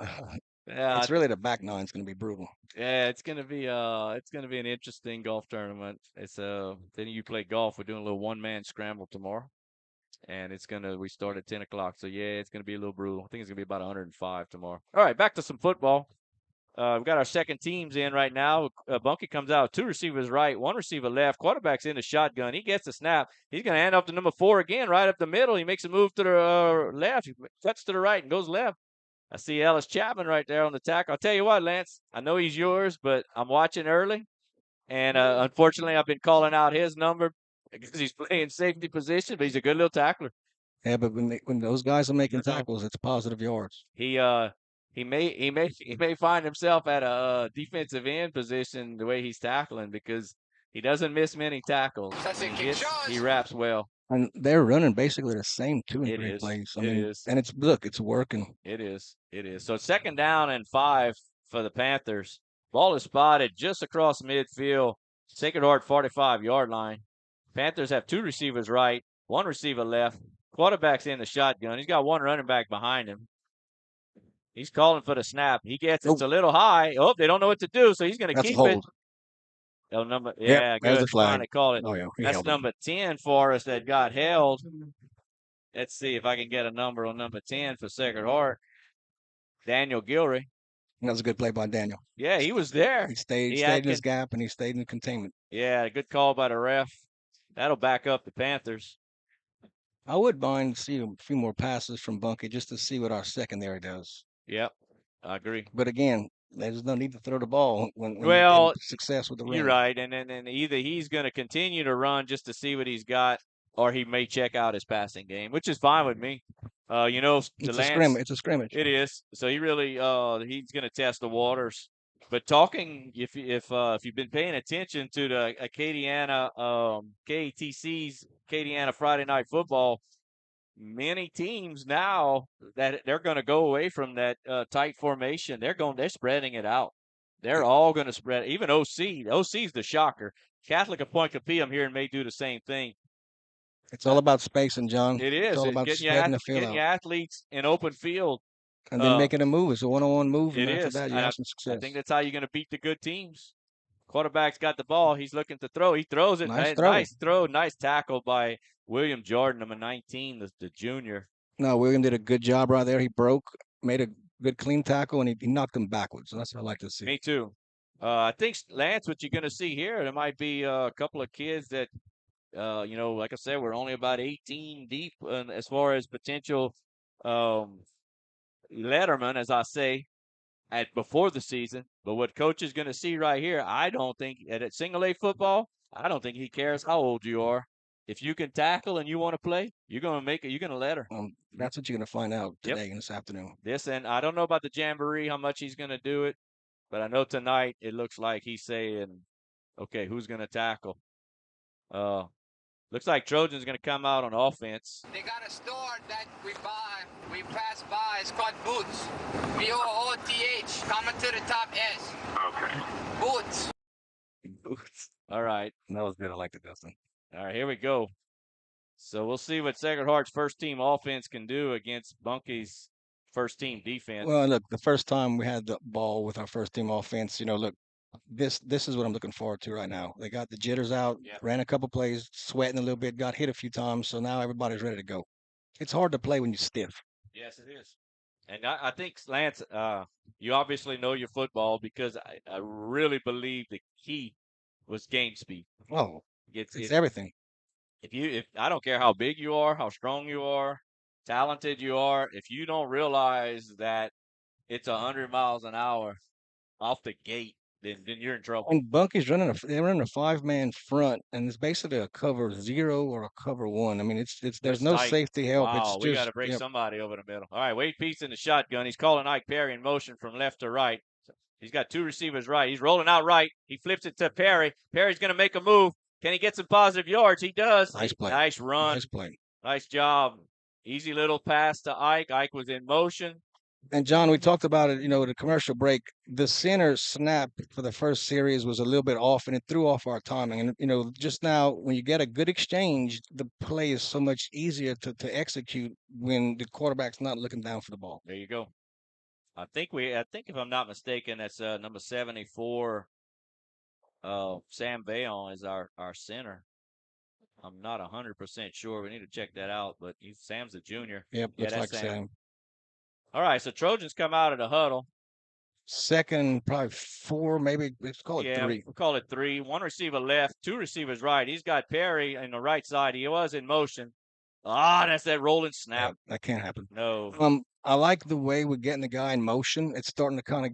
Yeah, it's really the back nine's going to be brutal. Yeah, it's going to be an interesting golf tournament. It's then you play golf. We're doing a little one-man scramble tomorrow, and we start at 10 o'clock. So yeah, it's going to be a little brutal. I think it's going to be about 105 tomorrow. All right, back to some football. We've got our second teams in right now. Bunky comes out, 2 receivers right, 1 receiver left. Quarterback's in the shotgun. He gets the snap. He's going to hand off to number 4 again, right up the middle. He makes a move to the left. He cuts to the right and goes left. I see Ellis Chapman right there on the tackle. I'll tell you what, Lance, I know he's yours, but I'm watching early. And unfortunately, I've been calling out his number because he's playing safety position, but he's a good little tackler. Yeah, but when those guys are making tackles, it's positive yards. He he may find himself at a defensive end position the way he's tackling because he doesn't miss many tackles. He wraps well. And they're running basically the same 2 and It 3 is. plays. I It mean, is. and it's working. It is. It is. So 2nd down and 5 for the Panthers. Ball is spotted just across midfield, Sacred Heart 45-yard line. Panthers have 2 receivers right, 1 receiver left. Quarterback's in the shotgun. He's got 1 running back behind him. He's calling for the snap. He gets it's a little high. Oh, they don't know what to do, so he's going to keep it. Oh, There's good. the flag. Trying to call it. Oh, yeah. That's number 10 for us that got held. Let's see if I can get a number on number 10 for Sacred Heart. Daniel Gilry. That was a good play by Daniel. Yeah, he was there. He stayed in his gap, and he stayed in containment. Yeah, good call by the ref. That'll back up the Panthers. I would mind to see a few more passes from Bunky just to see what our secondary does. Yep, I agree. But again, there's no need to throw the ball when success with the You're run. right, and then either he's going to continue to run just to see what he's got, or he may check out his passing game, which is fine with me. It's a scrimmage. It is. So he really he's going to test the waters. But talking, if you've been paying attention to the Acadiana KATC's Acadiana Friday Night Football, many teams now that they're going to go away from that tight formation. They're spreading it out. They're all going to spread. Even OC. OC's the shocker. Catholic of Point Copium here may do the same thing. It's all about spacing, John. It is. It's all about spreading the field getting out. your athletes in open field. And then making a move. It's a one-on-one move, and after is. that, you have some success. I think that's how you're going to beat the good teams. Quarterback's got the ball. He's looking to throw. He throws it. Nice throw. Nice tackle by William Jordan, number 19, the junior. No, William did a good job right there. He made a good clean tackle, and he knocked him backwards. So that's what I like to see. Me too. I think, Lance, what you're going to see here, there might be a couple of kids that, like I said, we're only about 18 deep as far as potential letterman, as I say, before the season. But what coach is going to see right here, I don't think at single A football, I don't think he cares how old you are. If you can tackle and you want to play, you're going to make it. You're going to let her. That's what you're going to find out today and this afternoon. And I don't know about the jamboree, how much he's going to do it, but I know tonight it looks like he's saying, okay, who's going to tackle? Looks like Trojans going to come out on offense. They got a store that we buy. We pass by. It's called Boots. B-O-O-T-H. Coming to the top S. Okay. Boots. Boots. All right. That was good. I liked it, Dustin. All right, here we go. So we'll see what Sacred Heart's first-team offense can do against Bunky's first-team defense. Well, look, the first time we had the ball with our first-team offense, look, this is what I'm looking forward to right now. They got the jitters out, ran a couple plays, sweating a little bit, got hit a few times, so now everybody's ready to go. It's hard to play when you're stiff. Yes, it is. And I think, Lance, you obviously know your football because I really believe the key was game speed. Oh, it's everything. If I don't care how big you are, how strong you are, talented you are, if you don't realize that it's 100 miles an hour off the gate, then you're in trouble. And Bunky's they're running a 5-man front, and it's basically a cover 0 or a cover 1. I mean, there's no safety help. Wow, we got to break somebody over the middle. All right, Wade Pete's in the shotgun. He's calling Ike Perry in motion from left to right. He's got 2 receivers right. He's rolling out right. He flips it to Perry. Perry's going to make a move. Can he get some positive yards? He does. Nice play. Nice run. Nice play. Nice job. Easy little pass to Ike. Ike was in motion. And, John, we talked about it, the commercial break. The center snap for the first series was a little bit off, and it threw off our timing. And, just now, when you get a good exchange, the play is so much easier to execute when the quarterback's not looking down for the ball. There you go. I think if I'm not mistaken, that's number 74, Sam Bayon is our center. I'm not 100% sure. We need to check that out, but Sam's a junior. Yep, looks like Sam. All right, so Trojans come out of the huddle. Second, probably 4, maybe. Let's call it 3. We'll call it 3. 1 receiver left, 2 receivers right. He's got Perry in the right side. He was in motion. That's that rolling snap. Yeah, that can't happen. No. I like the way we're getting the guy in motion. It's starting to kind of,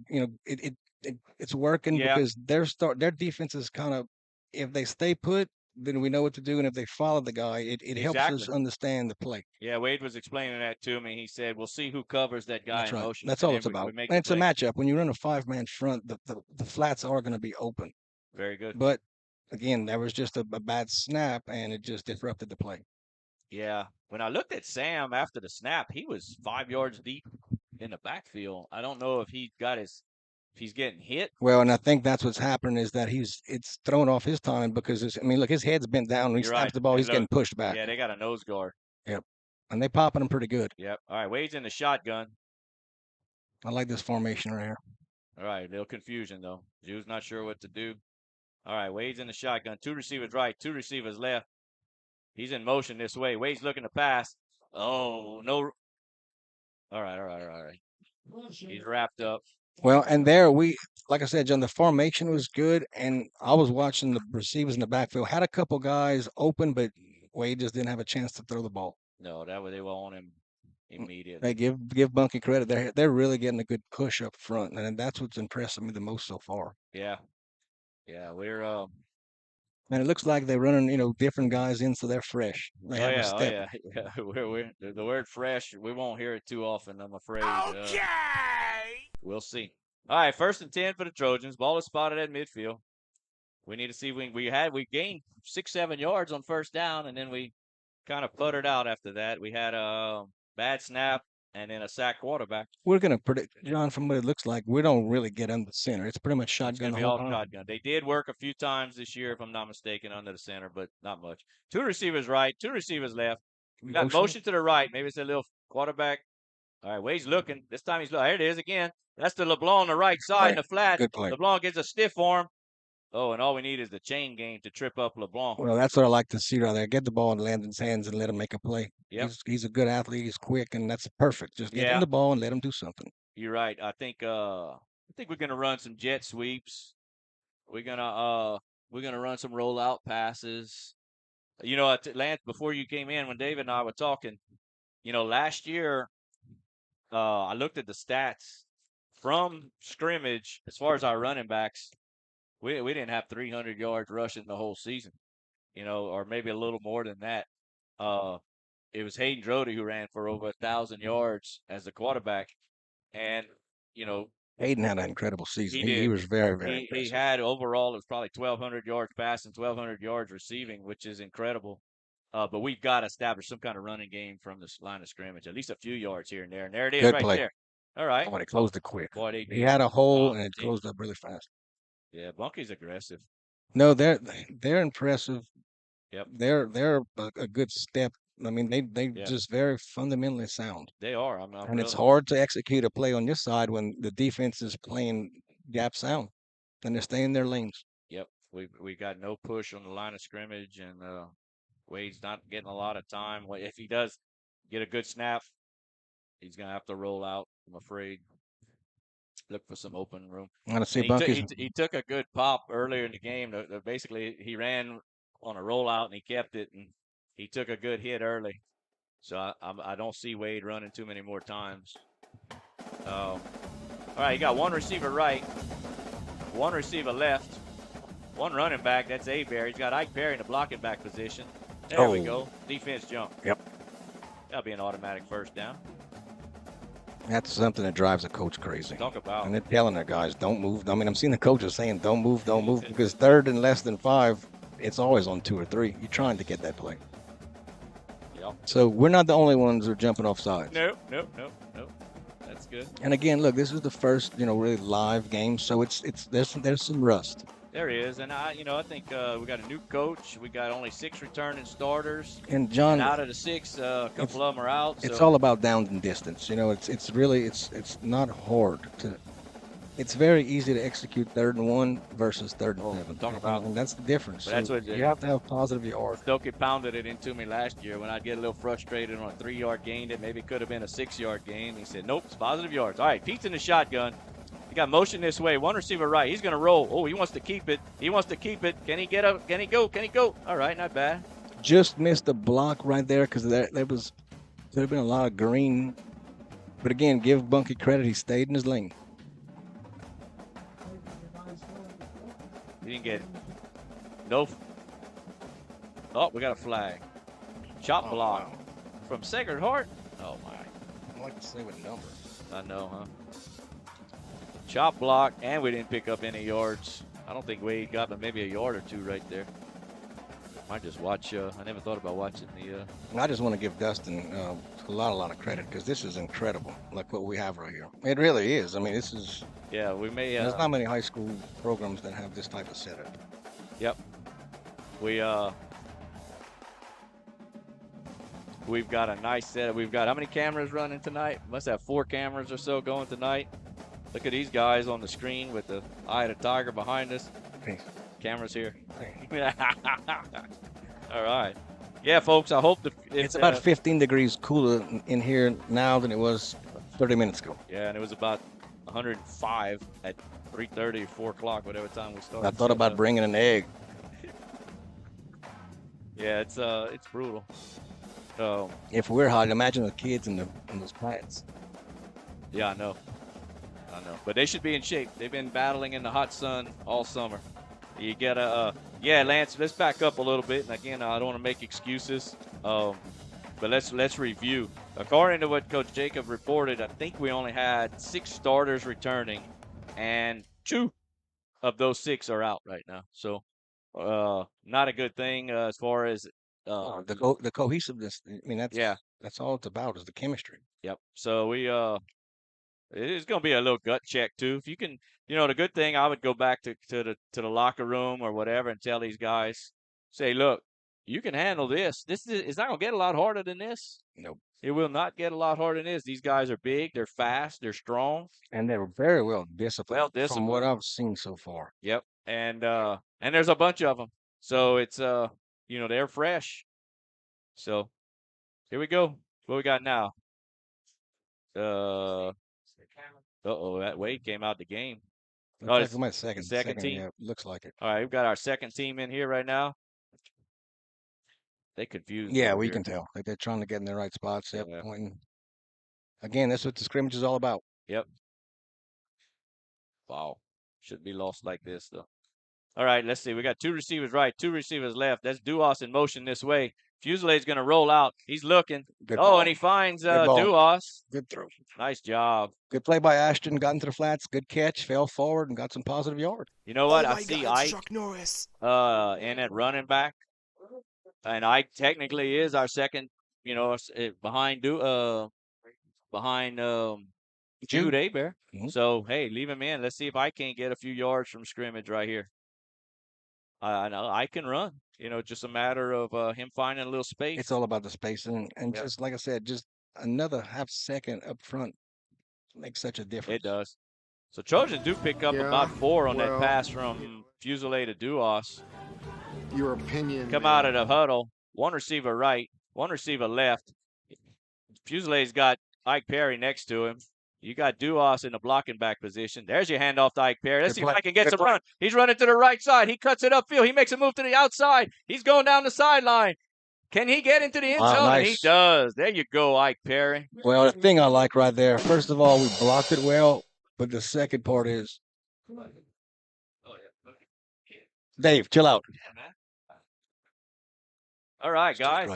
it's working because their defense is kind of, if they stay put, then we know what to do. And if they follow the guy, it helps us Exactly. understand the play. Yeah, Wade was explaining that to me. He said, "We'll see who covers that guy That's in right. motion." That's and all then it's we about. make And the it's a play. matchup. When you run a 5-man front, the flats are going to be open. Very good. But again, that was just a bad snap, and it just disrupted the play. Yeah. When I looked at Sam after the snap, he was 5 yards deep in the backfield. I don't know if he got if he's getting hit. Well, and I think that's what's happening is that it's thrown off his time because look, his head's bent down. When he You're snaps right. the ball, And he's getting look, pushed back. Yeah, they got a nose guard. Yep. And they popping him pretty good. Yep. All right, Wade's in the shotgun. I like this formation right here. All right, a little confusion though. Drew's not sure what to do. All right, Wade's in the shotgun. 2 receivers right, 2 receivers left. He's in motion this way. Wade's looking to pass. Oh, no. All right. He's wrapped up. Well, and like I said, John, the formation was good, and I was watching the receivers in the backfield. Had a couple guys open, but Wade just didn't have a chance to throw the ball. No, that way they were on him immediately. Hey, give Bunky credit. They're really getting a good push up front, and that's what's impressing me the most so far. Yeah, we're And it looks like they're running, different guys in, so they're fresh. They have a step. yeah. We're the word fresh. We won't hear it too often, I'm afraid. Okay. We'll see. All right, 1st and 10 for the Trojans. Ball is spotted at midfield. We need to see. We gained 6-7 yards on 1st down, and then we kind of puttered out after that. We had a bad snap and then a sack quarterback. We're going to predict, John, from what it looks like, we don't really get under the center. It's pretty much It's shotgun gonna the be whole all time. shotgun. They did work a few times this year, if I'm not mistaken, under the center, but not much. 2 receivers right, 2 receivers left. We got motion to the right. Maybe it's a little quarterback. All right, Wade's looking. This time he's looking. There it is again. That's the LeBlanc on the right side in the flat. Good play. LeBlanc gets a stiff arm. Oh, and all we need is the chain game to trip up LeBlanc. Well, that's what I like to see right there. Get the ball in Landon's hands and let him make a play. Yep. He's a good athlete. He's quick, and that's perfect. Just get him the ball and let him do something. You're right. I think we're gonna run some jet sweeps. We're gonna run some rollout passes. Lance, before you came in, when David and I were talking, last year, I looked at the stats from scrimmage as far as our running backs. We didn't have 300 yards rushing the whole season, or maybe a little more than that. It was Hayden Drody who ran for over 1,000 yards as the quarterback, and Hayden had an incredible season. He He was very, very he impressive. had overall it was probably 1,200 yards passing, 1,200 yards receiving, which is incredible. But we've got to establish some kind of running game from this line of scrimmage, at least a few yards here and there. And there it is, Good right play. there. All right. Oh, they closed it quick. Boy, they He did. had a hole, Oh, and it gee. closed up really fast. Yeah, Bunky's aggressive. No, they're impressive. Yep. They're a good step. I mean, they Yeah. just very fundamentally sound. They are. And it's hard to execute a play on this side when the defense is playing gap sound and they're staying in their lanes. Yep. We got no push on the line of scrimmage, and Wade's not getting a lot of time. If he does get a good snap, he's gonna have to roll out, I'm afraid. Look for some open room. I want to see And Bunky's. he took a good pop earlier in the game. Basically, he ran on a rollout and he kept it, and he took a good hit early. So I don't see Wade running too many more times. All right, you got 1 receiver right, 1 receiver left, 1 running back. That's Abear. He's got Ike Perry in the blocking back position. There we go. Defense jump. Yep. That'll be an automatic 1st down. That's something that drives a coach crazy. Talk about. And they're telling their guys, don't move. I mean, I'm seeing the coaches saying, don't move, because 3rd and less than 5, it's always on 2 or 3. You're trying to get that play. Yep. So we're not the only ones who are jumping off sides. Nope. That's good. And again, look, this is the first, really live game, so there's some rust. There is, and I think we got a new coach. We got only 6 returning starters. And John, And out of the 6, a couple of them are out. it's so. all about downs and distance. It's really not hard to. It's very easy to execute 3rd and 1 versus 3rd and 7. talk about- and that's the difference. But that's So what you have to have positive yards. Stokey pounded it into me last year when I'd get a little frustrated on a 3-yard gain that maybe could have been a 6-yard gain. He said, nope, it's positive yards. All right, Pete's in the shotgun. He got motion this way. 1 receiver right. He's going to roll. Oh, he wants to keep it. Can he get up? Can he go? All right, not bad. Just missed a block right there because there have been a lot of green. But again, give Bunky credit. He stayed in his lane. He didn't get no. Oh, we got a flag. Chop block wow. from Sacred Heart. Oh, my. I'd like to say what number. I know, huh? Chop block, and we didn't pick up any yards. I don't think Wade got but maybe a yard or two right there. Might just watch. I never thought about watching the. And I just want to give Dustin a lot of credit because this is incredible, like what we have right here. It really is. I mean, this is. Yeah, we may. There's not many high school programs that have this type of setup. Yep. We've got a nice setup. We've got how many cameras running tonight? Must have 4 cameras or so going tonight. Look at these guys on the screen with the eye of the tiger behind us. Thanks. Cameras here. All right. Yeah, folks, I hope it's about 15 degrees cooler in here now than it was 30 minutes ago. Yeah, and it was about 105 at 3:30 or 4 o'clock, whatever time we started. I thought about bringing an egg. Yeah, it's brutal. If we're hot, imagine the kids in those plants. Yeah, I know. But they should be in shape. They've been battling in the hot sun all summer. You gotta, yeah, Lance. Let's back up a little bit. And again, I don't want to make excuses. But let's review. According to what Coach Jacob reported, I think we only had 6 starters returning, and 2 of those 6 are out right now. So, not a good thing as far as the cohesiveness. I mean, that's all it's about is the chemistry. Yep. So it's going to be a little gut check too. If you can, the good thing, I would go back to the locker room or whatever and tell these guys, say, look, you can handle this. It's not going to get a lot harder than this. Nope. It will not get a lot harder than this. These guys are big, they're fast, they're strong, and they're very well disciplined. From what I've seen so far. Yep. And there's a bunch of them. So it's they're fresh. So here we go. What we got now? That Wade came out the game. It's my second team. Yeah, looks like it. All right, we've got our second team in here right now. They confused. Yeah, we can tell. Like they're trying to get in the right spots. Yep. Yeah. Pointing. Again, that's what the scrimmage is all about. Yep. Wow. Shouldn't be lost like this, though. All right, let's see. We got 2 receivers right, 2 receivers left. That's Duas in motion this way. Fuselade's going to roll out. He's looking. Good ball. And he finds Duas. Good throw. Nice job. Good play by Ashton. Got into the flats. Good catch. Fell forward and got some positive yard. You know what? I see Ike in at running back. And Ike technically is our second, behind Jude Abear. Mm-hmm. So, hey, leave him in. Let's see if I can't get a few yards from scrimmage right here. I know I can run. Just a matter of him finding a little space. It's all about the spacing. And just like I said, just another half second up front makes such a difference. It does. So Trojans do pick up about 4 on that pass from Fuselae to Duas. Your opinion. Come out of the huddle. 1 receiver right, 1 receiver left. Fuselae's got Ike Perry next to him. You got Duas in the blocking back position. There's your handoff to Ike Perry. Let's see if I can get some run. He's running to the right side. He cuts it upfield. He makes a move to the outside. He's going down the sideline. Can he get into the end zone? Nice. And he does. There you go, Ike Perry. Well, the thing I like right there, first of all, we blocked it well, but the second part is, Dave, chill out. All right, guys.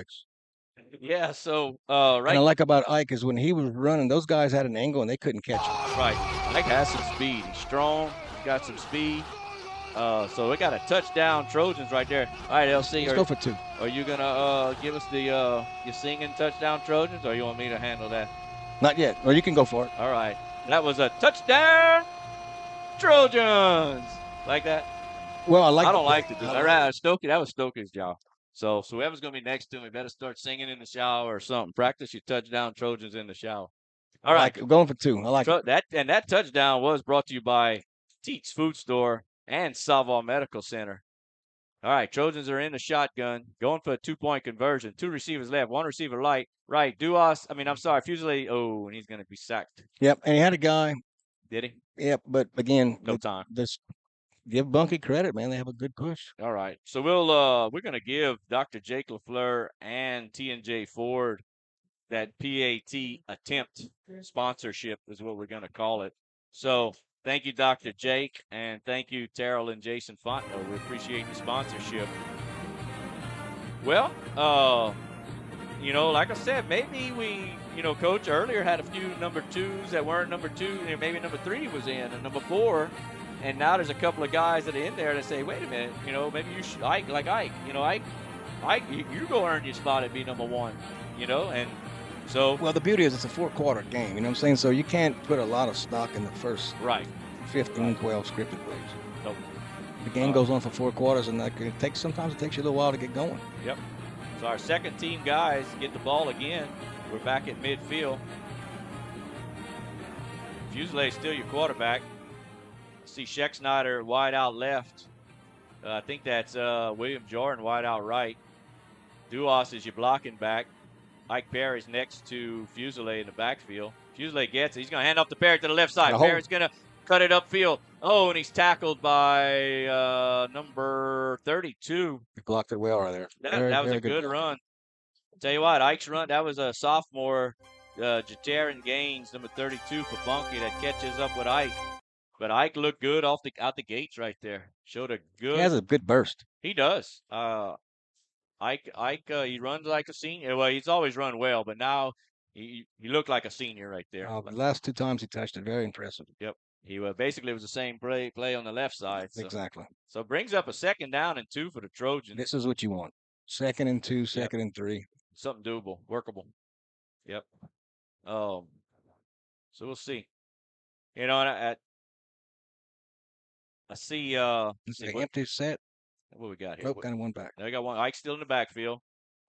Yeah, so right. And I like about Ike is when he was running, those guys had an angle and they couldn't catch him. Right. Ike has some speed. He's strong. He's got some speed. So we got a touchdown Trojans right there. All right, LC. Let's go for 2. Are you gonna give us the your singing touchdown Trojans, or you want me to handle that? Not yet. Or you can go for it. All right. That was a touchdown Trojans. Like that? Well, I don't like to do that. Stokey, that was Stokey's job. So whoever's going to be next to me better start singing in the shower or something. Practice your touchdown Trojans in the shower. All right. We're going for 2. I like that. And that touchdown was brought to you by Teats Food Store and Salval Medical Center. All right. Trojans are in the shotgun, going for a 2-point conversion. 2 receivers left, 1 receiver right. Fuselae. Oh, and he's going to be sacked. Yep. And he had a guy. Did he? Yep. But again, no time. Give Bunky credit, man. They have a good push. All right. So we're going to give Dr. Jake LaFleur and T&J Ford that PAT attempt sponsorship is what we're going to call it. So thank you, Dr. Jake, and thank you, Terrell and Jason Fontenot. We appreciate the sponsorship. Well, like I said, maybe we, Coach earlier had a few number 2s that weren't number 2. Maybe number 3 was in and number 4. And now there's a couple of guys that are in there that say, wait a minute, maybe you should, Ike, you go earn your spot at be number 1, and so. Well, the beauty is it's a 4-quarter game, you know what I'm saying? So you can't put a lot of stock in the first 15, 12 scripted plays. Nope. The game goes on for 4 quarters, and sometimes it takes you a little while to get going. Yep. So our second team guys get the ball again. We're back at midfield. Fuselier still your quarterback. See Scheck-Snyder wide out left. I think that's William Jordan wide out right. Duas is your blocking back. Ike Perry's next to Fuselier in the backfield. Fuselier gets it. He's going to hand off to Perry to the left side. Perry's going to cut it upfield. Oh, and he's tackled by number 32. He blocked it well right there. That was a good run. I'll tell you what, Ike's run, that was a sophomore, Jatarin Gaines, number 32 for Bunky, that catches up with Ike. But Ike looked good out the gates right there. Showed a good. He has a good burst. He does. Ike, he runs like a senior. Well, he's always run well, but now he looked like a senior right there. The last 2 times he touched it, very impressive. Yep. He basically was the same play on the left side. So. Exactly. So brings up a 2nd down and 2 for the Trojans. This is what you want. 2nd and 2, 2nd and 3. Something doable, workable. Yep. So we'll see. I see. It's an empty set. What we got here? Nope, kind of one back. Now we got one. Ike's still in the backfield.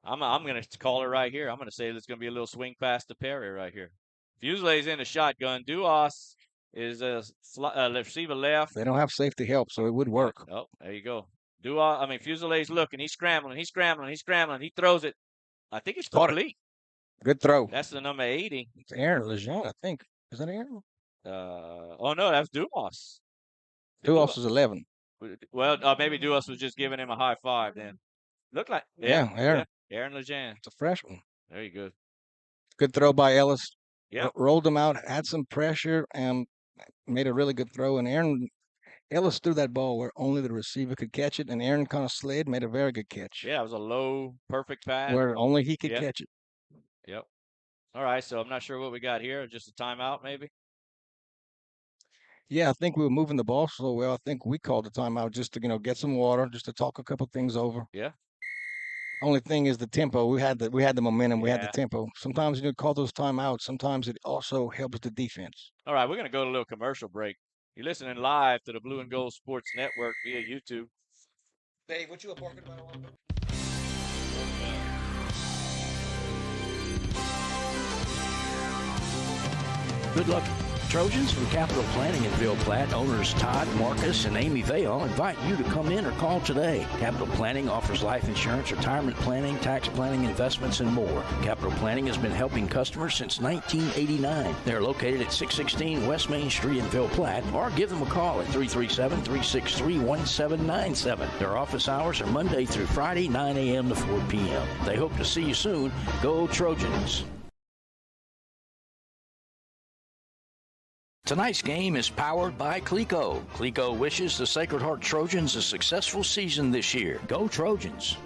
I'm going to call it right here. I'm going to say there's going to be a little swing pass to Perry right here. Fuselier's in the shotgun. Duas is a receiver left. They don't have safety help, so it would work. Oh, there you go. Fuselier's looking. He's scrambling. He throws it. I think it's complete. Good throw. That's the number 80. It's Aaron Lejeune, I think. Is that Aaron? Oh, no, that's Dumas. Dumas is 11. Well, maybe Dumas was just giving him a high five then. Looked like. Aaron. Yeah, Aaron Lejeune. It's a freshman. There you go. Good throw by Ellis. Yeah. Rolled him out, had some pressure, and made a really good throw. And Ellis threw that ball where only the receiver could catch it, and Aaron kind of slid, made a very good catch. Yeah, it was a low, perfect pass. Where only he could catch it. Yep. All right, so I'm not sure what we got here. Just a timeout, maybe? Yeah, I think we were moving the ball so well. I think we called the timeout just to, get some water, just to talk a couple things over. Yeah. Only thing is the tempo. We had the momentum. We had the tempo. Sometimes call those timeouts. Sometimes it also helps the defense. All right, we're going to go to a little commercial break. You're listening live to the Blue and Gold Sports Network via YouTube. Dave, what you up working about? Good luck, Trojans. From Capital Planning in Ville Platte, owners Todd, Marcus, and Amy Vale invite you to come in or call today. Capital Planning offers life insurance, retirement planning, tax planning, investments, and more. Capital Planning has been helping customers since 1989. They're located at 616 West Main Street in Ville Platte, or give them a call at 337-363-1797. Their office hours are Monday through Friday, 9 a.m. to 4 p.m. They hope to see you soon. Go Trojans! Tonight's game is powered by Clico. Clico wishes the Sacred Heart Trojans a successful season this year. Go Trojans!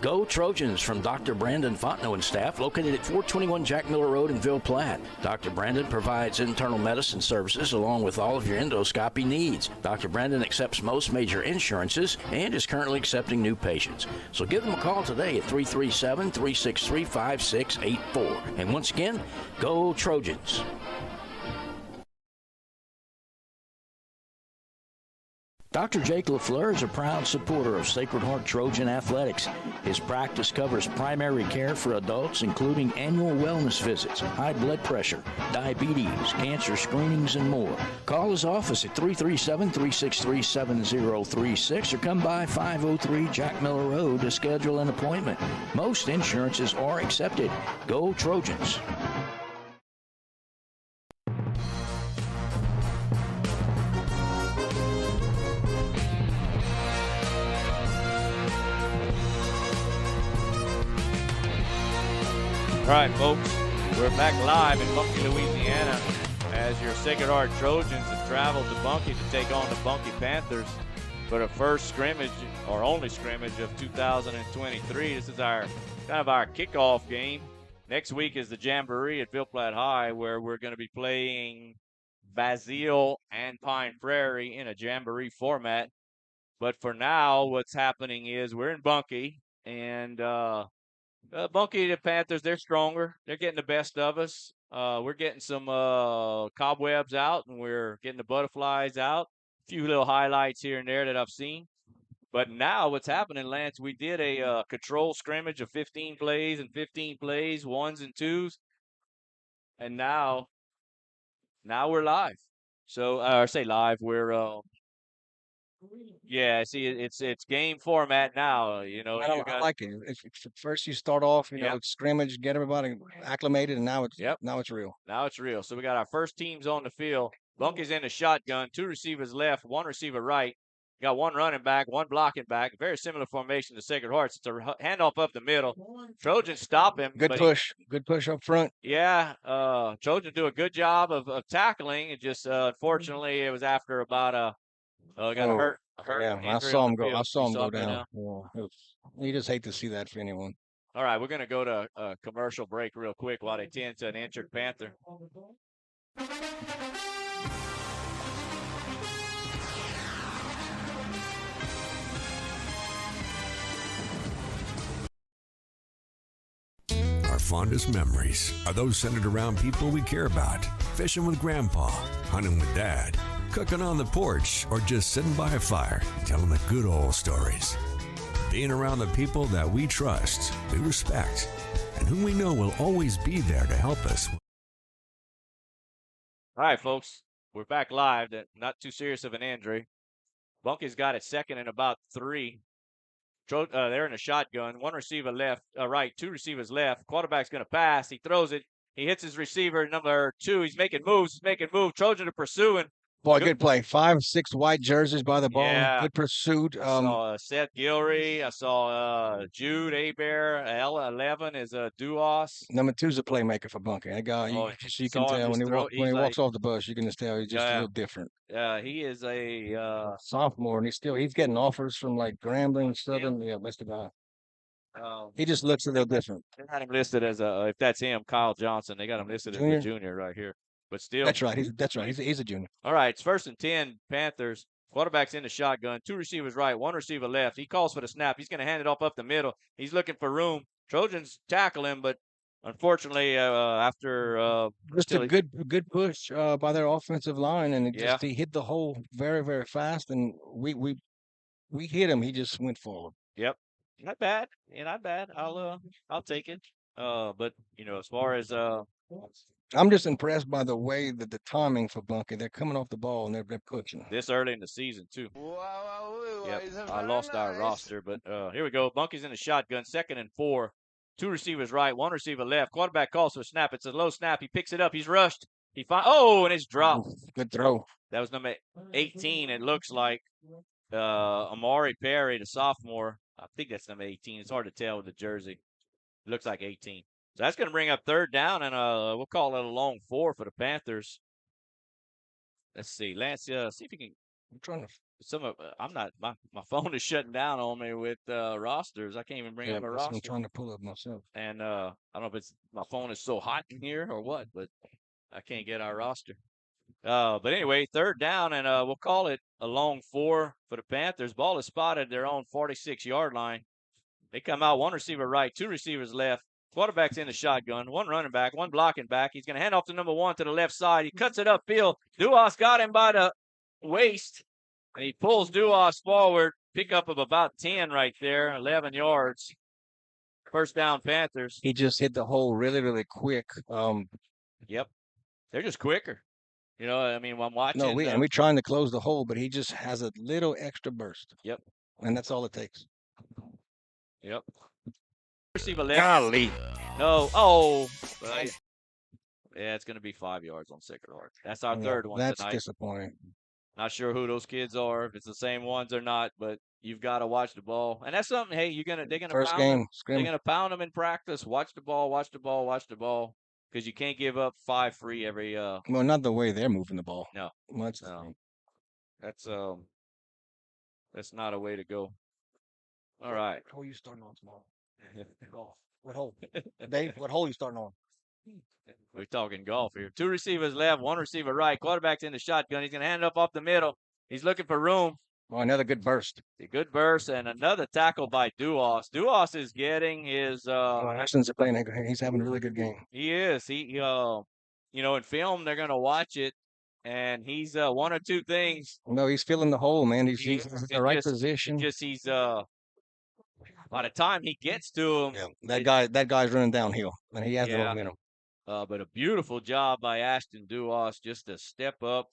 Go Trojans from Dr. Brandon Fontenot and staff, located at 421 Jack Miller Road in Ville Platte. Dr. Brandon provides internal medicine services along with all of your endoscopy needs. Dr. Brandon accepts most major insurances and is currently accepting new patients. So give them a call today at 337-363-5684. And once again, go Trojans! Dr. Jake LaFleur is a proud supporter of Sacred Heart Trojan Athletics. His practice covers primary care for adults, including annual wellness visits, high blood pressure, diabetes, cancer screenings, and more. Call his office at 337-363-7036 or come by 503 Jack Miller Road to schedule an appointment. Most insurances are accepted. Go Trojans! All right, folks, we're back live in Bunkie, Louisiana, as your Sacred Heart Trojans have traveled to Bunkie to take on the Bunkie Panthers. for the first scrimmage or only scrimmage of 2023. This is our kind of our kickoff game. Next week is the Jamboree at Ville Platte High, where we're going to be playing Basile and Pine Prairie in a Jamboree format. But for now, what's happening is we're in Bunkie, and Bunkie, the Panthers, they're stronger. They're getting the best of us. We're getting some cobwebs out, and we're getting the butterflies out. A few little highlights here and there that I've seen. But now what's happening, Lance, we did a control scrimmage of 15 plays and 15 plays, ones and twos. And now we're live. So, I say live, we're yeah, see, it's game format now. You know, I got like it. First you start off, Yep. scrimmage, get everybody acclimated, and now it's Yep. now it's real. Now it's real. So we got our first teams on the field. Bunkie's in the shotgun, 2 receivers left, 1 receiver right. Got 1 running back, 1 blocking back. Very similar formation to Sacred Hearts. It's a handoff up the middle. Trojans stop him. Good push up front. Yeah, Trojans do a good job of tackling. It just unfortunately it was after about got a hurt. Yeah, I saw him go. I saw him go down. Yeah, you just hate to see that for anyone. All right, we're going to go to a commercial break real quick while they tend to an injured Panther. Our fondest memories are those centered around people we care about. Fishing with Grandpa, hunting with Dad, cooking on the porch, or just sitting by a fire, telling the good old stories. Being around the people that we trust, we respect, and whom we know will always be there to help us. All right, folks, we're back live. Not too serious of an injury. Bunkie's got it second and about 3. They're in a shotgun. 1 receiver left, right, 2 receivers left. Quarterback's going to pass. He throws it. He hits his receiver, number 2. He's making moves. Trojans are pursuing. Boy, good play. 5, 6 white jerseys by the ball. Yeah. Good pursuit. I saw Seth Gilry. I saw Jude Abear. L11 is Duos. Number 2's a playmaker for Bunkie. That guy, you can tell when he walks off the bus, you can just tell he's just a little different. He is a sophomore, and he's getting offers from like Grambling, Southern. Yeah, that's the guy. He just looks a little different. They got him listed as if that's him, Kyle Johnson. They got him listed as a junior right here. But still, that's right. He's a junior. All right, it's 1st and 10. Panthers. Quarterback's in the shotgun. 2 receivers right, 1 receiver left. He calls for the snap. He's going to hand it off up the middle. He's looking for room. Trojans tackle him, but unfortunately, after just a good push by their offensive line, and he hit the hole very, very fast, and we hit him. He just went forward. Yep, not bad. Yeah, not bad. I'll take it. But as far as I'm just impressed by the way that the timing for Bunkie. They're coming off the ball and they're pushing. This early in the season too. Yep. I lost our roster, but here we go. Bunkie's in the shotgun, 2nd and 4. 2 receivers right, 1 receiver left. Quarterback calls for a snap. It's a low snap. He picks it up. He's rushed. And it's dropped. Good throw. That was number 18. It looks like Amari Perry, the sophomore. I think that's number 18. It's hard to tell with the jersey. It looks like 18. So that's going to bring up 3rd down, and we'll call it a long 4 for the Panthers. Let's see, Lance. See if you can. I'm trying to. I'm not. My phone is shutting down on me with rosters. I can't even bring up a roster. I'm trying to pull up myself. And I don't know if it's my phone is so hot in here or what, but I can't get our roster. But anyway, 3rd down, and we'll call it a long 4 for the Panthers. Ball is spotted at their own 46-yard line. They come out, 1 receiver right, 2 receivers left. Quarterback's in the shotgun, 1 running back, 1 blocking back. He's going to hand off to number 1 to the left side. He cuts it upfield. Duas got him by the waist, and he pulls Duas forward. Pickup of about 10 right there, 11 yards. 1st down, Panthers. He just hit the hole really, really quick. Yep. They're just quicker. When I'm watching. No, we're trying to close the hole, but he just has a little extra burst. Yep. And that's all it takes. Yep. Receiver left. Golly. No. Oh. Right. Yeah, it's going to be 5 yards on Sacred Heart. That's our 3rd one tonight. That's disappointing. Not sure who those kids are, if it's the same ones or not, but you've got to watch the ball. And that's something, hey, they're going to First pound game, them. They're going to pound them in practice. Watch the ball. Because you can't give up 5 free every Well, not the way they're moving the ball. No. Much. No. That's That's not a way to go. All right. What hole you starting on tomorrow? Golf. What hole? Dave, what hole you starting on? We're talking golf here. 2 receivers left, 1 receiver right. Quarterback's in the shotgun. He's going to hand it up off the middle. He's looking for room. Oh, another good burst. A good burst and another tackle by Duos. Duos is getting his. Ashton's playing. He's having a really good game. He is. He in film they're going to watch it, and he's one or two things. No, he's filling the hole, man. He's in the right position. He's by the time he gets to him, that guy's running downhill, and he has the momentum. But a beautiful job by Ashton Duos just to step up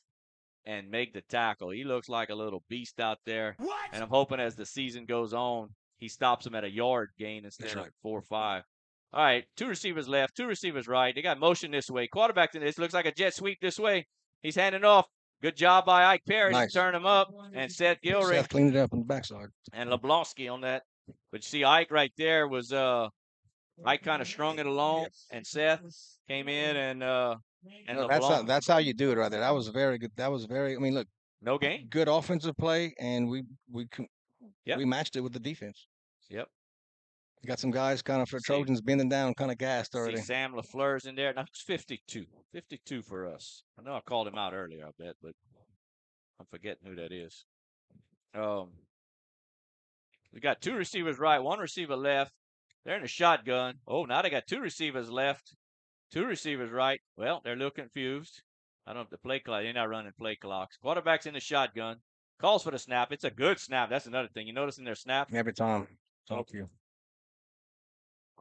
and make the tackle. He looks like a little beast out there. What? And I'm hoping as the season goes on, he stops him at a yard gain instead of 4 or 5. All right, 2 receivers left, 2 receivers right. They got motion this way. Quarterback in this looks like a jet sweep this way. He's handing off. Good job by Ike Perry to turn him up. And Seth Gilry. Seth cleaned it up on the backside. And LeBlanski on that. But you see, Ike right there was Ike kind of strung it along, and Seth came in and that's how you do it right there. That was very good. I mean, look, no game, good offensive play, and we matched it with the defense. Yep. You got some guys kind of for Trojans bending down, kind of gassed already. See Sam LaFleur's in there. Now it's 52 for us. I know I called him out earlier, I bet, but I'm forgetting who that is. We got 2 receivers right, 1 receiver left. They're in a shotgun. Oh, now they got 2 receivers left, 2 receivers right. Well, they're a little confused. I don't know if the play clock, they're not running play clocks. Quarterback's in the shotgun. Calls for the snap. It's a good snap. That's another thing. You notice in their snap? Every time. Thank you.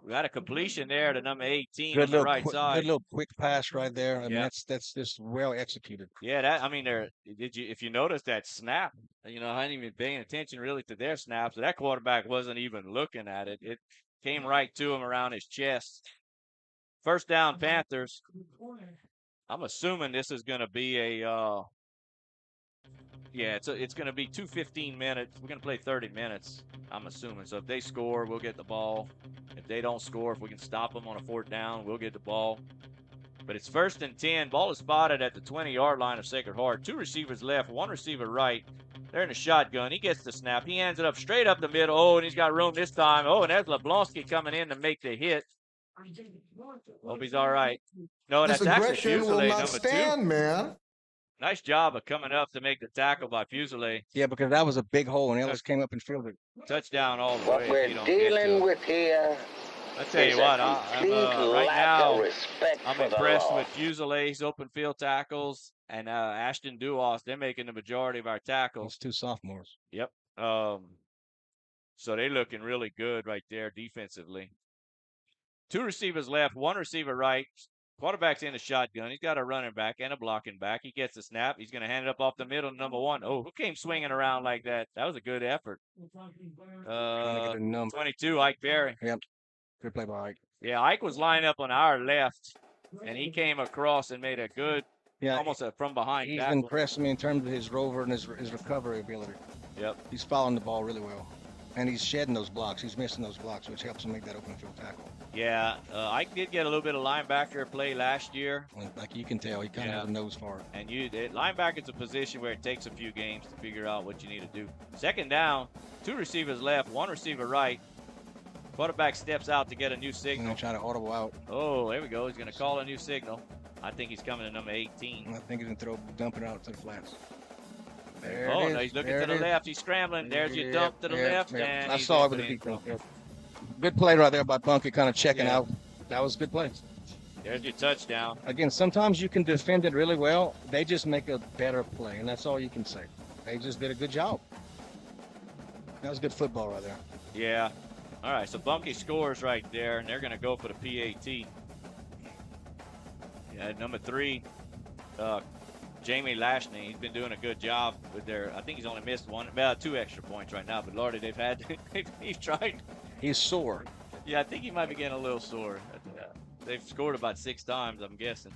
We got a completion there to number 18 on the right side. Good little quick pass right there. I mean, that's just well executed. Yeah, if you notice that snap, I hadn't even paying attention really to their snaps. So that quarterback wasn't even looking at it. It came right to him around his chest. First down, Panthers. I'm assuming this is going to be it's going to be 2 15-minute. We're going to play 30 minutes, I'm assuming. So if they score, we'll get the ball. If they don't score, if we can stop them on a 4th down, we'll get the ball. But it's 1st and 10. Ball is spotted at the 20-yard line of Sacred Heart. 2 receivers left, 1 receiver right. They're in a shotgun. He gets the snap. He hands it up straight up the middle. Oh, and he's got room this time. Oh, and there's LeBlanski coming in to make the hit. Hope he's all right. No, that's actually Fusilier, number 2. Man. Nice job of coming up to make the tackle by Fusilier. Yeah, because that was a big hole, and Ellis came up and filled it. Touchdown all the way. What we're dealing with here. I tell you what, I'm right now. I'm impressed with Fusilier, open field tackles, and Ashton Duos. They're making the majority of our tackles. Those 2 sophomores. Yep. So they're looking really good right there defensively. 2 receivers left, 1 receiver right. Quarterback's in the shotgun. He's got a running back and a blocking back. He gets the snap. He's going to hand it up off the middle to number 1. Oh, who came swinging around like that? That was a good effort. 22, Ike Perry. Yep. Good play by Ike. Yeah, Ike was lined up on our left, and he came across and made a good, almost a from-behind tackle. He's impressed me in terms of his rover and his recovery ability. Yep. He's following the ball really well. And he's shedding those blocks. He's missing those blocks, which helps him make that open field tackle. Yeah, Ike did get a little bit of linebacker play last year. Like you can tell, he kind of has a nose for it. And linebacker's a position where it takes a few games to figure out what you need to do. 2nd down, 2 receivers left, 1 receiver right. Quarterback steps out to get a new signal. And try to audible out. Oh, there we go. He's going to call a new signal. I think he's coming to number 18. I think he's going to dump it out to the flats. No, he's looking to the left. He's scrambling. There's your dump to the left. And I saw it with the people. Good play right there by Bunky, kind of checking out. That was a good play. There's your touchdown. Again, sometimes you can defend it really well. They just make a better play, and that's all you can say. They just did a good job. That was good football right there. Yeah. All right, so Bunky scores right there, and they're going to go for the PAT. Yeah, number 3, Jamie Lashney, he's been doing a good job with I think he's only missed 2 extra points right now, but Lordy, he's tried. He's sore. Yeah, I think he might be getting a little sore. They've scored about 6 times, I'm guessing.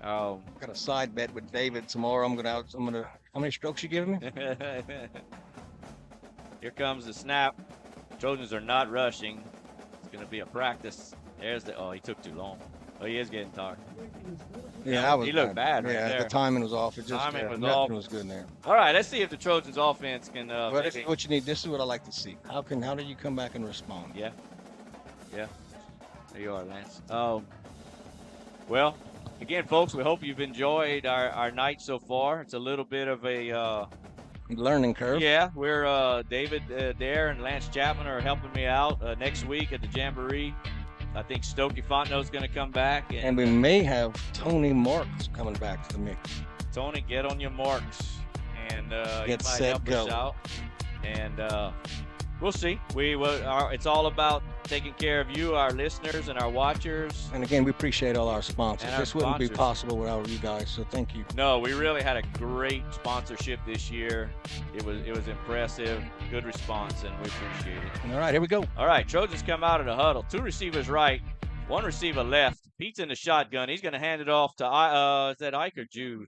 Got a side bet with David tomorrow. How many strokes you giving me? Here comes the snap. Trojans are not rushing. It's going to be a practice. He took too long. Oh, he is getting tired. Yeah, he looked bad right yeah, there. the timing was off. It just Timing was nothing off. was good there. All right, let's see if the Trojans offense can. But this is what you need. This is what I like to see. How do you come back and respond? Yeah. There you are, Lance. Well, again, folks, we hope you've enjoyed our night so far. It's a little bit of a learning curve. Yeah, we're David Dare and Lance Chapman are helping me out next week at the Jamboree. I think Stokey Fontenot's going to come back. And we may have Tony Marks coming back to the mix. Tony, get on your marks. And Get he might set, help go. us out. And we'll see. It's all about taking care of you, our listeners, and our watchers. And again, we appreciate all our sponsors. And our This wouldn't be sponsors. possible without you guys, so thank you. No, we really had a great sponsorship this year. It was impressive, good response, and we appreciate it. All right, here we go. All right, Trojans come out of the huddle. 2 receivers right, 1 receiver left. Pete's in the shotgun. He's going to hand it off to is that Ike or Jude?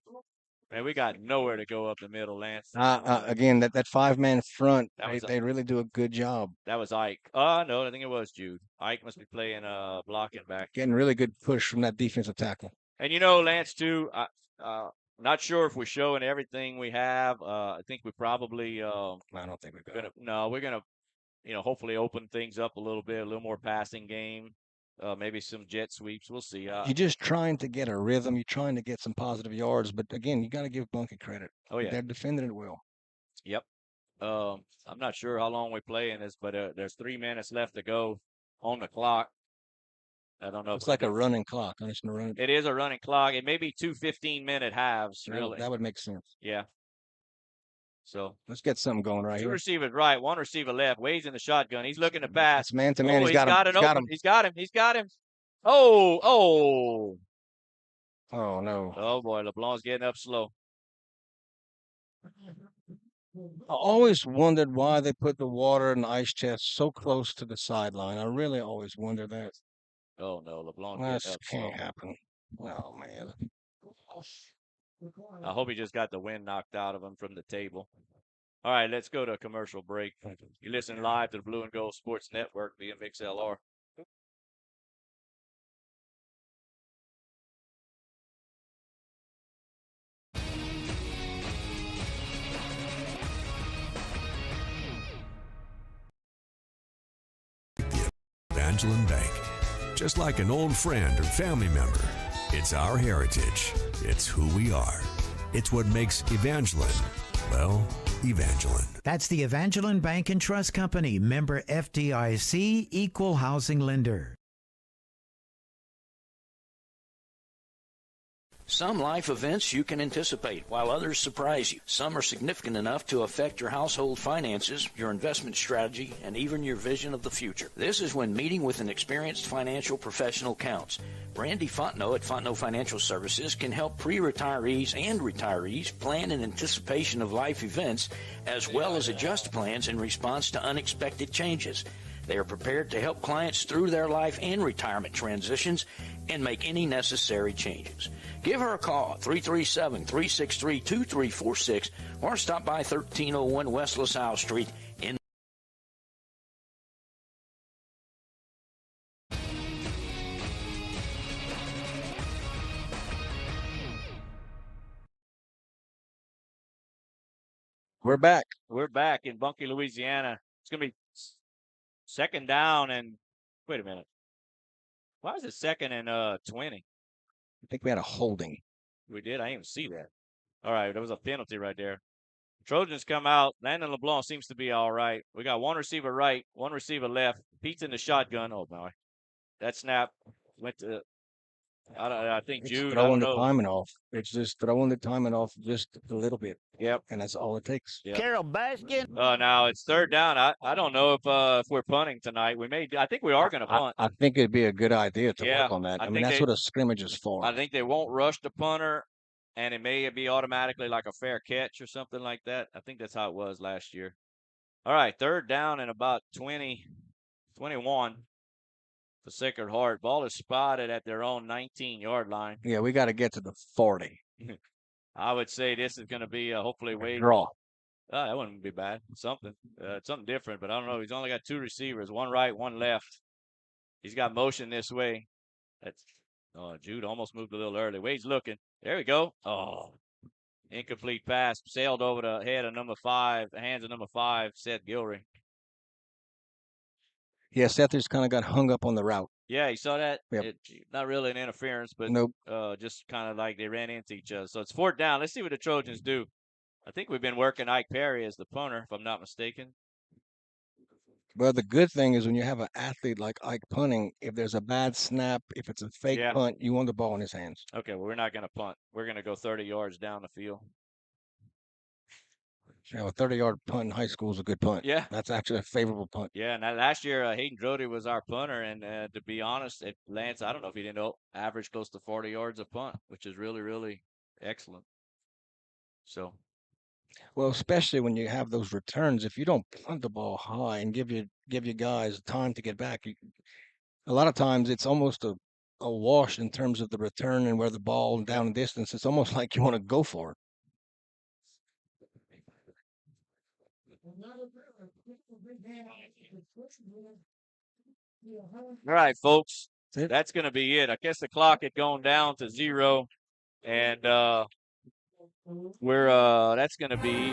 Man, we got nowhere to go up the middle, Lance. Again, that 5-man front, That was they really do a good job. That was Ike. No, I think it was Jude. Ike must be playing blocking back. Getting really good push from that defensive tackle. And Lance, too, not sure if we're showing everything we have. I think we probably I don't think we're gonna. No, we're gonna, hopefully open things up a little bit, a little more passing game. Maybe some jet sweeps. We'll see. You're just trying to get a rhythm. You're trying to get some positive yards. But again, you got to give Bunky credit. Oh, yeah. They're defending it well. Yep. I'm not sure how long we play in this, but there's 3 minutes left to go on the clock. I don't know. It's like a running clock. It is a running clock. It may be 2 15-minute halves, really. That would make sense. Yeah. So let's get something going right 2 here. receivers right, 1 receiver left. Wade's in the shotgun. He's looking to pass. It's man to man. He's got him. He's got him. Oh, no. Oh, boy. LeBlanc's getting up slow. I always wondered why they put the water and the ice chest so close to the sideline. I really always wondered that. Oh, no. LeBlanc That getting up can't slow. happen. Oh, man. I hope he just got the wind knocked out of him from the table. All right, let's go to a commercial break. You're listening live to the Blue and Gold Sports Network, BMXLR. Evangeline Bank. Just like an old friend or family member, it's our heritage. It's who we are. It's what makes Evangeline, well, Evangeline. That's the Evangeline Bank and Trust Company, member FDIC, equal housing lender. Some life events you can anticipate, while others surprise you. Some are significant enough to affect your household finances, your investment strategy, and even your vision of the future. This is when meeting with an experienced financial professional counts. Randy Fontenot at Fontenot Financial Services can help pre-retirees and retirees plan in anticipation of life events, as well as adjust plans in response to unexpected changes. They are prepared to help clients through their life and retirement transitions and make any necessary changes. Give her a call at 337-363-2346 or stop by 1301 West LaSalle Street in We're back. We're back in Bunkie, Louisiana. It's going to be second down and wait a minute. Why is it second and 20? I think we had a holding. We did? I didn't even see that. All right, there was a penalty right there. Trojans come out. Landon LeBlanc seems to be all right. We got 1 receiver right, 1 receiver left. Pete's in the shotgun. Oh, my. That snap went to, I think, Jude. Throwing the timing off. It's just throwing the timing off just a little bit. Yep. And that's all it takes. Yep. Carol Baskin. Now it's third down. I don't know if we're punting tonight. I think we are going to punt. I think it'd be a good idea to work on that. I I mean, think that's what a scrimmage is for. I think they won't rush the punter, and it may be automatically like a fair catch or something like that. I think that's how it was last year. All right, third down and about 21 for Sacred Heart. Ball is spotted at their own 19-yard line. Yeah, we got to get to the 40. I would say this is going to be hopefully Wade. Draw. That wouldn't be bad. Something different, but I don't know. He's only got 2 receivers, 1 right, 1 left. He's got motion this way. Jude almost moved a little early. Wade's looking. There we go. Oh, incomplete pass. Sailed over the head of number 5, the hands of number 5, Seth Gilry. Yeah, Seth just kind of got hung up on the route. Yeah, you saw that? Yep. Not really an interference, but Nope. just kind of like they ran into each other. So it's 4th down. Let's see what the Trojans do. I think we've been working Ike Perry as the punter, if I'm not mistaken. Well, the good thing is when you have an athlete like Ike punting, if there's a bad snap, if it's a fake punt, you want the ball in his hands. Okay, well, we're not going to punt. We're going to go 30 yards down the field. You know, a 30-yard punt in high school is a good punt. Yeah. That's actually a favorable punt. Yeah, and last year, Hayden Drody was our punter, and to be honest, Lance, I don't know if he didn't know, averaged close to 40 yards a punt, which is really, really excellent. So. Well, especially when you have those returns, if you don't punt the ball high and give you guys time to get back, a lot of times it's almost a wash in terms of the return and where the ball down the distance. It's almost like you want to go for it. All right, folks. That's going to be it. I guess the clock had gone down to 0, and that's going to be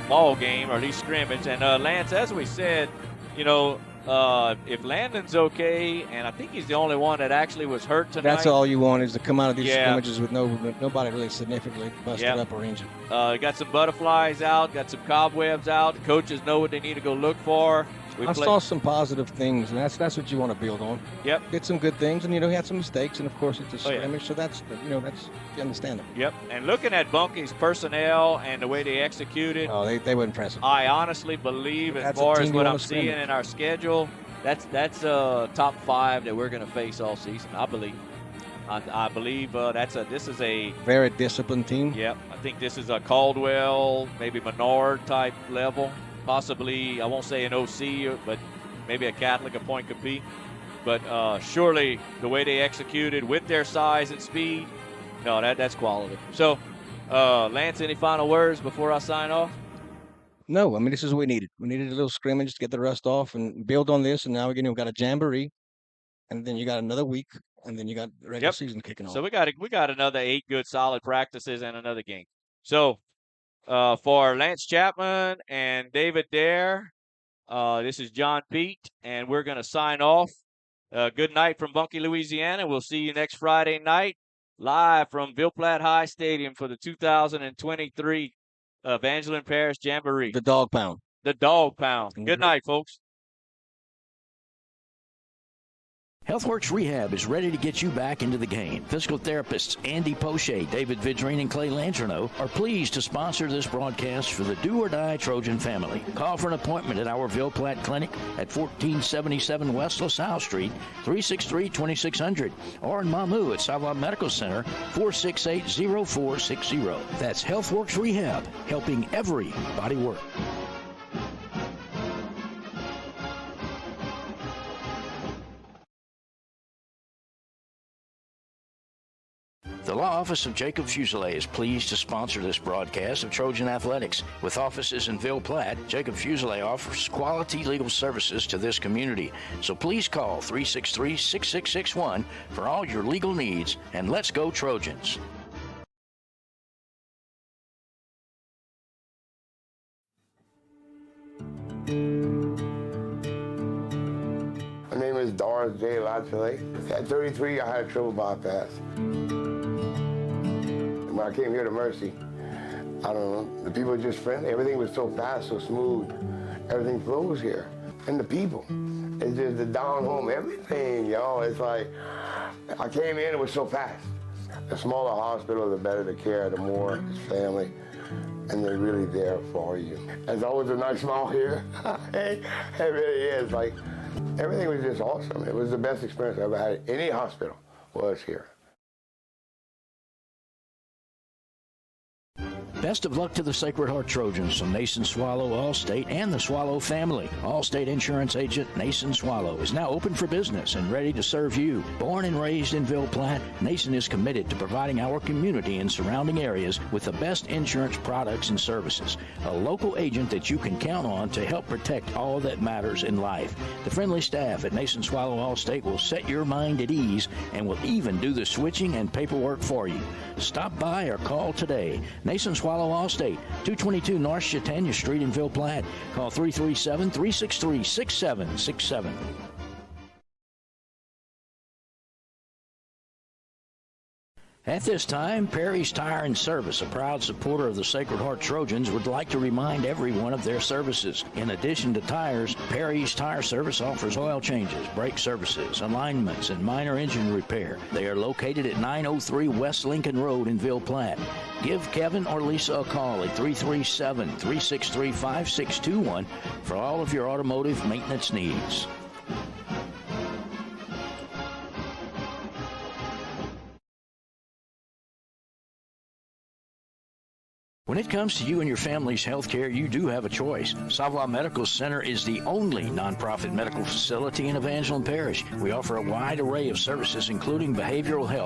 ball game, or at least scrimmage. And Lance, as we said, if Landon's okay, and I think he's the only one that actually was hurt tonight. That's all you want is to come out of these scrimmages with nobody really significantly busted up or injured. Got some butterflies out, got some cobwebs out. The coaches know what they need to go look for. I saw some positive things, and that's what you want to build on. Yep. Did some good things, and he had some mistakes, and of course it's a scrimmage, so that's understandable. Yep. And looking at Bunky's personnel and the way they executed, they were impressive. I honestly believe, as far as what I'm seeing in our schedule, that's top 5 that we're going to face all season. I believe. I believe this is a very disciplined team. Yep. I think this is a Caldwell, maybe Menard type level. Possibly, I won't say an OC, but maybe a Catholic, a point could be. But surely the way they executed with their size and speed, that's quality. So, Lance, any final words before I sign off? No, I mean, this is what we needed. We needed a little scrimmage to get the rust off and build on this. And now we've got a jamboree, and then you got another week, and then you got the regular season kicking off. So we got another 8 good solid practices and another game. So. For Lance Chapman and David Dare, this is John Pete, and we're going to sign off. Good night from Bunkie, Louisiana. We'll see you next Friday night live from Ville Platte High Stadium for the 2023 Evangeline Parish Jamboree. The Dog Pound. The Dog Pound. Good night, folks. HealthWorks Rehab is ready to get you back into the game. Physical therapists Andy Poche, David Vidrine, and Clay Landreneau are pleased to sponsor this broadcast for the Do or Die Trojan family. Call for an appointment at our Ville Platte Clinic at 1477 West LaSalle Street, 363-2600, or in Mamou at Sava Medical Center, 468-0460. That's HealthWorks Rehab, helping everybody work. The law office of Jacob Fuselier is pleased to sponsor this broadcast of Trojan Athletics. With offices in Ville Platte, Jacob Fuselier offers quality legal services to this community. So please call 363-6661 for all your legal needs, and let's go Trojans. My name is Doris J. Lachele. At 33, I had a triple bypass. When I came here to Mercy, I don't know, the people were just friendly. Everything was so fast, so smooth. Everything flows here. And the people, it's just the down home, everything, y'all. It's like, I came in, it was so fast. The smaller hospital, the better the care, the more it's family. And they're really there for you. There's always a nice smile here. It really is. Like, everything was just awesome. It was the best experience I ever had at any hospital was here. Best of luck to the Sacred Heart Trojans from Nason Swallow, Allstate, and the Swallow family. Allstate Insurance Agent Nason Swallow is now open for business and ready to serve you. Born and raised in Ville Platte, Nason is committed to providing our community and surrounding areas with the best insurance products and services. A local agent that you can count on to help protect all that matters in life. The friendly staff at Nason Swallow Allstate will set your mind at ease and will even do the switching and paperwork for you. Stop by or call today. Nason Swallow Allstate, 222 North Chautauqua Street in Ville Platte. Call 337-363-6767. At this time, Perry's Tire and Service, a proud supporter of the Sacred Heart Trojans, would like to remind everyone of their services. In addition to tires, Perry's Tire Service offers oil changes, brake services, alignments, and minor engine repair. They are located at 903 West Lincoln Road in Ville Platte. Give Kevin or Lisa a call at 337-363-5621 for all of your automotive maintenance needs. When it comes to you and your family's health care, you do have a choice. Savoie Medical Center is the only nonprofit medical facility in Evangeline Parish. We offer a wide array of services, including behavioral health,